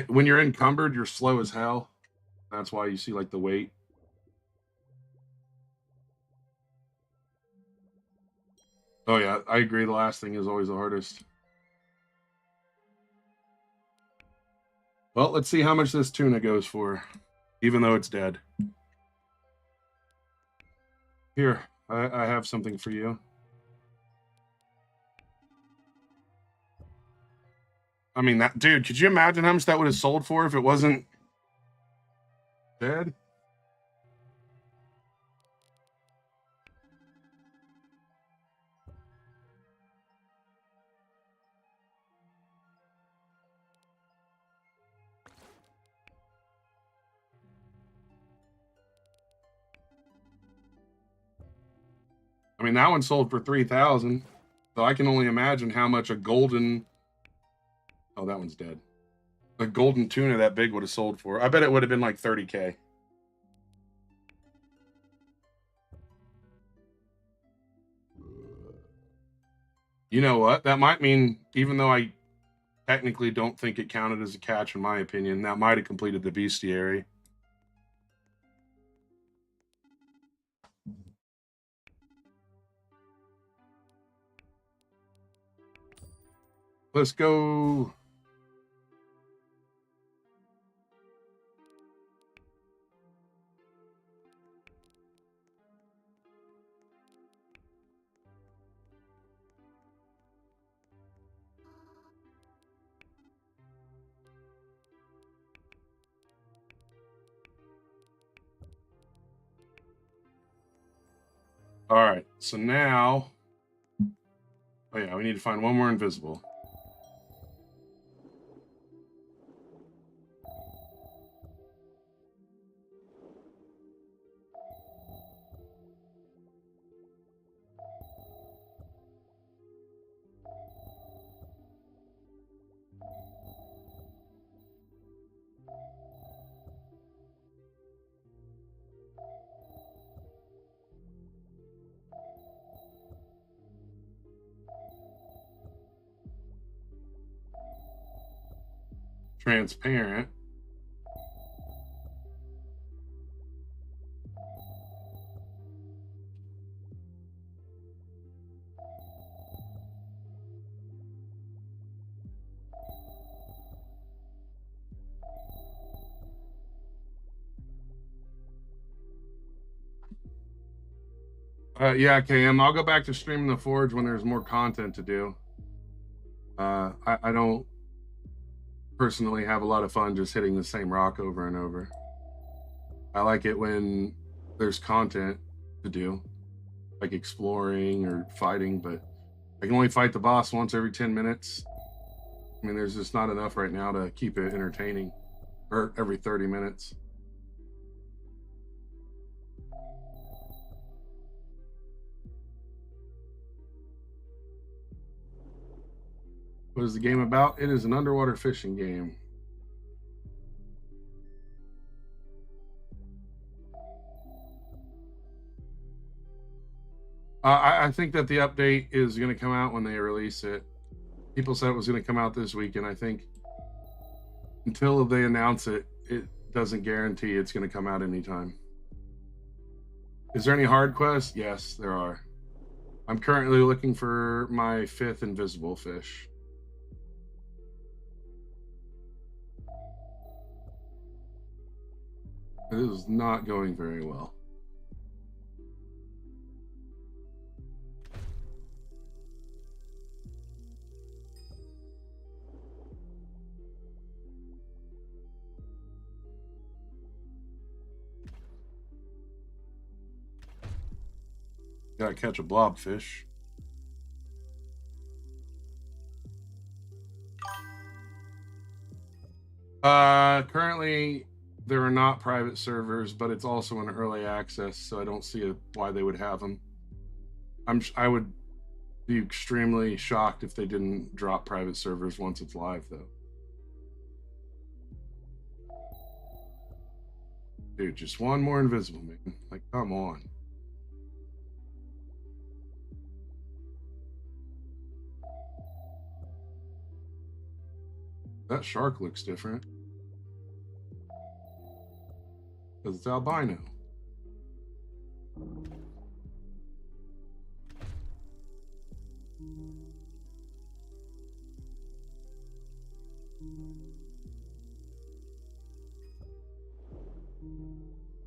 When you're encumbered, you're slow as hell. That's why you see like the weight. Oh yeah, I agree. The last thing is always the hardest. Well, let's see how much this tuna goes for, even though it's dead. Here, I have something for you. I mean, that dude, could you imagine how much that would have sold for if it wasn't dead? I mean, that one sold for 3,000. So I can only imagine how much a golden. Oh, that one's dead. A golden tuna that big would have sold for. I bet it would have been like 30K. You know what? That might mean, even though I technically don't think it counted as a catch, in my opinion, that might have completed the bestiary. Let's go. All right. So now. Oh, yeah. We need to find one more invisible. Transparent. Yeah, KM. I'll go back to streaming the Forge when there's more content to do. I don't personally have a lot of fun just hitting the same rock over and over. I like it when there's content to do, like exploring or fighting, but I can only fight the boss once every 10 minutes. I mean, there's just not enough right now to keep it entertaining, or every 30 minutes. What is the game about? It is an underwater fishing game. I think that the update is going to come out when they release it. People said it was going to come out this week, and I think until they announce it, it doesn't guarantee it's going to come out anytime. Is there any hard quests? Yes, there are. I'm currently looking for my 5th invisible fish. It is not going very well. Gotta catch a blobfish. Currently there are not private servers, but it's also in early access, so I don't see why they would have them. I would be extremely shocked if they didn't drop private servers once it's live, though. Dude, just one more invisible, man. Like, come on. That shark looks different. Because it's albino.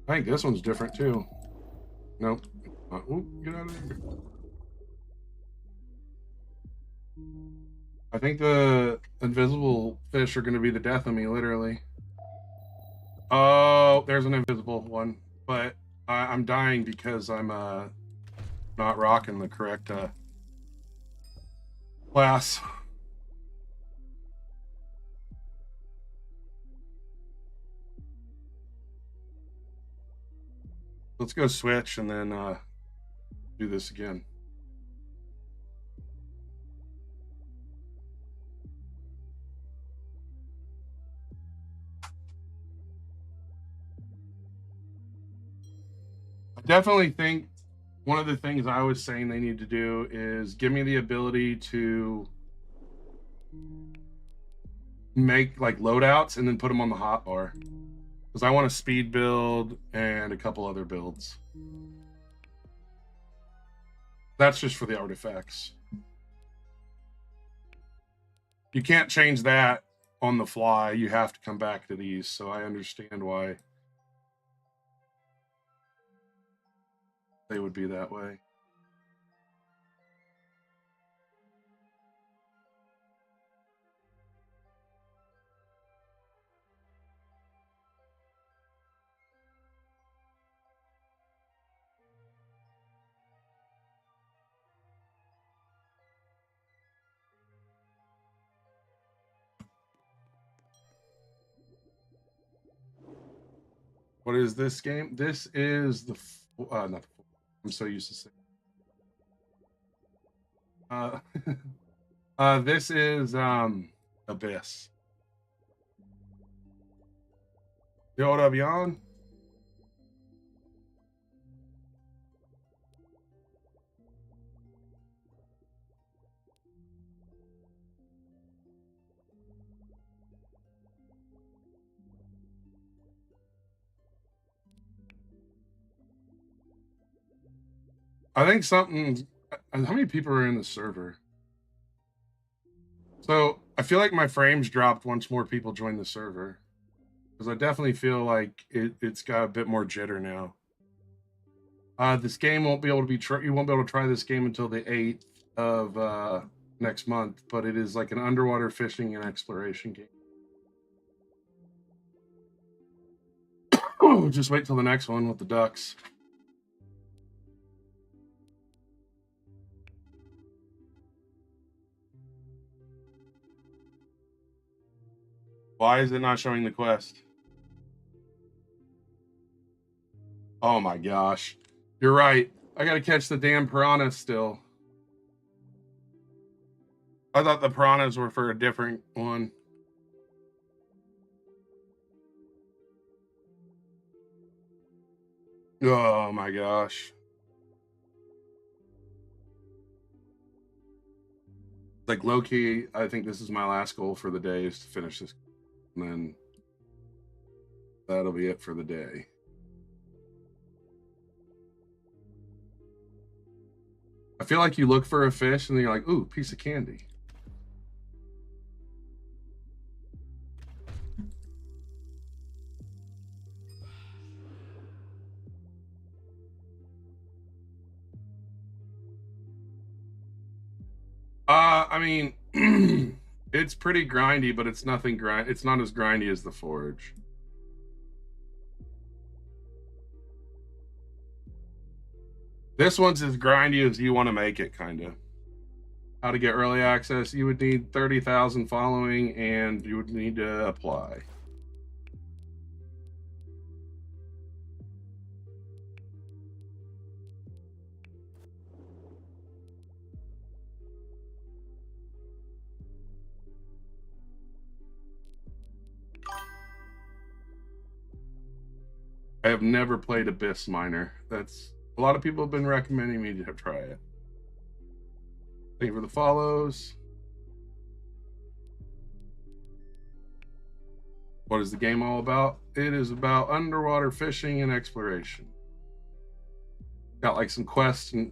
I think this one's different too. Nope. Ooh, get out of there. I think the invisible fish are going to be the death of me, literally. Oh, there's an invisible one. But I'm dying because I'm not rocking the correct class. Let's go switch and then do this again. I definitely think one of the things I was saying they need to do is give me the ability to make like loadouts and then put them on the hotbar. Because I want a speed build and a couple other builds. That's just for the artifacts. You can't change that on the fly. You have to come back to these. So I understand why they would be that way. What is this game? This is the not the, I'm so used to saying. This is Abyss. Yo, what up, Jan? I think something. How many people are in the server? So I feel like my frames dropped once more people join the server. Because I definitely feel like it's got a bit more jitter now. This game won't be able to be you won't be able to try this game until the 8th of next month, but it is like an underwater fishing and exploration game. Just wait till the next one with the ducks. Why is it not showing the quest? Oh my gosh. You're right. I gotta catch the damn piranhas still. I thought the piranhas were for a different one. Oh my gosh. Like low key, I think this is my last goal for the day is to finish this. And then that'll be it for the day. I feel like you look for a fish and then you're like, ooh, piece of candy. I mean, it's pretty grindy, but it's nothing it's not as grindy as the Forge. This one's as grindy as you want to make it, kind of. How to get early access? You would need 30,000 following, and you would need to apply. I have never played Abyss Miner. That's a lot of people have been recommending me to try it. Thank you for the follows. What is the game all about? It is about underwater fishing and exploration. Got like some quests and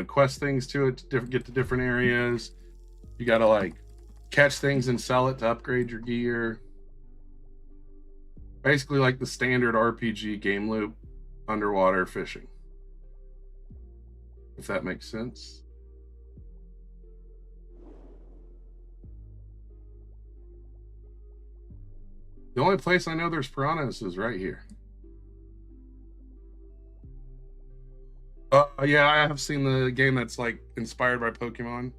quest things to it to get to different areas. You got to like catch things and sell it to upgrade your gear. Basically, like the standard RPG game loop, underwater fishing. If that makes sense. The only place I know there's piranhas is right here. Yeah, I have seen the game that's like inspired by Pokemon.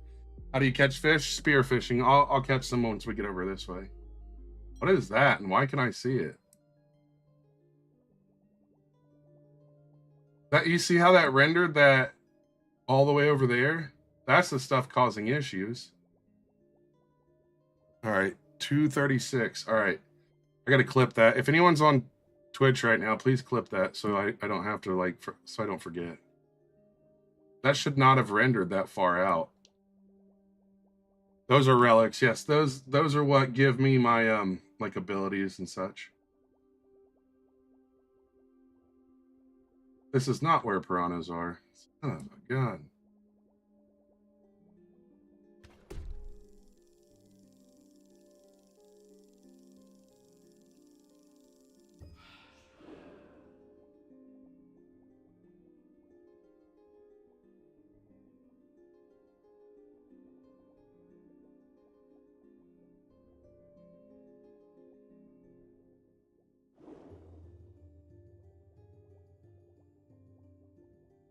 How do you catch fish? Spear fishing. I'll catch them once we get over this way. What is that, and why can I see it? That you see how that rendered that all the way over there? That's the stuff causing issues. All right, 236. All right, I got to clip that. If anyone's on Twitch right now, please clip that so I don't have to so I don't forget. That should not have rendered that far out. Those are relics. Yes, those are what give me my like abilities and such. This is not where piranhas are. Oh my god.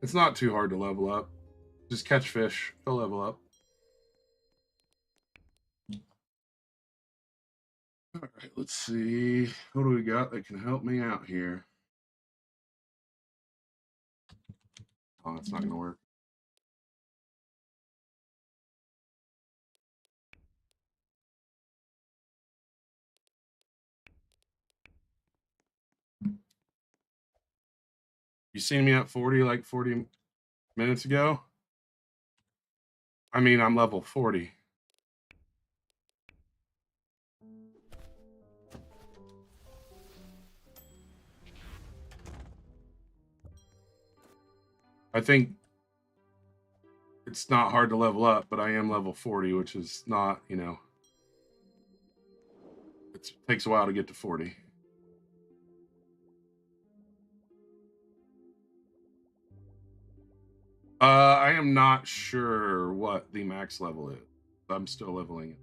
It's not too hard to level up. Just catch fish. They'll level up. All right, let's see. What do we got that can help me out here? Oh, that's not going to work. You seen me at 40 like 40 minutes ago? I mean, I'm level 40. I think it's not hard to level up, but I am level 40, which is not, it takes a while to get to 40. I am not sure what the max level is. I'm still leveling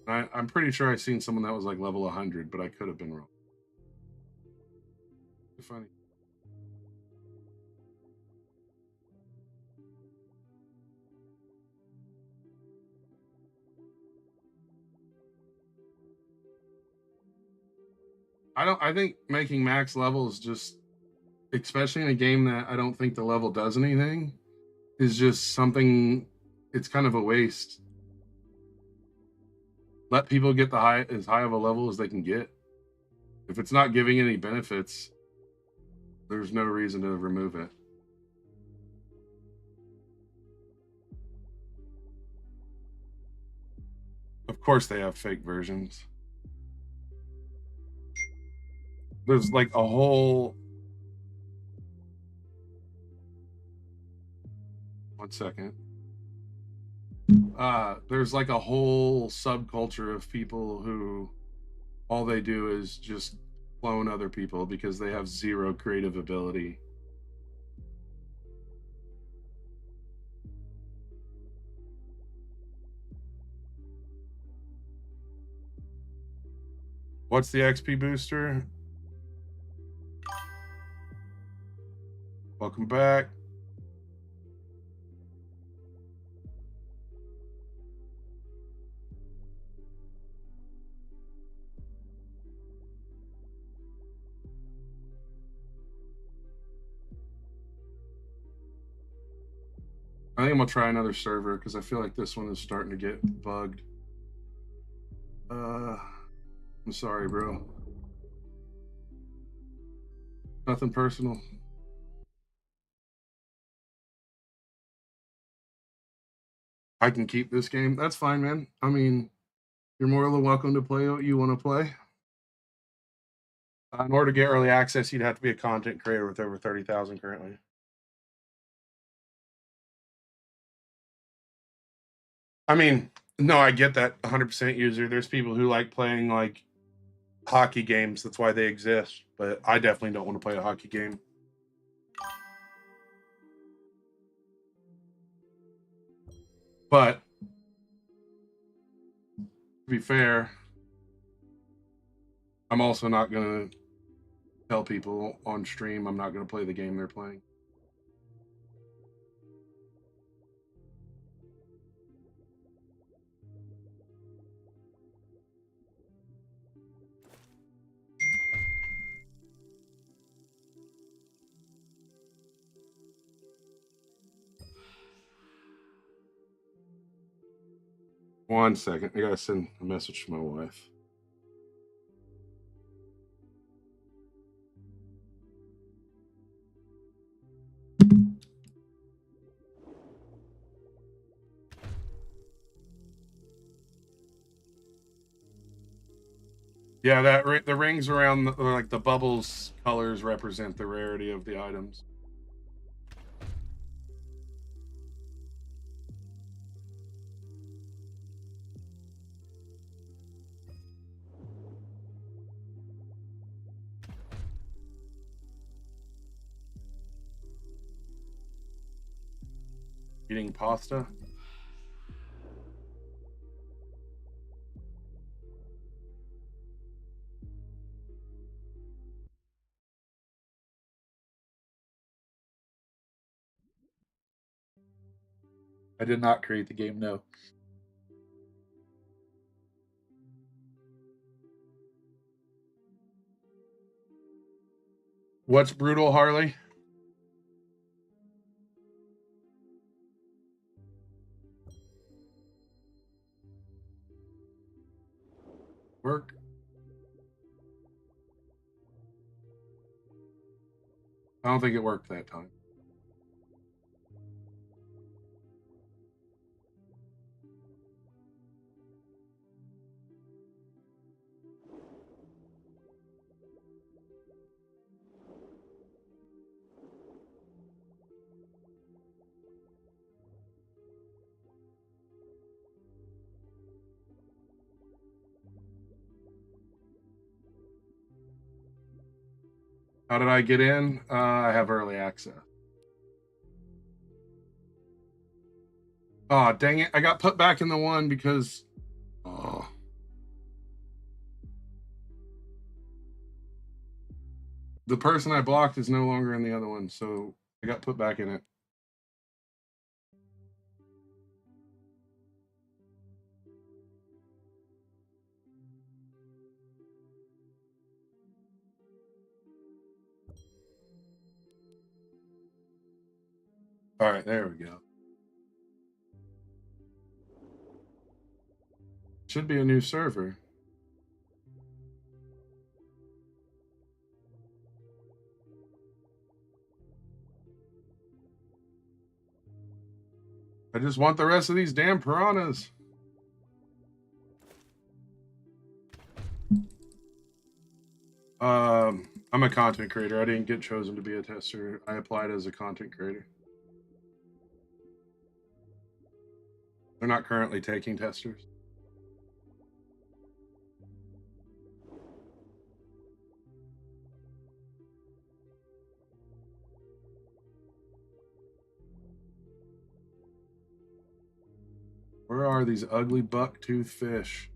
it. I'm pretty sure I've seen someone that was like level 100, but I could have been wrong. Funny. I think making max levels just, especially in a game that I don't think the level does anything, is just something, it's kind of a waste. Let people get as high of a level as they can get. If it's not giving any benefits, there's no reason to remove it. Of course they have fake versions. There's like a whole, one second. There's like a whole subculture of people who all they do is just clone other people because they have zero creative ability. What's the XP booster? Welcome back. I think I'm gonna try another server because I feel like this one is starting to get bugged. I'm sorry, bro. Nothing personal. I can keep this game. That's fine, man. I mean, you're more than welcome to play what you want to play. In order to get early access, you'd have to be a content creator with over 30,000 currently. I mean, no, I get that 100% user. There's people who like playing like hockey games. That's why they exist. But I definitely don't want to play a hockey game. But to be fair, I'm also not going to tell people on stream I'm not going to play the game they're playing. One second. I got to send a message to my wife. Yeah, the rings around like the bubbles colors represent the rarity of the items. Eating pasta. I did not create the game, no. What's brutal, Harley? Work. I don't think it worked that time. How did I get in? I have early access. Oh, dang it. I got put back in the one because the person I blocked is no longer in the other one, so I got put back in it. All right, there we go. Should be a new server. I just want the rest of these damn piranhas. I'm a content creator. I didn't get chosen to be a tester. I applied as a content creator. They're not currently taking testers. Where are these ugly buck-tooth fish?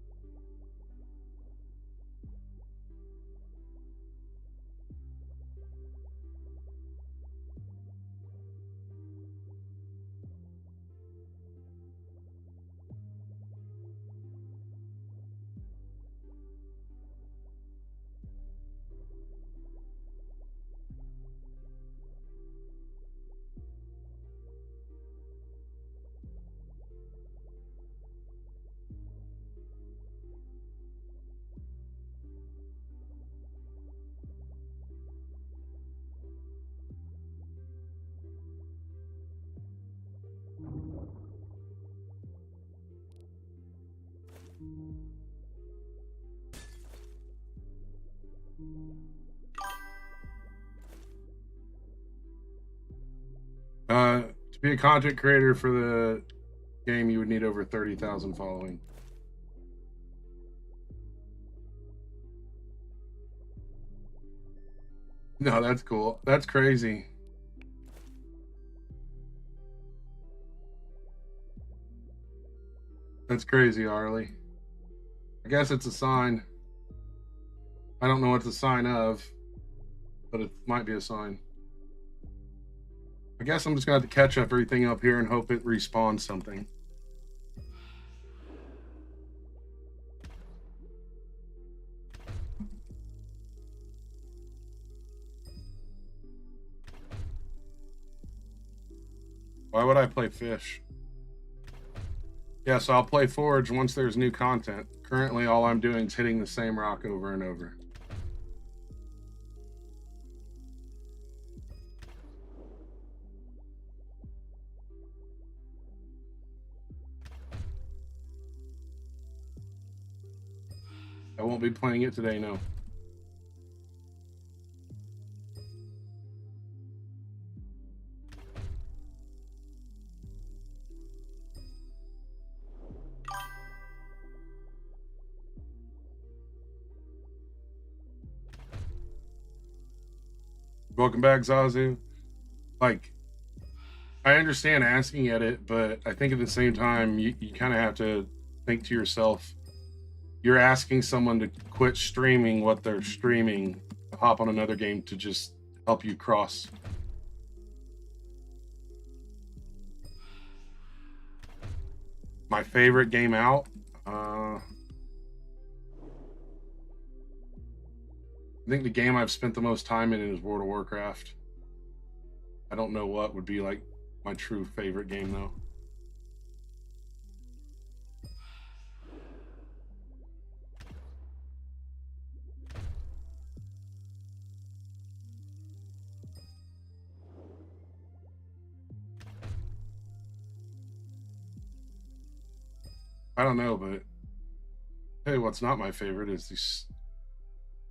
To be a content creator for the game, you would need over 30,000 following. No, that's cool. That's crazy. That's crazy, Harley. I guess it's a sign. I don't know what it's a sign of, but it might be a sign. I guess I'm just going to have to catch up everything up here and hope it respawns something. Why would I play fish? Yeah, so I'll play Forge once there's new content. Currently, all I'm doing is hitting the same rock over and over. I won't be playing it today, no. Welcome back, Zazu. Like, I understand asking at it, but I think at the same time, you kind of have to think to yourself, you're asking someone to quit streaming what they're streaming, to hop on another game to just help you cross. My favorite game out? I think the game I've spent the most time in is World of Warcraft. I don't know what would be like my true favorite game though. I don't know, but hey, what's not my favorite is these.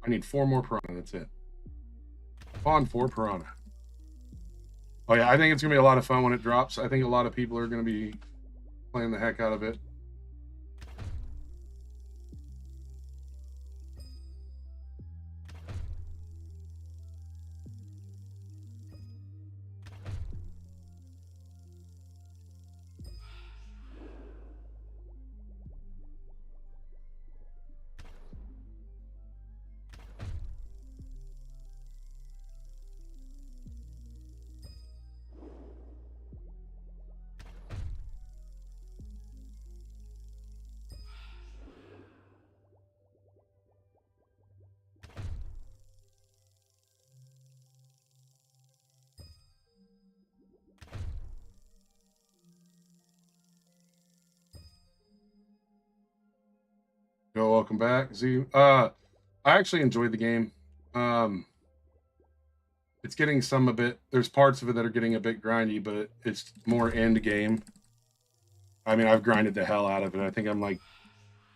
I need 4 more piranha. That's it. On 4 piranha. Oh yeah, I think it's gonna be a lot of fun when it drops. I think a lot of people are gonna be playing the heck out of it. Yo, welcome back, Z. I actually enjoyed the game. It's getting some a bit. There's parts of it that are getting a bit grindy, but it's more end game. I mean, I've grinded the hell out of it. I think I'm like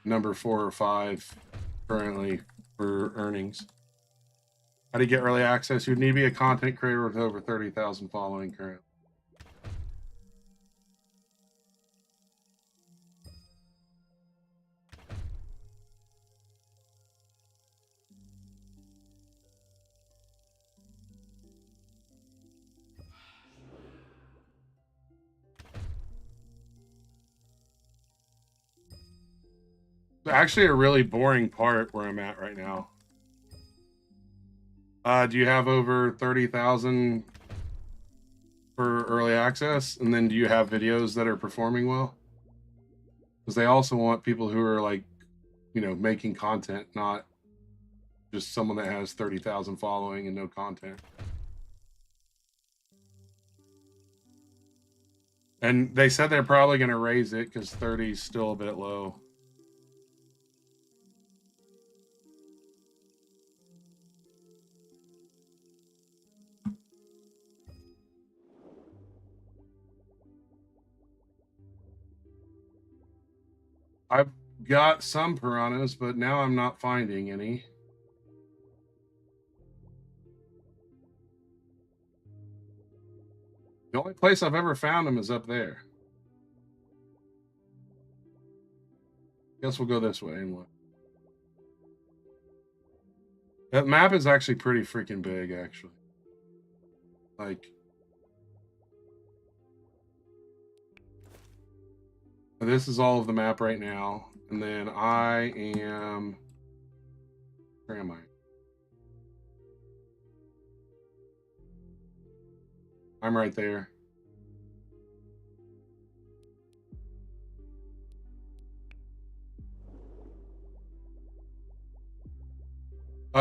number 4 or 5 currently for earnings. How do you get early access? You'd need to be a content creator with over 30,000 following currently. Actually a really boring part where I'm at right now. Do you have over 30,000 for early access? And then do you have videos that are performing well? Because they also want people who are like, you know, making content, not just someone that has 30,000 following and no content. And they said they're probably going to raise it because 30 is still a bit low. I've got some piranhas, but now I'm not finding any. The only place I've ever found them is up there. Guess we'll go this way anyway. That map is actually pretty freaking big, actually. Like, this is all of the map right now. And then I am... Where am I? I'm right there.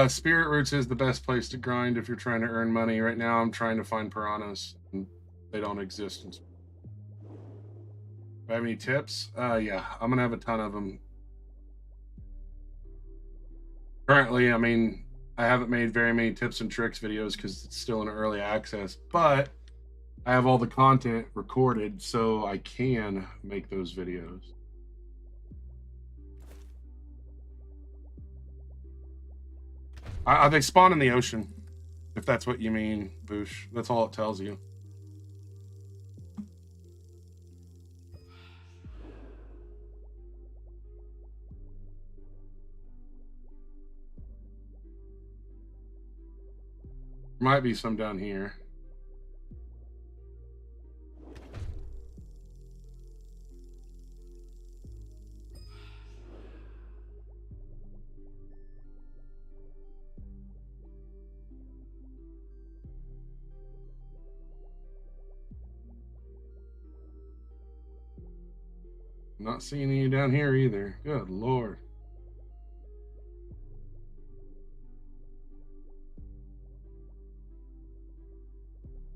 Spirit Roots is the best place to grind if you're trying to earn money. Right now, I'm trying to find piranhas. And they don't exist. Do I have any tips? Yeah, I'm going to have a ton of them. Currently, I mean, I haven't made very many tips and tricks videos because it's still in early access, but I have all the content recorded, so I can make those videos. They spawn in the ocean, if that's what you mean, Boosh. That's all it tells you. There might be some down here. I'm not seeing any down here either. Good Lord.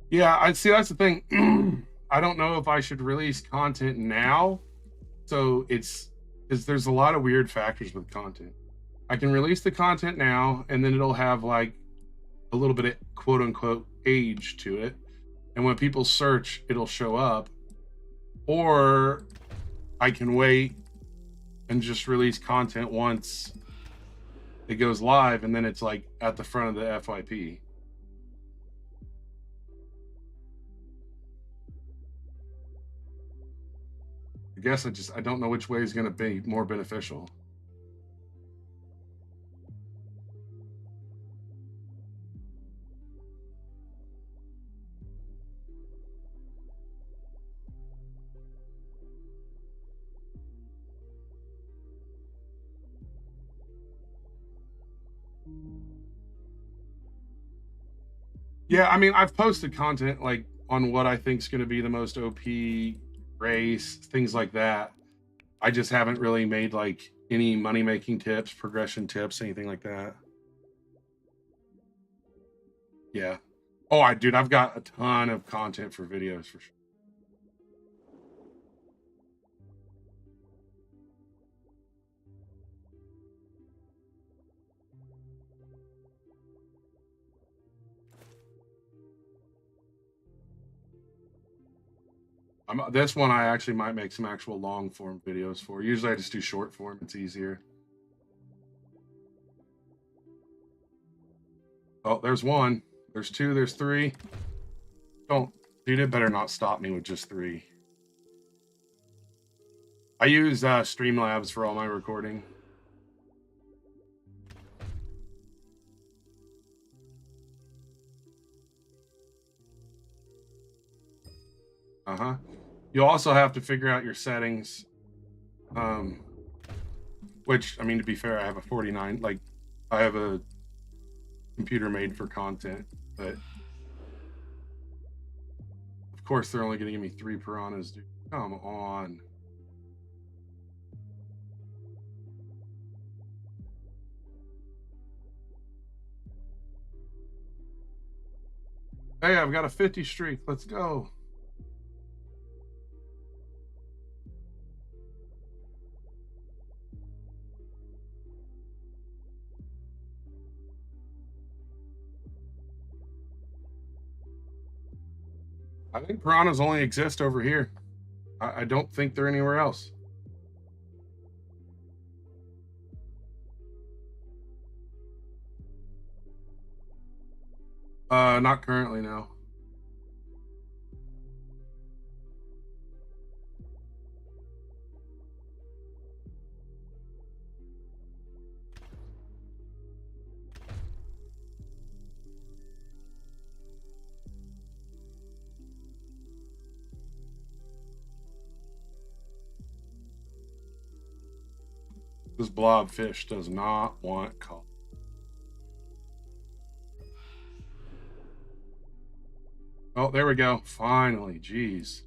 Yeah, I see. That's the thing. I don't know if I should release content now. So it's because there's a lot of weird factors with content. I can release the content now, and then it'll have like a little bit of quote unquote age to it. And when people search, it'll show up. Or I can wait and just release content once it goes live, and then it's like at the front of the FYP. I guess I don't know which way is going to be more beneficial. Yeah, I mean, I've posted content like on what I think is going to be the most OP race, things like that. I just haven't really made like any money making tips, progression tips, anything like that. Yeah. Oh, I've got a ton of content for videos for sure. This one I actually might make some actual long form videos for. Usually I just do short form. It's easier. Oh, there's one. There's two. There's three. Dude, it better not stop me with just three. I use Streamlabs for all my recording. Uh-huh. You also have to figure out your settings. Which, I mean, to be fair, I have a 49. Like, I have a computer made for content, but of course they're only going to give me 3 piranhas, dude. Come on. Hey, I've got a 50 streak. Let's go. I think piranhas only exist over here. I don't think they're anywhere else. Not currently, no. This blobfish does not want call. Oh, there we go. Finally, jeez.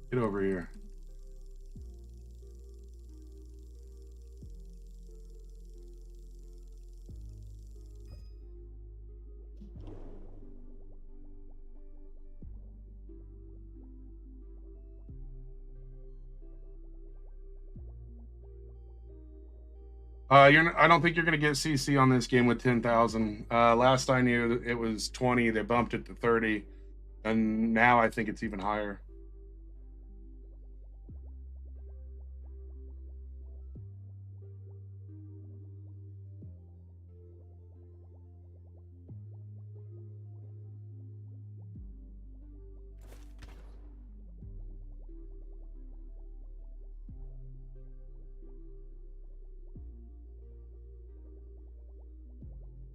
Get over here. I don't think you're gonna get CC on this game with 10,000. Last I knew, it was 20. They bumped it to 30, and now I think it's even higher.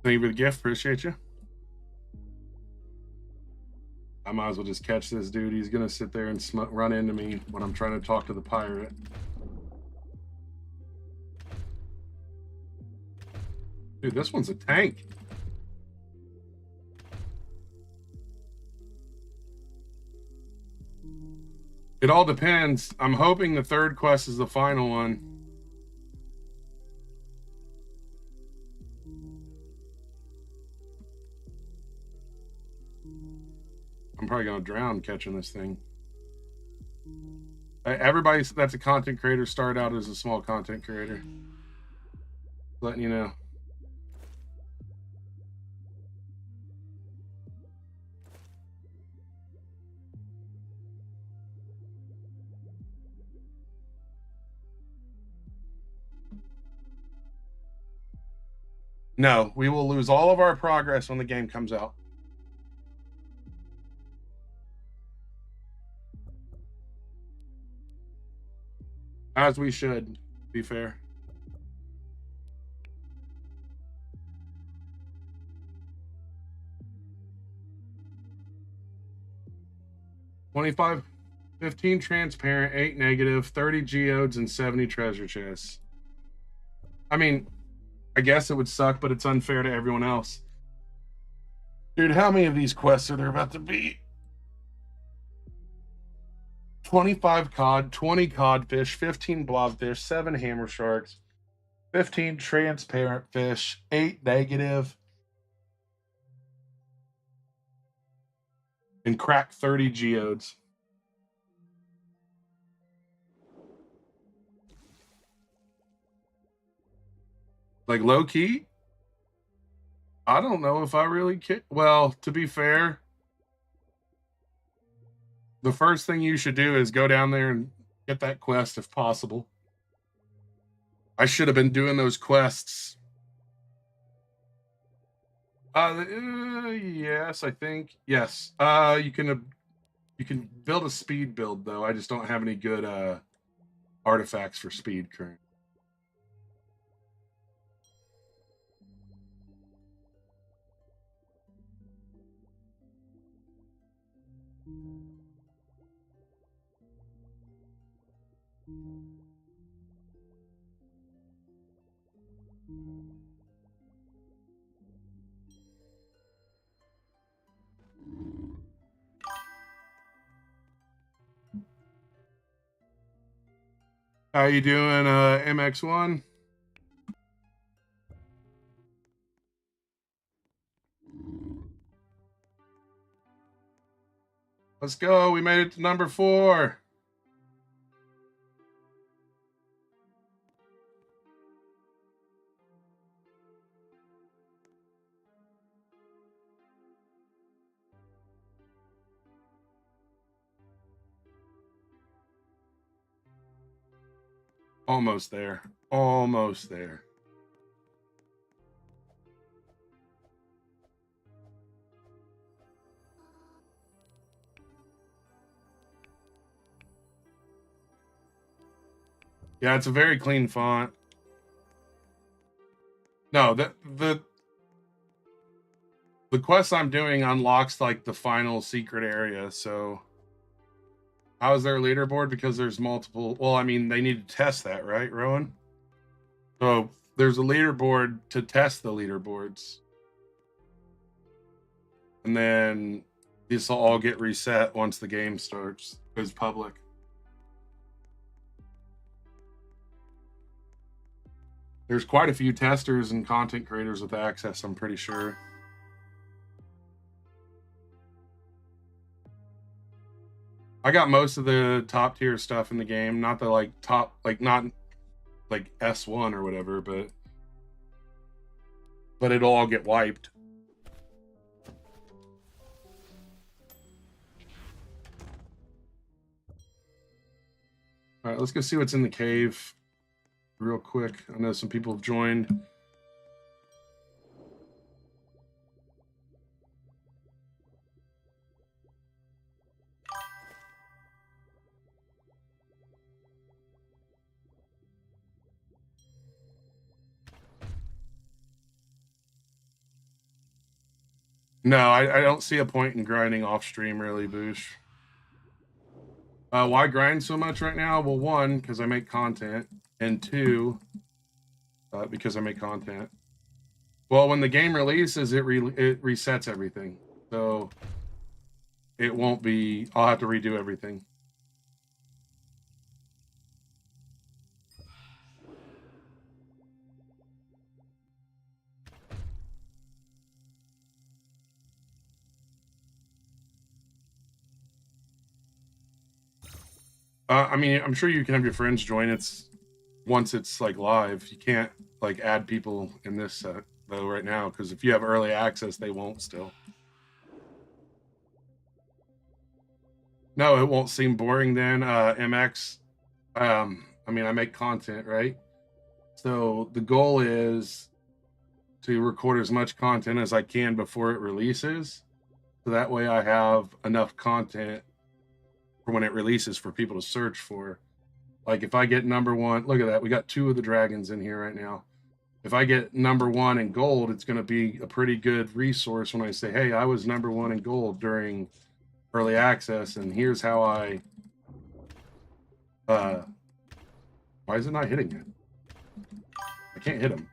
Thank you for the gift. Appreciate you. I might as well just catch this dude. He's gonna sit there and run into me when I'm trying to talk to the pirate. Dude, this one's a tank. It all depends. I'm hoping the third quest is the final one. I'm probably gonna drown catching this thing. Everybody that's a content creator start out as a small content creator. Letting you know. No, we will lose all of our progress when the game comes out. As we should, be fair. $25, 15 transparent, 8 negative, 30 geodes, and 70 treasure chests. I mean, I guess it would suck, but it's unfair to everyone else. Dude, how many of these quests are there about to be? 25 cod, 20 codfish, 15 blobfish, 7 hammer sharks, 15 transparent fish, 8 negative, and crack 30 geodes. Like low key, I don't know if I really care. Well, to be fair, the first thing you should do is go down there and get that quest if possible. I should have been doing those quests. Yes, I think. Yes. You can build a speed build though. I just don't have any good artifacts for speed currently. How you doing, MX1? Let's go. We made it to number 4. Almost there. Almost there. Yeah, it's a very clean font. No, the quest I'm doing unlocks like the final secret area, so How is there a leaderboard? Because there's multiple. Well, I mean, they need to test that, right, Rowan? So there's a leaderboard to test the leaderboards. And then this will all get reset once the game starts, goes public. There's quite a few testers and content creators with access, I'm pretty sure. I got most of the top tier stuff in the game, not the like top, like not like S1 or whatever, but it'll all get wiped. All right, let's go see what's in the cave real quick. I know some people have joined. No, I don't see a point in grinding off stream, really, Boosh. Why grind so much right now? Well, one, because I make content, and two, because I make content. Well, when the game releases, it resets everything, so it won't be. I'll have to redo everything. I mean, I'm sure you can have your friends join. It's once it's like live. You can't like add people in this set though right now, because if you have early access, they won't still. No, it won't seem boring then. MX. I mean, I make content, right? So the goal is to record as much content as I can before it releases. So that way I have enough content for when it releases for people to search for. Like if I get number one, look at that. We got 2 of the dragons in here right now. If I get number 1 in gold, it's going to be a pretty good resource when I say, hey, I was number 1 in gold during early access, and here's how I why is it not hitting it? I can't hit him.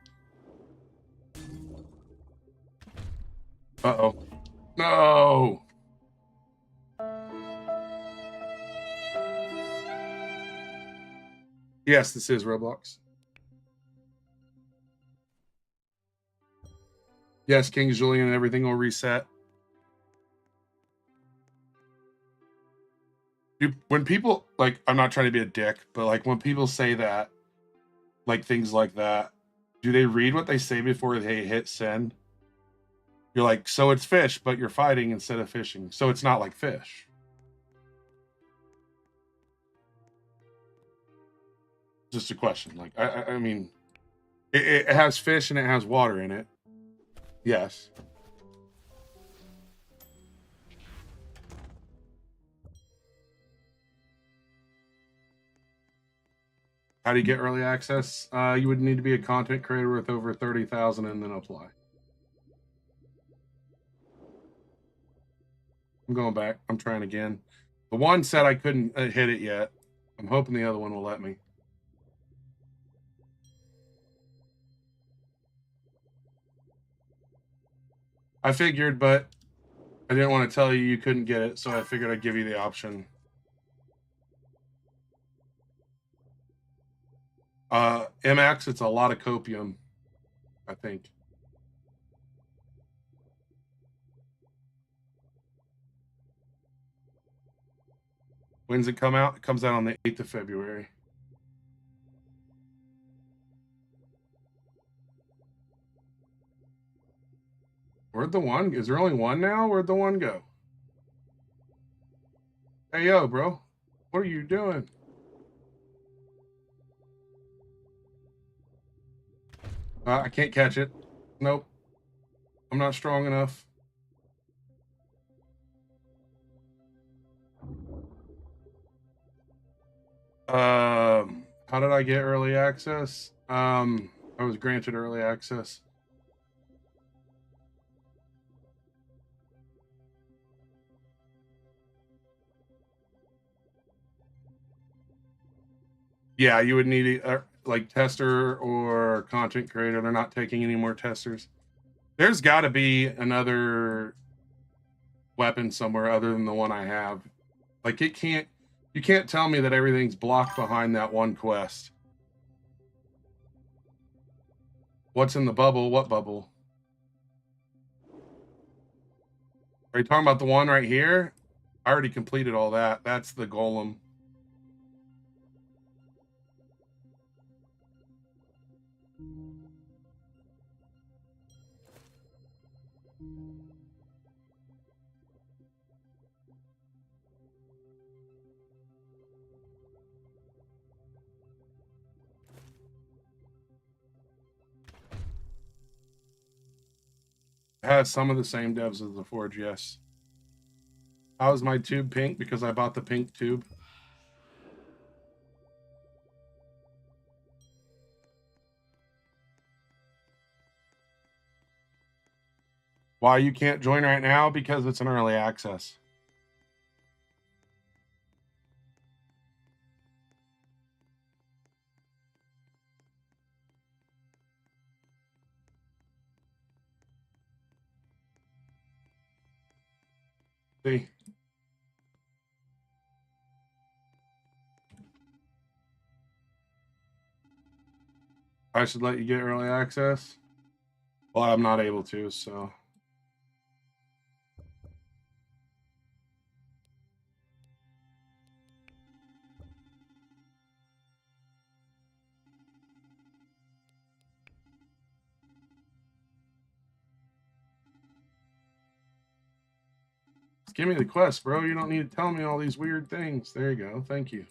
Uh-oh. No! Yes, this is Roblox. Yes, King Julian and everything will reset. When people, like, I'm not trying to be a dick, but like when people say that, like things like that, do they read what they say before they hit send? You're like, so it's fish, but you're fighting instead of fishing. So it's not like fish. Just a question. Like, I mean, it has fish and it has water in it. Yes. How do you get early access? You would need to be a content creator with over 30,000 and then apply. I'm going back. I'm trying again. The one said I couldn't hit it yet. I'm hoping the other one will let me. I figured, but I didn't want to tell you couldn't get it, so I figured I'd give you the option. MX, it's a lot of copium, I think. When's it come out? It comes out on the 8th of February. Where'd the one? Is there only one now? Where'd the one go? Hey, yo, bro. What are you doing? I can't catch it. Nope. I'm not strong enough. How did I get early access? I was granted early access. Yeah, you would need like tester or content creator. They're not taking any more testers. There's got to be another weapon somewhere other than the one I have. Like you can't tell me that everything's blocked behind that one quest. What's in the bubble? What bubble? Are you talking about the one right here? I already completed all that. That's the golem. It has some of the same devs as the Forge, yes. How is my tube pink? Because I bought the pink tube. Why you can't join right now? Because it's an early access. See? I should let you get early access. Well, I'm not able to, so. Just give me the quest, bro. You don't need to tell me all these weird things. There you go. Thank you.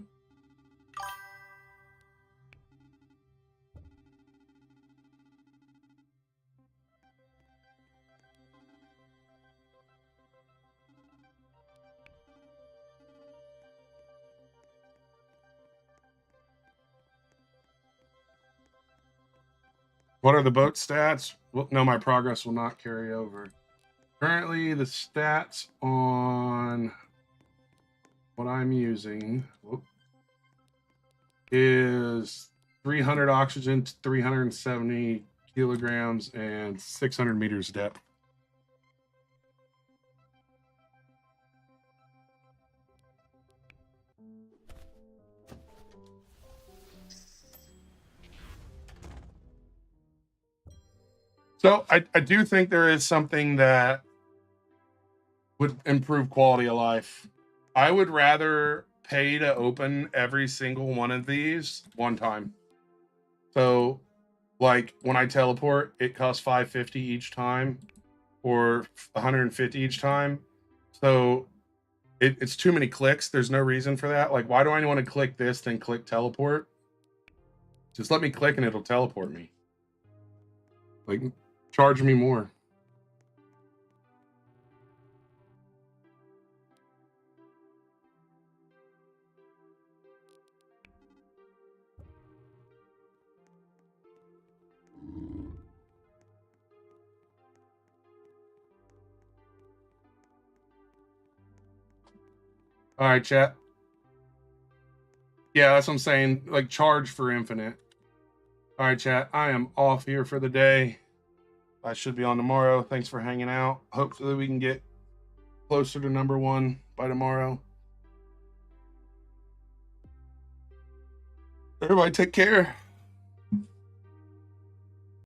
What are the boat stats? Well, no, my progress will not carry over. Currently, the stats on what I'm using is 300 oxygen, 370 kilograms, and 600 meters depth. So I do think there is something that would improve quality of life. I would rather pay to open every single one of these one time. So like when I teleport, it costs 550 each time or 150 each time. So it's too many clicks. There's no reason for that. Like, why do I want to click this, then click teleport? Just let me click and it'll teleport me. Like, charge me more. All right, chat. Yeah, that's what I'm saying. Like, charge for infinite. All right, chat. I am off here for the day. I should be on tomorrow. Thanks for hanging out. Hopefully, we can get closer to #1 by tomorrow. Everybody, take care.